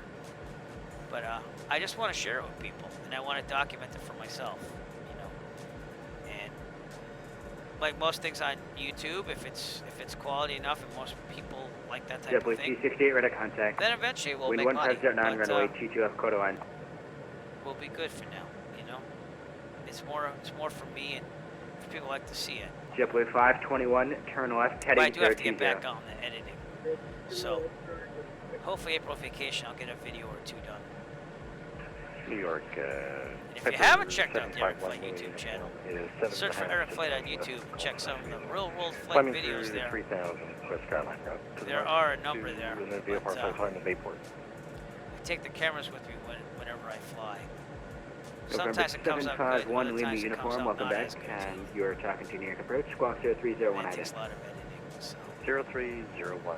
But I just want to share it with people, and I want to document it for myself, you know. And like most things on YouTube, if it's quality enough and most people like that type of thing, C68 radar contact. then eventually we'll Wind make 1 money. President 9 But, runway 22F Coda line. we'll be good for now, you know. It's more for me and for people who like to see it. JetBlue 521, turn left, heading But I do have to 020. get back on the editing. So hopefully April vacation I'll get a video or two done. New York, And if you haven't checked out the Eric Flight YouTube channel, search for Eric Flight on YouTube and check some of the real world flight climbing videos through there. 3000 West Skyline Road. There are a number there. And then VFR But, flying to Bayport. I take the cameras with me whenever I fly. November Sometimes it comes out good, 751 other Lima times it comes uniform, out welcome not back, as good. and you're tracking to New York approach, squawk 0301 It takes Ida. a lot of editing. So. 0301.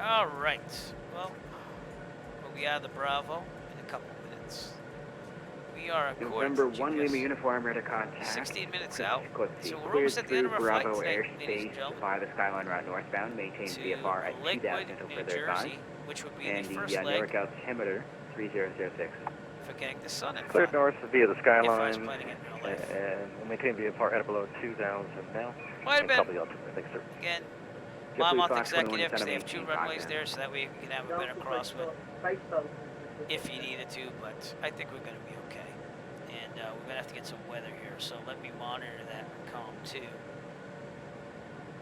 All right. Well, we'll be out of the Bravo in a couple minutes. We are November 1 Lima uniform, radar contact. 16 minutes out. So we're Cleared almost at the end through of our flight Bravo today, ladies and airspace gentlemen. by the Skyline route northbound, maintain To VFR at Lakewood, 2000 until New further advice. Jersey, which would be And the the first leg Newark altimeter 3006. for getting the sun in Cleared front. north via the If I was skyline, planning it in real life. and we'll maintain VFR at below 2000 now. Might have And been. copy the altimeter. Thanks, sir. Again, JetBlue Monmouth 521 Executive, because they have Center 2 maintain runways contact. there, so that way we can have a better crosswind if you needed to, but I think we're going to be okay. And we're going to have to get some weather here, so let me monitor that COM 2.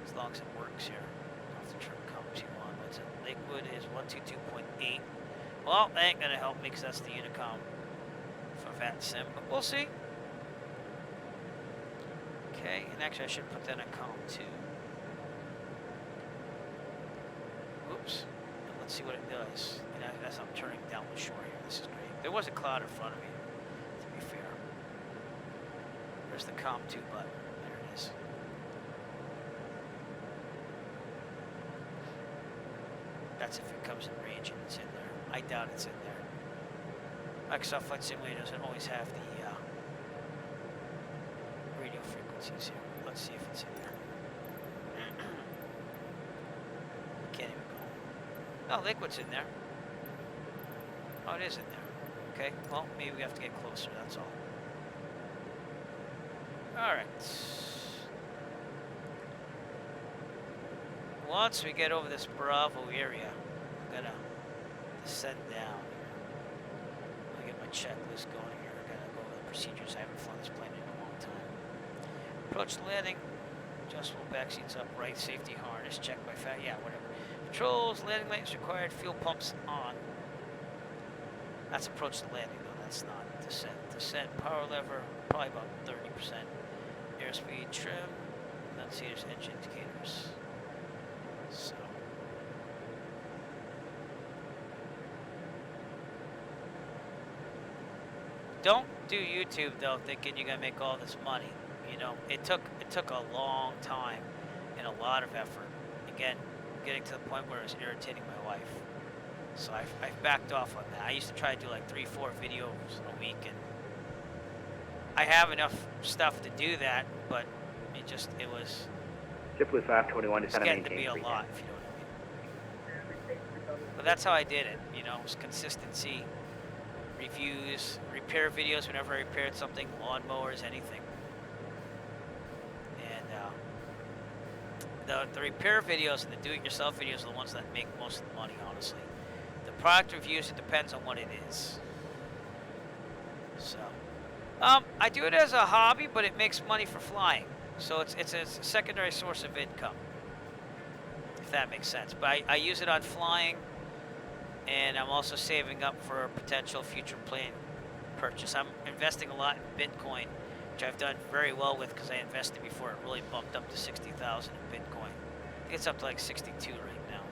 As long as it works here. I'll have to turn COM 2 on. What's it? Lakewood is 122.8. Well, that ain't going to help me because that's the Unicom for VATSIM, but we'll see. Okay, and actually I should put that on COM 2. Whoops. And let's see what it does. And as I'm turning down the shore here, this is great. There was a cloud in front of me, to be fair. There's the COM 2 button. There it is. That's if it comes in range and it's in there. I doubt it's in there. Microsoft Flight Simulator doesn't always have the radio frequencies here. Let's see if it's in there. Can't even go. Oh, Liquid's in there. Oh, it is in there. Okay, well, maybe we have to get closer, that's all. Alright. Once we get over this Bravo area, I'm gonna descend down. I'm gonna get my checklist going here. I'm gonna go over the procedures. I haven't flown this plane in a long time. Approach the landing. Adjustable back seats upright. Safety harness. Check by yeah, whatever. Controls. Landing lights required. Fuel pumps on. That's approach the landing though. That's not descent. Descent. Power lever. Probably about 30%. Airspeed trim. Let's see. There's engine indicators. So. Don't do YouTube though, thinking you're gonna make all this money. You know, it took a long time and a lot of effort. Again, getting to the point where it was irritating my wife. So I've backed off on that. I used to try to do like 3-4 videos a week, and I have enough stuff to do that, but it was JetBlue 521 to center getting to maintain be a lot, if you know what I mean. But that's how I did it. You know, it was consistency, reviews, repair videos whenever I repaired something, lawnmowers, anything. And the repair videos and the do-it-yourself videos are the ones that make most of the money, honestly. The product reviews, it depends on what it is. So, I do it as a hobby, but it makes money for flying. So it's a secondary source of income, if that makes sense. But I use it on flying, and I'm also saving up for a potential future plane purchase. I'm investing a lot in Bitcoin, which I've done very well with because I invested before it really bumped up to 60,000 in Bitcoin. I think it's up to like 62 right now.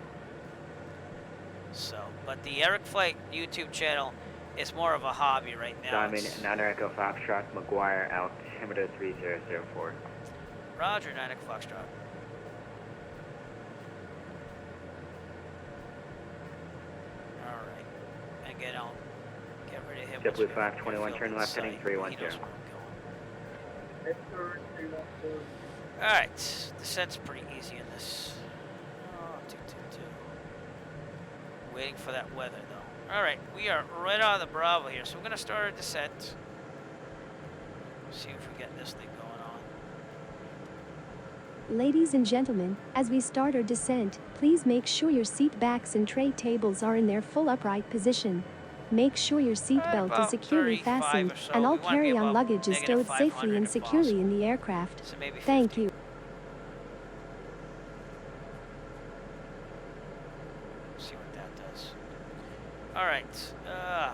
So, but the Eric Flight YouTube channel is more of a hobby right now. Diamond 9 Echo Foxtrot, McGuire, altimeter 3004. Roger, 9 Echo Foxtrot. Alright. Again, I'll get rid of him. JetBlue 521, turn left heading 310. Alright, descent's pretty easy in this. Waiting for that weather though. Alright, we are right on the Bravo here, so we're gonna start our descent. See if we get this thing going on. Ladies and gentlemen, as we start our descent, please make sure your seat backs and tray tables are in their full upright position. Make sure your seat belt is securely fastened, and all carry-on luggage is stowed safely and securely in the aircraft. So maybe Thank you. See what that does. Alright. I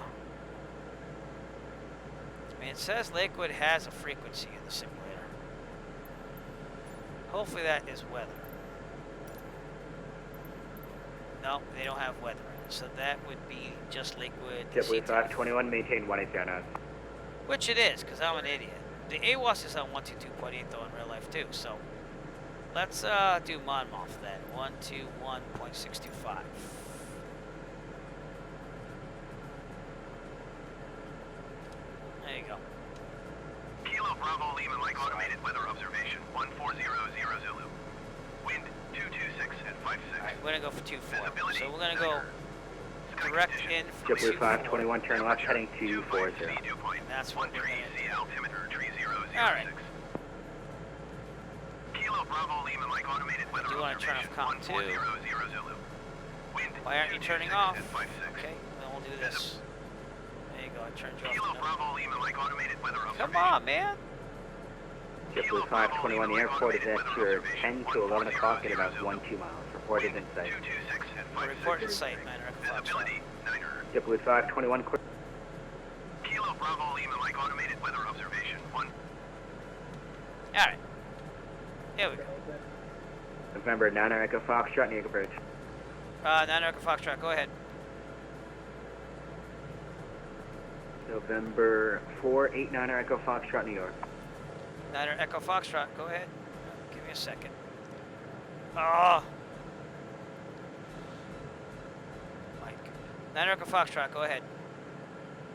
mean, it says Lakewood has a frequency in the simulator. Hopefully that is weather. No, they don't have weather. So that would be just Lakewood. JetBlue 521, maintain 180 Which it is, because I'm an idiot. The AWAS is on 122.8 though in real life too, so let's do Monmouth then. 121.625. There you go. Kilo Bravo Lima Mike automated weather observation 1400 Zulu. Wind 226 at 56. Alright, we're gonna go for 24. So we're gonna go direct in for JetBlue 521, turn left, heading to 40. That's what we're gonna do. Altimeter 3006. Alright. Kilo Bravo Lima Mike automated weather Do you want to turn off comp 2? Zulu. Wind Why aren't you turning off? at 56. Okay, then we'll do this. There you go, I turned you Kilo off. Bravo Lima Mike automated weather Come on, man. JetBlue 521, the airport is at your 10 to 11 o'clock at about 12 miles. Reported in sight. Report in sight, 9 Visibility 9er. JetBlue 521, quick. Kilo Bravo Lima Mike automated weather observation 1. Alright. Here we go. November 9 Echo Foxtrot, New York approach. 9 Echo Foxtrot, go ahead. November 489 Echo Foxtrot, New York. 9 Echo Foxtrot, go ahead. Give me a second. Oh. Mike. 9 Echo Foxtrot, go ahead.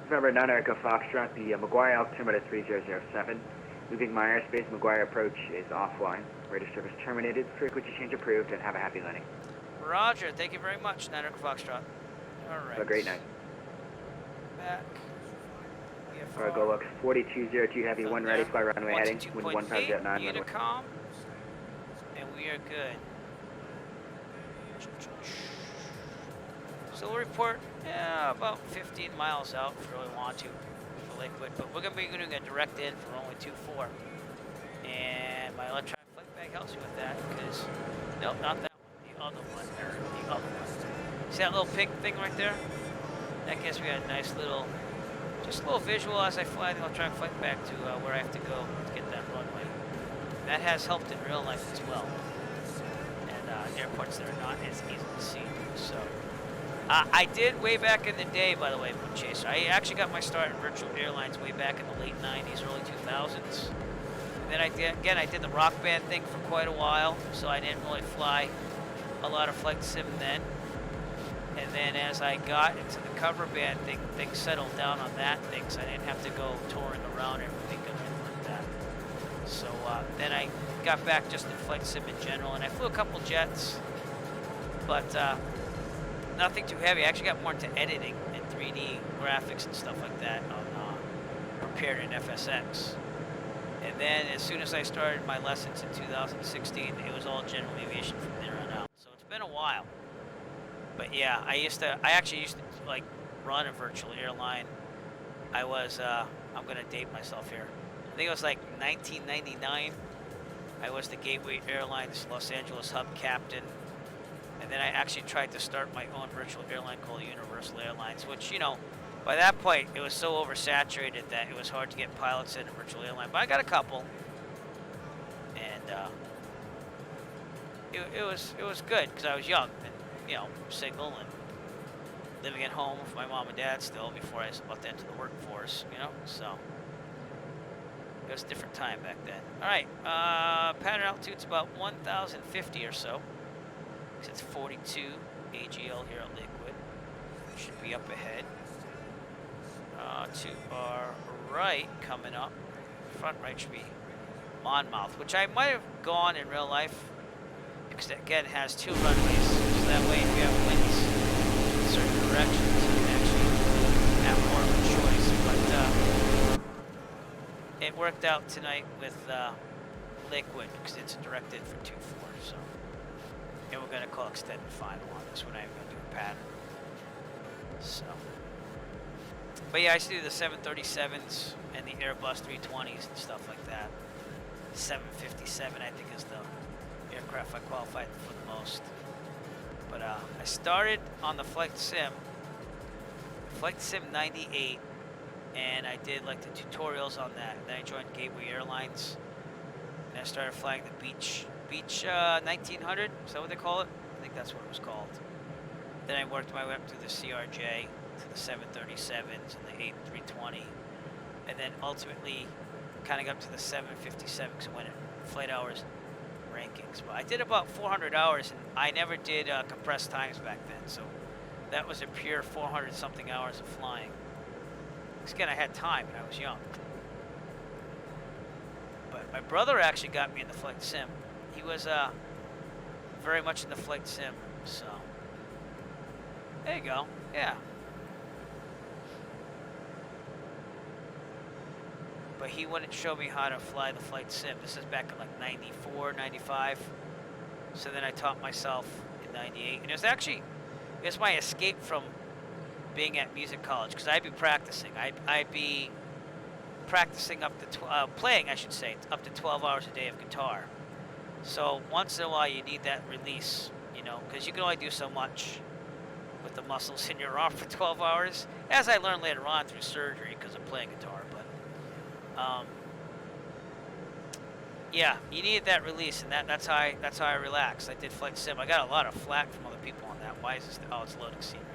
November 9 Echo Foxtrot, the McGuire altimeter 3007. Moving my airspace, McGuire approach is offline. Radio service terminated, frequency change approved, and have a happy landing. Roger, thank you very much, 9 Echo Foxtrot. Alright. Have a great night. Back. Cargo looks 4202 Heavy, 1 ready, fly runway heading, wind 15.9. Unicom, and we are good. So we'll report about 15 miles out if we really want to for Lakewood, but we're going to be doing a direct in for only 24. And my electronic flight bag helps you with that because, nope, not that one, the other one, the other one. See that little pink thing right there? That gives me a nice little, just a little visual as I fly the electronic flight back to where I have to go to get that runway. That has helped in real life as well. And airports that are not as easy to see. So, I did way back in the day, by the way, Moon Chaser. I actually got my start in virtual airlines way back in the late 90s, early 2000s. And then I did the rock band thing for quite a while, so I didn't really fly a lot of flight sim then. And then as I got into the cover band thing, things settled down on that thing, so I didn't have to go touring around everything or anything like that. So then I got back just in flight sim in general, and I flew a couple jets, but nothing too heavy. I actually got more into editing and 3D graphics and stuff like that on prepared in FSX. And then as soon as I started my lessons in 2016, it was all general aviation from there on out. So it's been a while. But yeah, I actually used to like run a virtual airline. I was, I'm gonna date myself here. I think it was like 1999. I was the Gateway Airlines Los Angeles hub captain. And then I actually tried to start my own virtual airline called Universal Airlines, which, you know, by that point, it was so oversaturated that it was hard to get pilots in a virtual airline. But I got a couple. And it was good because I was young and, you know, single and living at home with my mom and dad still before I was about to enter the workforce, you know, so it was a different time back then. All right, pattern altitude's about 1,050 or so. It's 42 AGL here at Lakewood. Should be up ahead. To our right, coming up, front right should be Monmouth, which I might have gone in real life, because it, again, has 2 runways, so that way if you have winds in certain directions, you can actually have more of a choice. But it worked out tonight with Lakewood, because it's directed for 2-4, so. And we're going to call extended final on this. We're not even going to do a pattern. So. But yeah, I used to do the 737s and the Airbus 320s and stuff like that. 757, I think, is the aircraft I qualified for the most. But I started on the Flight Sim 98, and I did like the tutorials on that. Then I joined Gateway Airlines, and I started flying the Beach 1900. Is that what they call it? I think that's what it was called. Then I worked my way up through the CRJ to the 737s and the 320, and then ultimately kind of got up to the 757 because I went at flight hours rankings. But I did about 400 hours, and I never did compressed times back then, so that was a pure 400 something hours of flying. Because again, I had time and I was young. But my brother actually got me in the Flight Sim. He was very much in the Flight Sim, so there you go. Yeah. But he wouldn't show me how to fly the Flight Sim. This is back in like 94, 95. So then I taught myself in 98. And it was my escape from being at music college, because I'd be practicing. I'd be practicing up to, playing, I should say, up to 12 hours a day of guitar. So once in a while you need that release, you know, because you can only do so much with the muscles in your arm for 12 hours. As I learned later on through surgery because of playing guitar. Yeah, you needed that release, and that's how I relaxed. I did Flight Sim. I got a lot of flack from other people on that. Why is this? Oh, it's loading scenery.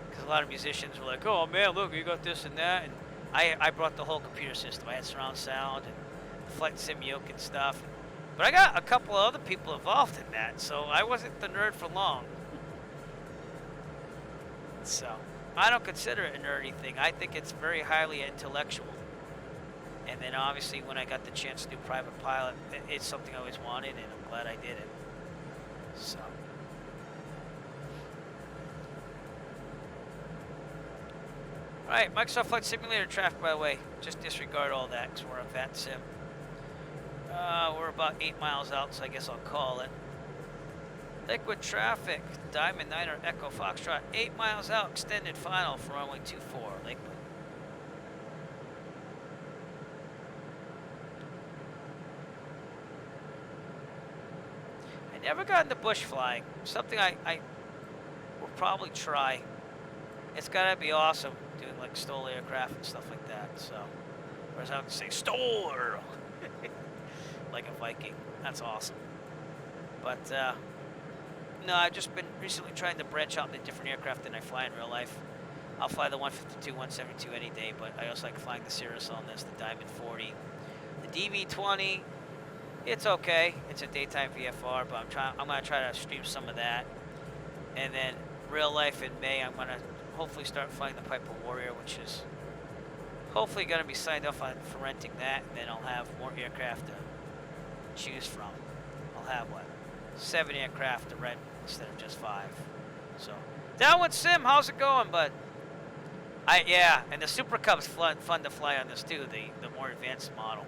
Because a lot of musicians were like, "Oh man, look, you got this and that," and I brought the whole computer system. I had surround sound and Flight Sim yoke and stuff. But I got a couple of other people involved in that, so I wasn't the nerd for long. So I don't consider it a nerdy thing. I think it's very highly intellectual. And then obviously when I got the chance to do private pilot, it's something I always wanted, and I'm glad I did it. So. Alright, Microsoft Flight Simulator traffic, by the way. Just disregard all that because we're on VAT Sim. We're about 8 miles out, so I guess I'll call it. Liquid traffic, Diamond 9er Echo Foxtrot, 8 miles out, extended final for runway 24, Lakewood. Never got into bush flying. Something I will probably try. It's gotta be awesome doing like STOL aircraft and stuff like that. So, whereas I would say STOL like a Viking. That's awesome. But no, I've just been recently trying to branch out into different aircraft than I fly in real life. I'll fly the 152, 172 any day, but I also like flying the Cirrus on this, the Diamond 40, the DV-20. It's okay. It's a daytime VFR, but I'm gonna try to stream some of that. And then real life in May, I'm gonna hopefully start flying the Piper Warrior, which is hopefully gonna be signed off on for renting that, and then I'll have more aircraft to choose from. I'll have what? 7 aircraft to rent instead of just 5. So Downwind Sim, how's it going, bud? Yeah, and the Super Cub's fun to fly on this too, the more advanced model.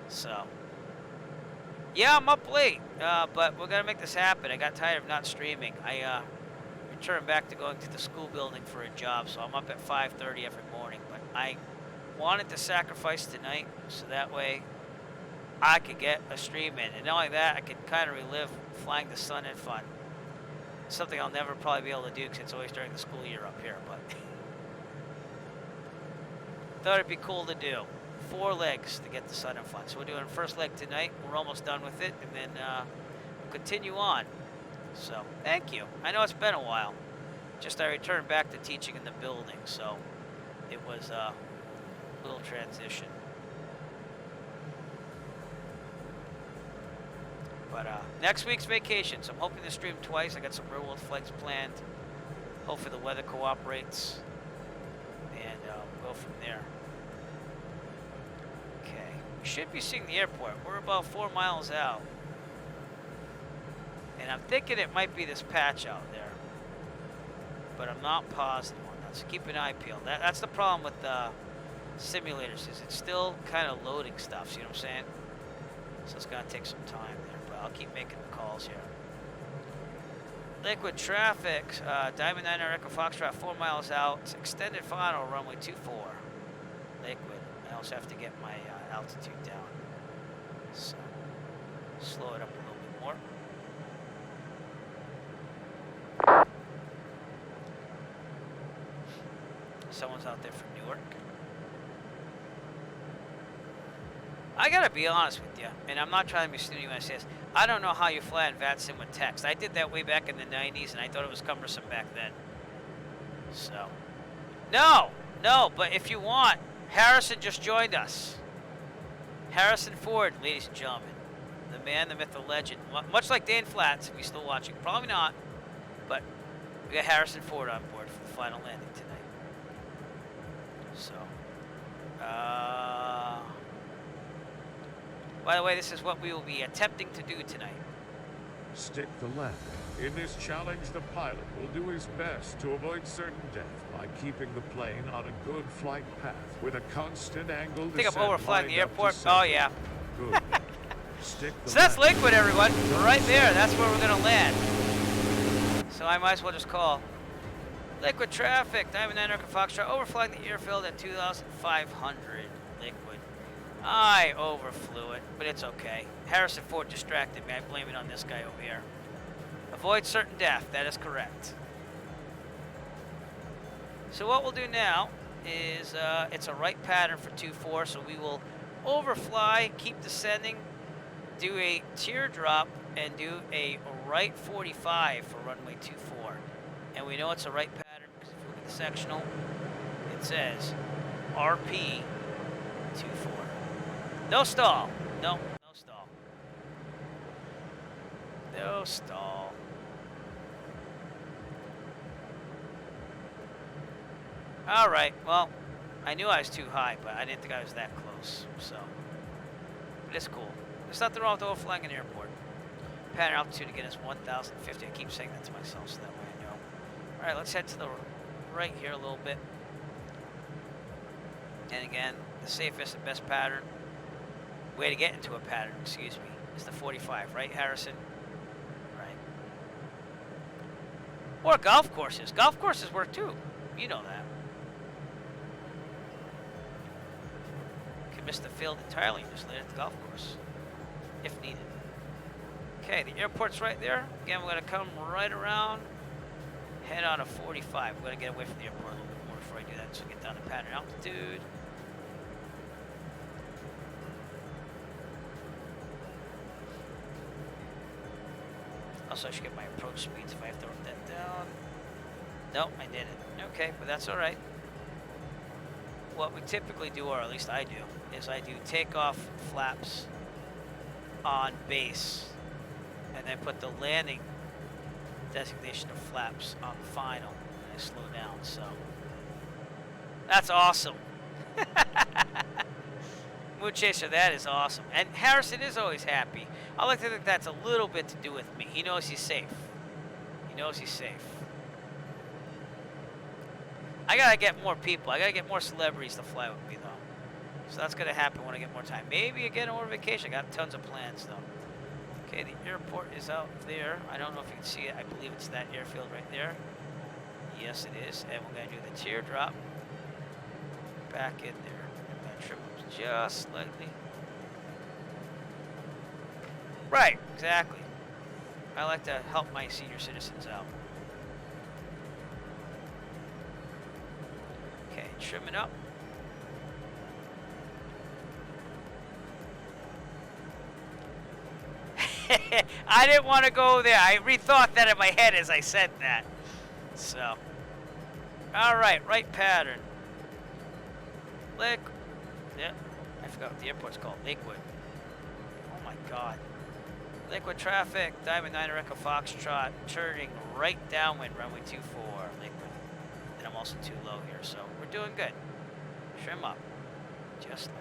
So. Yeah, I'm up late, but we're going to make this happen. I got tired of not streaming. I returned back to going to the school building for a job, so I'm up at 5:30 every morning. But I wanted to sacrifice tonight, so that way I could get a stream in. And not only that, I could kind of relive flying the Sun and Fun. Something I'll never probably be able to do because it's always during the school year up here. But thought it'd be cool to do. 4 legs to get the Sun and Fun. So we're doing the first leg tonight. We're almost done with it, and then we'll continue on. So thank you. I know it's been a while. Just I returned back to teaching in the building, so it was a little transition. But next week's vacation, so I'm hoping to stream twice. I got some real world flights planned. Hopefully the weather cooperates, and we'll go from there. We should be seeing the airport. We're about 4 miles out. And I'm thinking it might be this patch out there. But I'm not positive on that, so keep an eye peeled. That's the problem with the simulators, is it's still kind of loading stuff, you know what I'm saying? So it's going to take some time there, but I'll keep making the calls here. Liquid traffic, Diamond 9 Echo Foxtrot, 4 miles out, extended final, runway 24. Liquid. I also have to get my altitude down. So, slow it up a little bit more. Someone's out there from Newark. I gotta be honest with you, and I'm not trying to be snooty when I say this. I don't know how you fly in VATSIM with text. I did that way back in the 90s, and I thought it was cumbersome back then. So, no, but if you want, Harrison just joined us. Harrison Ford, ladies and gentlemen. The man, the myth, the legend. Much like Dan Flats, if he's still watching. Probably not, but we got Harrison Ford on board for the final landing tonight. So, by the way, this is what we will be attempting to do tonight. Stick the landing. In this challenge, the pilot will do his best to avoid certain death by keeping the plane on a good flight path with a constant angle. I think I'm overflying the airport. Oh, yeah. Good. Stick the So that's Liquid, everyone. Right there. That's where we're going to land. So I might as well just call Liquid traffic. Diamond 9 Echo Foxtrot overflying the airfield at 2,500. Liquid. I overflew it, but it's okay. Harrison Ford distracted me. I blame it on this guy over here. Avoid certain death. That is correct. So what we'll do now is it's a right pattern for 2-4, so we will overfly, keep descending, do a teardrop, and do a right 45 for runway 24. And we know it's a right pattern because if you look at the sectional, it says RP 24. No stall. No stall. No stall. All right, well, I knew I was too high, but I didn't think I was that close, so. But it's cool. There's nothing wrong with overflying an airport. Pattern altitude again is 1,050. I keep saying that to myself so that way I know. All right, let's head to the right here a little bit. And again, the safest and best pattern, way to get into a pattern, excuse me, is the 45, right, Harrison? Right. Or golf courses. Golf courses work too. You know that. Could miss the field entirely and just land at the golf course, if needed. Okay, the airport's right there. Again, we're going to come right around, head on a 45. We're going to get away from the airport a little bit more before I do that, so get down to pattern altitude. Also, I should get my approach speeds if I have to write that down. Nope, I didn't. Okay, but that's all right. What we typically do, or at least I do, is I do takeoff flaps on base, and then put the landing designation of flaps on final, and I slow down, so. That's awesome. Moon Chaser, that is awesome. And Harrison is always happy. I like to think that's a little bit to do with me. He knows he's safe. He knows he's safe. I gotta get more people. I gotta get more celebrities to fly with me, though. So that's gonna happen when I get more time. Maybe again over vacation. I got tons of plans, though. Okay, the airport is out there. I don't know if you can see it. I believe it's that airfield right there. Yes, it is. And we're gonna do the teardrop back in there. I'm gonna trim them just slightly. Right, exactly. I like to help my senior citizens out. Okay, trim it up. I didn't want to go there. I rethought that in my head as I said that. So, all right, right pattern. Liquid. Yeah, I forgot what the airport's called. Liquid. Oh my God. Liquid traffic. Diamond 9 Echo Foxtrot. Turning right downwind. Runway 24. Liquid. And I'm also too low here, so we're doing good. Trim up. Just like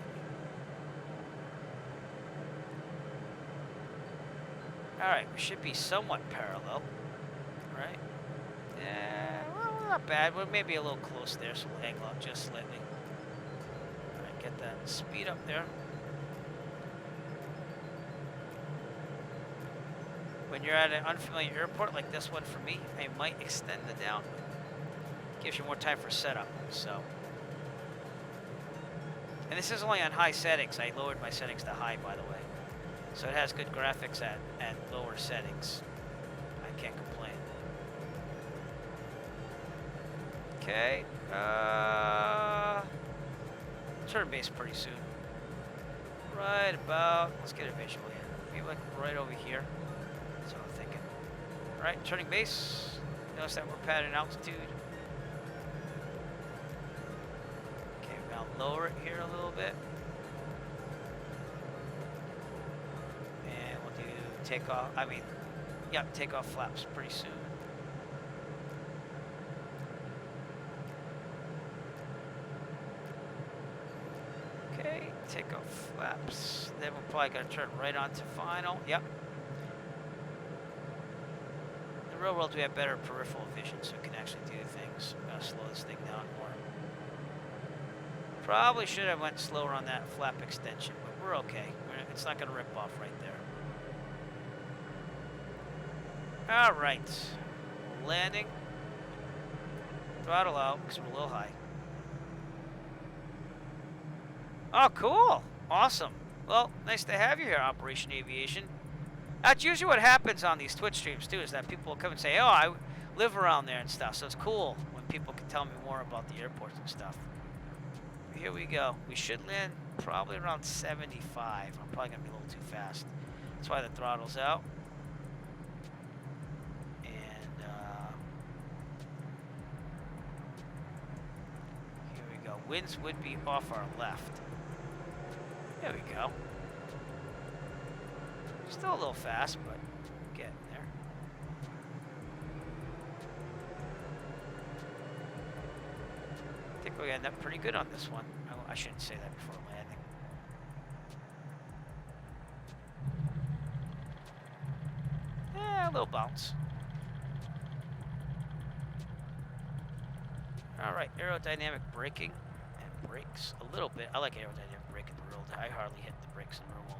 Alright, we should be somewhat parallel. Right? Yeah, well, not bad. We're maybe a little close there, so we'll angle out just slightly. Alright, get that speed up there. When you're at an unfamiliar airport like this one for me, I might extend the down. Gives you more time for setup, so. And this is only on high settings. I lowered my settings to high, by the way. So it has good graphics at lower settings. I can't complain. Okay. Turn base pretty soon. Right about, let's get a visual here. Maybe like right over here. That's what I'm thinking. Alright, turning base. Notice that we're pattern altitude. Okay, now lower it here a little bit. And we'll do takeoff, takeoff flaps pretty soon. Okay, takeoff flaps. Then we're probably going to turn right onto final. Yep. In the real world, we have better peripheral vision, so we can actually do things. I'm going to slow this thing down more. Probably should have went slower on that flap extension, but we're okay. It's not going to rip off right there. All right. Landing. Throttle out, because we're a little high. Oh, cool. Awesome. Well, nice to have you here, Operation Aviation. That's usually what happens on these Twitch streams, too, is that people will come and say, oh, I live around there and stuff. So it's cool when people can tell me more about the airports and stuff. Here we go. We should land probably around 75. I'm probably going to be a little too fast. That's why the throttle's out. And here we go. Winds would be off our left. There we go. Still a little fast, but getting there. I think we end up pretty good on this one. I shouldn't say that before landing. Yeah, a little bounce. Alright, aerodynamic braking and brakes a little bit. I like aerodynamic braking in the real world. I hardly hit the brakes in the real world.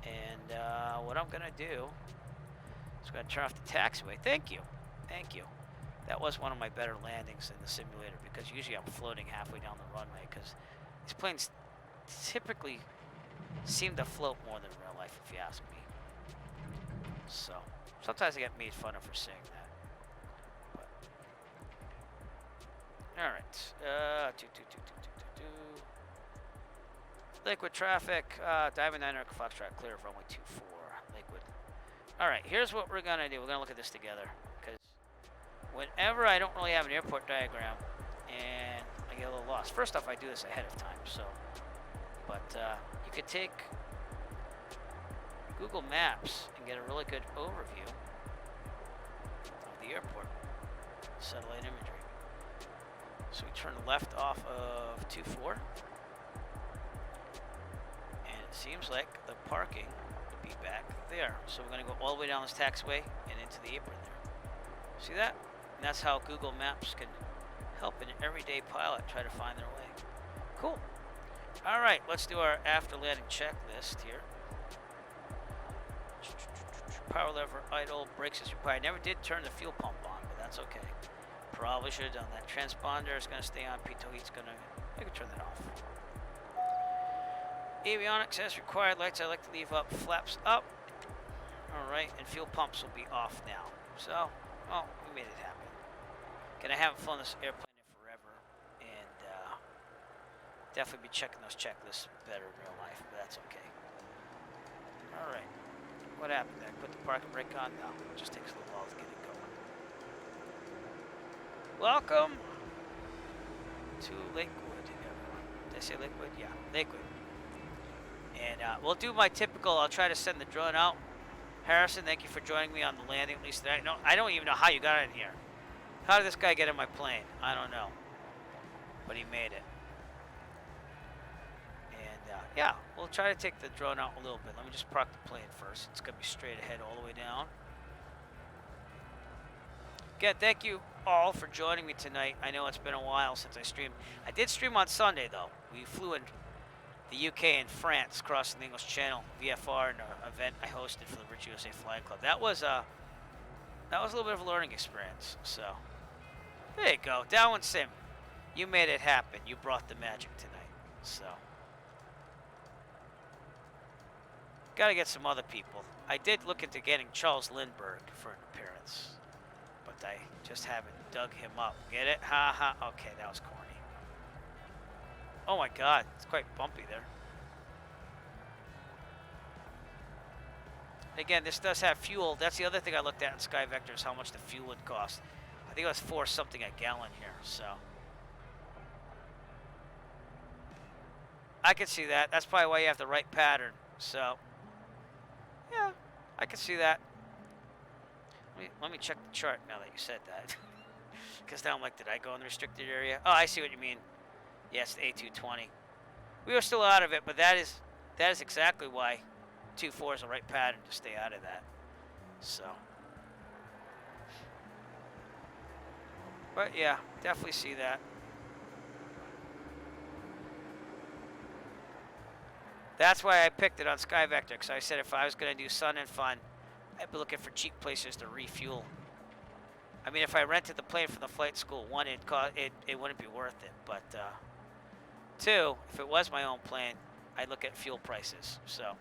And what I'm going to do is I'm going to turn off the taxiway. Thank you. Thank you. That was one of my better landings in the simulator because usually I'm floating halfway down the runway because these planes typically seem to float more than real life, if you ask me. So, sometimes I get made fun of for saying that. But. Alright. Liquid traffic, Diamond 9 Foxtrot, clear of runway 24, liquid. Alright, here's what we're going to do. We're going to look at this together. Because whenever I don't really have an airport diagram and I get a little lost. First off, I do this ahead of time, so. But you could take Google Maps and get a really good overview of the airport. Satellite imagery. So we turn left off of 24. Seems like the parking would be back there. So we're going to go all the way down this taxiway and into the apron there. See that? And that's how Google Maps can help an everyday pilot try to find their way. Cool. All right, let's do our after landing checklist here. Power lever idle, brakes as required. Never did turn the fuel pump on, but that's okay. Probably should have done that. Transponder is going to stay on. Pitot heat's going to, I can turn that off. Avionics as required. Lights I like to leave up. Flaps up. Alright, and fuel pumps will be off now. So, well, we made it happen. I haven't flown this airplane in forever. And definitely be checking those checklists better in real life, but that's okay. Alright. What happened there? Put the parking brake on? No, it just takes a little while to get it going. Welcome to Lakewood. Did I say Lakewood? Yeah, Lakewood. And we'll do my typical, I'll try to send the drone out. Harrison, thank you for joining me on the landing, at least today. I don't even know how you got in here. How did this guy get in my plane? I don't know. But he made it. And Yeah, we'll try to take the drone out a little bit. Let me just park the plane first. It's going to be straight ahead all the way down. Again, thank you all for joining me tonight. I know it's been a while since I streamed. I did stream on Sunday, though. We flew in the UK and France, crossing the English Channel, VFR, and an event I hosted for the Rich USA Flying Club. That was a little bit of a learning experience. So, there you go. Downwind Sim, you made it happen. You brought the magic tonight. So, got to get some other people. I did look into getting Charles Lindbergh for an appearance, but I just haven't dug him up. Get it? Ha ha. Okay, that was corny. Oh my God, it's quite bumpy there. Again, this does have fuel. That's the other thing I looked at in Sky Vector is how much the fuel would cost. I think it was $4 something a gallon here, so. I can see that. That's probably why you have the right pattern, so. Yeah, I can see that. Let me check the chart now that you said that. Because now I'm like, did I go in the restricted area? Oh, I see what you mean. Yes, the A220. We were still out of it, but that is exactly why 2-4 is the right pattern to stay out of that. So. But yeah, definitely see that. That's why I picked it on Sky Vector, because I said if I was going to do Sun and Fun, I'd be looking for cheap places to refuel. I mean, if I rented the plane from the flight school, one, it wouldn't be worth it. But two, if it was my own plane, I'd look at fuel prices. So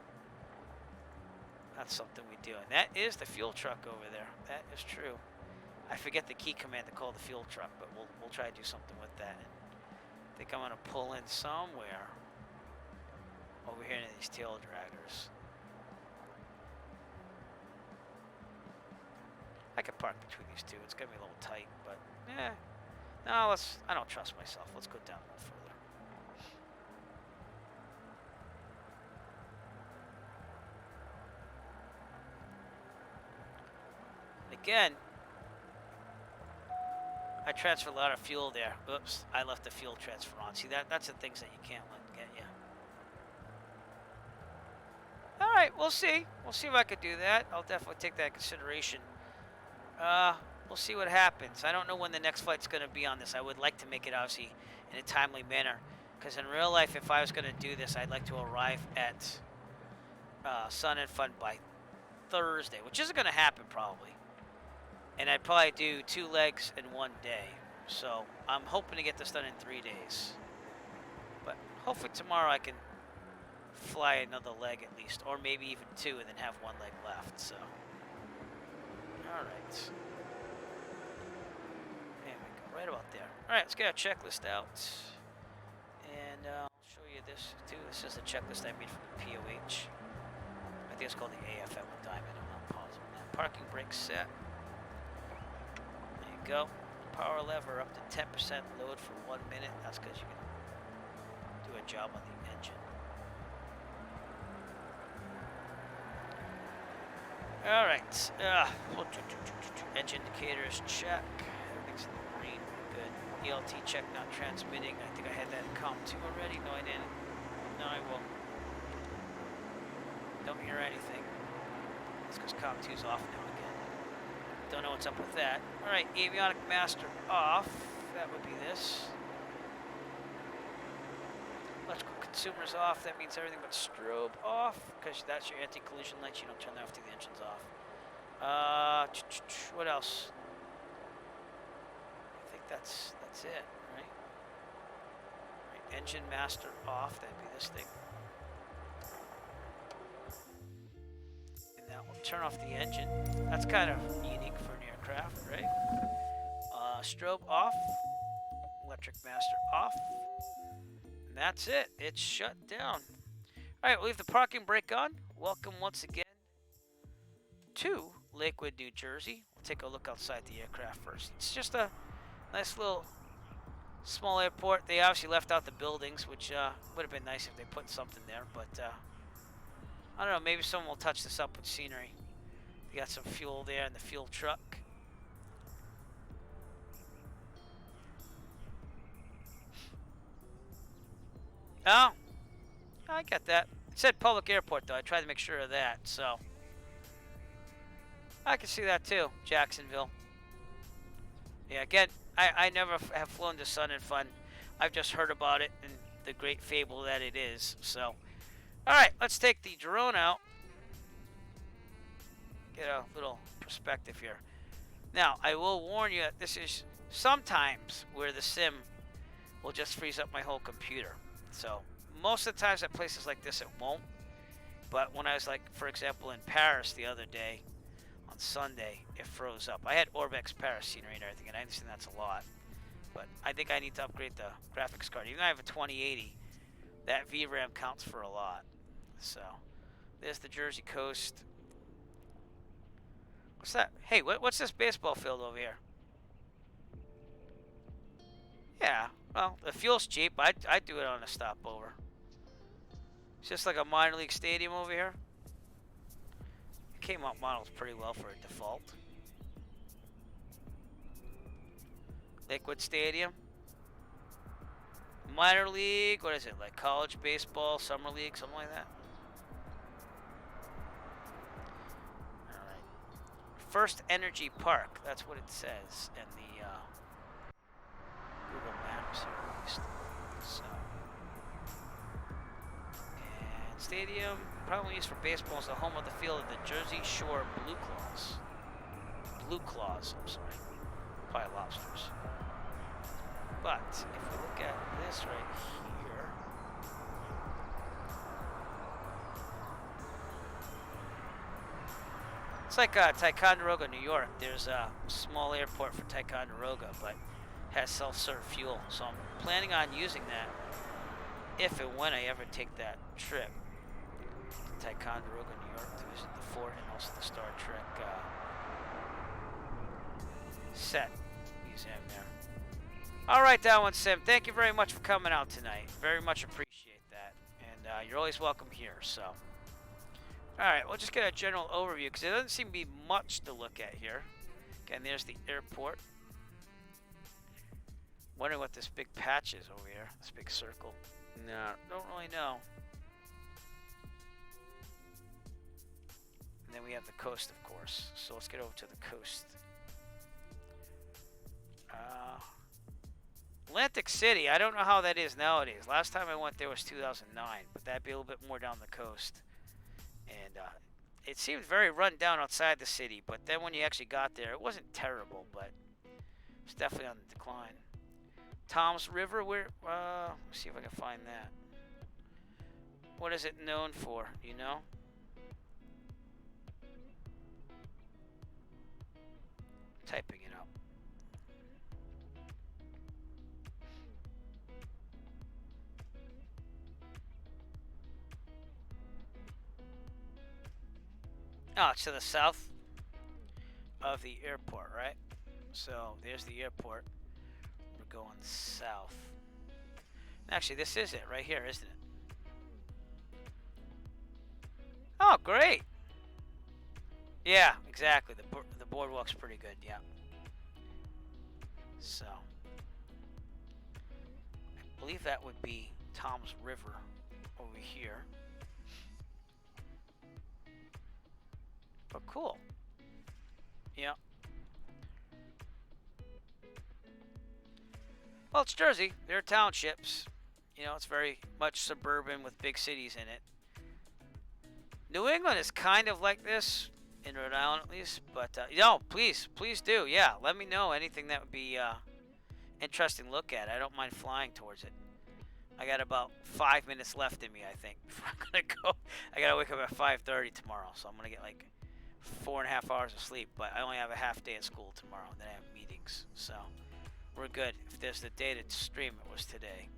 that's something we do. And that is the fuel truck over there. That is true. I forget the key command to call the fuel truck, but we'll try to do something with that. I think I'm going to pull in somewhere over here into these tail draggers. I could park between these two. It's gonna be a little tight, but yeah. No, I don't trust myself. Let's go down a little further. And again, I transferred a lot of fuel there. Oops, I left the fuel transfer on. See, that's the things that you can't let get you. All right, we'll see. We'll see if I could do that. I'll definitely take that into consideration. We'll see what happens. I don't know when the next flight's going to be on this. I would like to make it, obviously, in a timely manner. Because in real life, if I was going to do this, I'd like to arrive at Sun and Fun by Thursday, which isn't going to happen, probably. And I'd probably do 2 legs in 1 day. So I'm hoping to get this done in 3 days. But hopefully tomorrow I can fly another leg at least. Or maybe even 2 and then have 1 leg left. So. Alright. There we go, right about there. Alright, let's get our checklist out. And I'll show you this too. This is the checklist I made from the POH. I think it's called the AFM with Diamond. I'm not pausing that. Parking brake set. There you go. Power lever up to 10% load for 1 minute. That's because you can do a job on the engine. All right. Edge indicators check. Everything's in the green. Good. ELT check not transmitting. I think I had that in COM2 already. No, I didn't. No, I will. Don't hear anything. It's because COM2's off now again. Don't know what's up with that. All right. Avionic master off. That would be this. Electrical consumers off. That means everything but strobe off, because that's your anti-collision lights. You don't turn that off till the engine's off. What else? I think that's it, right? Right, engine master off. That'd be this thing. And that will turn off the engine. That's kind of unique for an aircraft, right? Strobe off. Electric master off. And that's it. It's shut down. All right, we'll leave the parking brake on. Welcome once again to Lakewood, New Jersey. We'll take a look outside the aircraft first. It's just a nice little small airport. They obviously left out the buildings, which would have been nice if they put something there. But I don't know. Maybe someone will touch this up with scenery. We got some fuel there in the fuel truck. Oh, I get that. It said public airport, though. I tried to make sure of that, so. I can see that, too. Jacksonville. Yeah, again, I never have flown to Sun and Fun. I've just heard about it and the great fable that it is, so. Alright, let's take the drone out. Get a little perspective here. Now, I will warn you that this is sometimes where the sim will just freeze up my whole computer. So, most of the times at places like this, it won't. But when I was, like, for example, in Paris the other day, on Sunday, it froze up. I had Orbex Paris scenery and everything, and I understand that's a lot. But I think I need to upgrade the graphics card. Even though I have a 2080, that VRAM counts for a lot. So, there's the Jersey coast. What's that? Hey, what's this baseball field over here? Yeah, well, the fuel's cheap. I'd do it on a stopover. It's just like a minor league stadium over here. It came out modeled pretty well for a default. Liquid Stadium. Minor league, what is it? Like college baseball, summer league, something like that? Alright. First Energy Park, that's what it says in the Google Maps here at least. So. And stadium, probably used for baseball, is the home of the field of the Jersey Shore Blue Claws. Blue Claws, I'm sorry. Probably lobsters. But if we look at this right here, it's like Ticonderoga, New York. There's a small airport for Ticonderoga, but has self-serve fuel. So I'm planning on using that if and when I ever take that trip to Ticonderoga, New York, to visit the fort and also the Star Trek set museum there. All right, that one, Sim. Thank you very much for coming out tonight. Very much appreciate that. And you're always welcome here, so. All right, we'll just get a general overview because there doesn't seem to be much to look at here. Again, there's the airport. Wondering what this big patch is over here, this big circle. No, don't really know. And then we have the coast, of course. So let's get over to the coast. Atlantic City, I don't know how that is nowadays. Last time I went there was 2009, but that'd be a little bit more down the coast. And it seemed very run down outside the city, but then when you actually got there, it wasn't terrible, but it was definitely on the decline. Tom's River, where, let's see if I can find that. What is it known for, do you know? Typing it up. Oh, it's to the south of the airport, right? So there's the airport. We're going south. Actually, this is it right here, isn't it? Oh, great. Yeah, exactly. The boardwalk's pretty good, yeah. So, I believe that would be Tom's River over here. But cool. Yeah. Well, it's Jersey. There are townships. You know, it's very much suburban with big cities in it. New England is kind of like this, in Rhode Island at least. But, no, please do. Yeah, let me know anything that would be interesting to look at. I don't mind flying towards it. I got about 5 minutes left in me, I think, before I'm going to go. I got to wake up at 5:30 tomorrow, so I'm going to get like 4.5 hours of sleep, but I only have a half day at school tomorrow, and then I have meetings, so we're good. If there's the day to stream, it was today.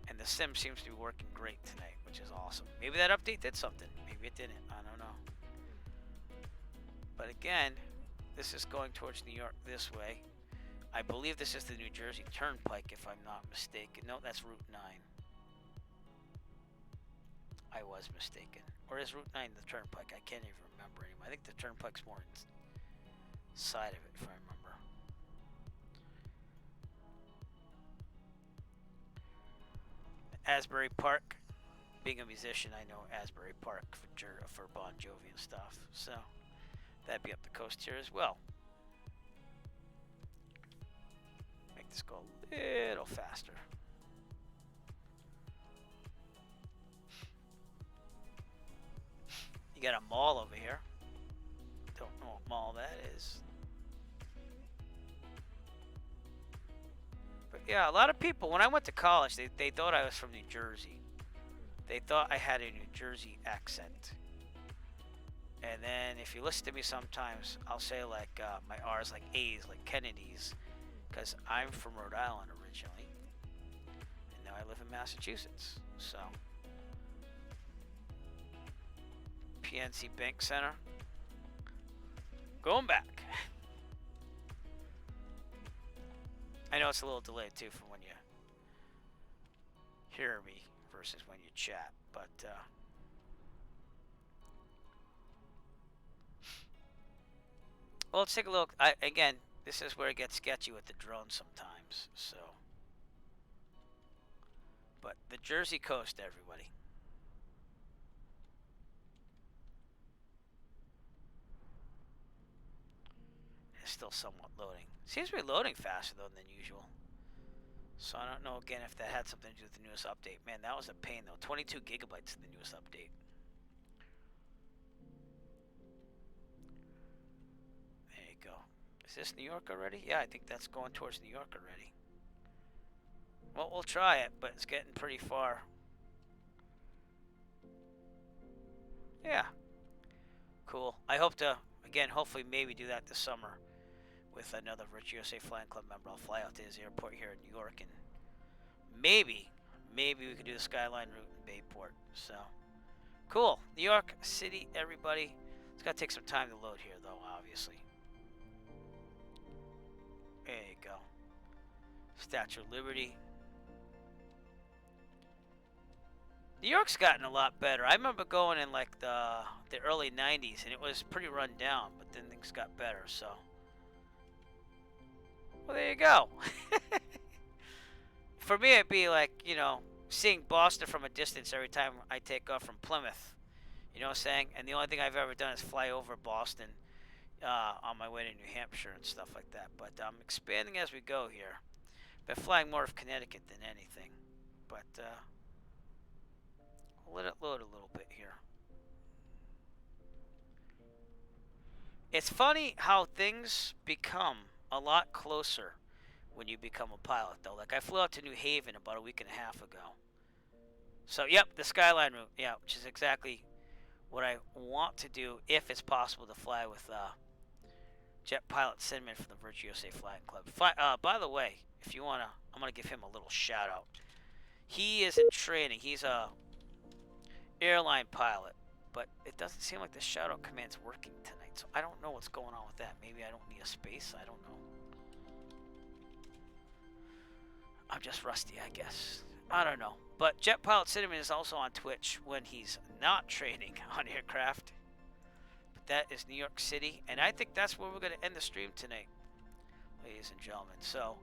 And the sim seems to be working great tonight, which is awesome. Maybe that update did something. Maybe it didn't. I don't know. But again, this is going towards New York this way. I believe this is the New Jersey Turnpike, if I'm not mistaken. No, that's Route 9. I was mistaken. Or is Route 9 the Turnpike? I can't even remember anymore. I think the Turnpike's more inside of it, if I remember. Asbury Park. Being a musician, I know Asbury Park for Bon Jovi and stuff. So that'd be up the coast here as well. Make this go a little faster. You got a mall over here. Don't know what mall that is. But yeah, a lot of people, when I went to college, they thought I was from New Jersey. They thought I had a New Jersey accent. And then if you listen to me sometimes, I'll say like my R's like A's, like Kennedy's, because I'm from Rhode Island originally. And now I live in Massachusetts. So, PNC Bank Center. Going back. I know it's a little delayed too from when you hear me versus when you chat, but well, let's take a look. Again, this is where it gets sketchy with the drone sometimes. So, but the Jersey coast, everybody. It's still somewhat loading. Seems to be loading faster though than usual. So I don't know again if that had something to do with the newest update. Man, that was a pain though. 22 gigabytes in the newest update. There you go. Is this New York already? Yeah, I think that's going towards New York already. Well, we'll try it, but it's getting pretty far. Yeah. Cool. I hope to, again, hopefully maybe do that this summer with another Rich USA Flying Club member. I'll fly out to his airport here in New York, and maybe we could do the Skyline route in Bayport. So, cool. New York City, everybody. It's got to take some time to load here, though, obviously. There you go. Statue of Liberty. New York's gotten a lot better. I remember going in like the early 90s, and it was pretty run down, but then things got better, so. Well, there you go. For me, it'd be like, you know, seeing Boston from a distance every time I take off from Plymouth. You know what I'm saying? And the only thing I've ever done is fly over Boston on my way to New Hampshire and stuff like that. But I'm expanding as we go here. Been flying more of Connecticut than anything. But I'll let it load a little bit here. It's funny how things become a lot closer when you become a pilot, though. Like, I flew out to New Haven about a week and a half ago. So, yep, the Skyline route, yeah, which is exactly what I want to do if it's possible to fly with Jet Pilot Cinnamon from the Virgin USA Flying Club. By the way, if you want to, I'm going to give him a little shout out. He is in training. He's a airline pilot, but it doesn't seem like the shout out command's working tonight. So I don't know what's going on with that. Maybe I don't need a space. I don't know. I'm just rusty, I guess. I don't know. But Jet Pilot Cinnamon is also on Twitch when he's not training on aircraft. But that is New York City. And I think that's where we're going to end the stream tonight, ladies and gentlemen. So,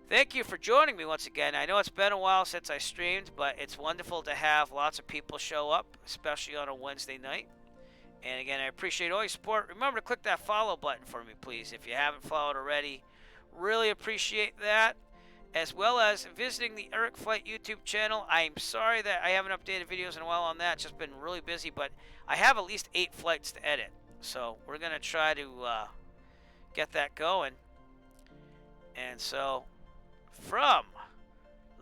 thank you for joining me once again. I know it's been a while since I streamed, but it's wonderful to have lots of people show up, especially on a Wednesday night. And again, I appreciate all your support. Remember to click that follow button for me, please, if you haven't followed already. Really appreciate that. As well as visiting the Eric Flight YouTube channel. I'm sorry that I haven't updated videos in a while on that. It's just been really busy, but I have at least 8 flights to edit. So we're going to try to get that going. And so,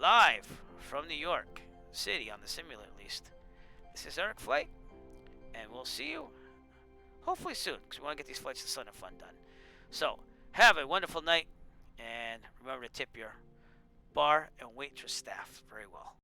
live from New York City, on the simulator at least, this is Eric Flight. And we'll see you hopefully soon, because we want to get these flights to Sun and Fun done. So, have a wonderful night, and remember to tip your bar and waitress staff very well.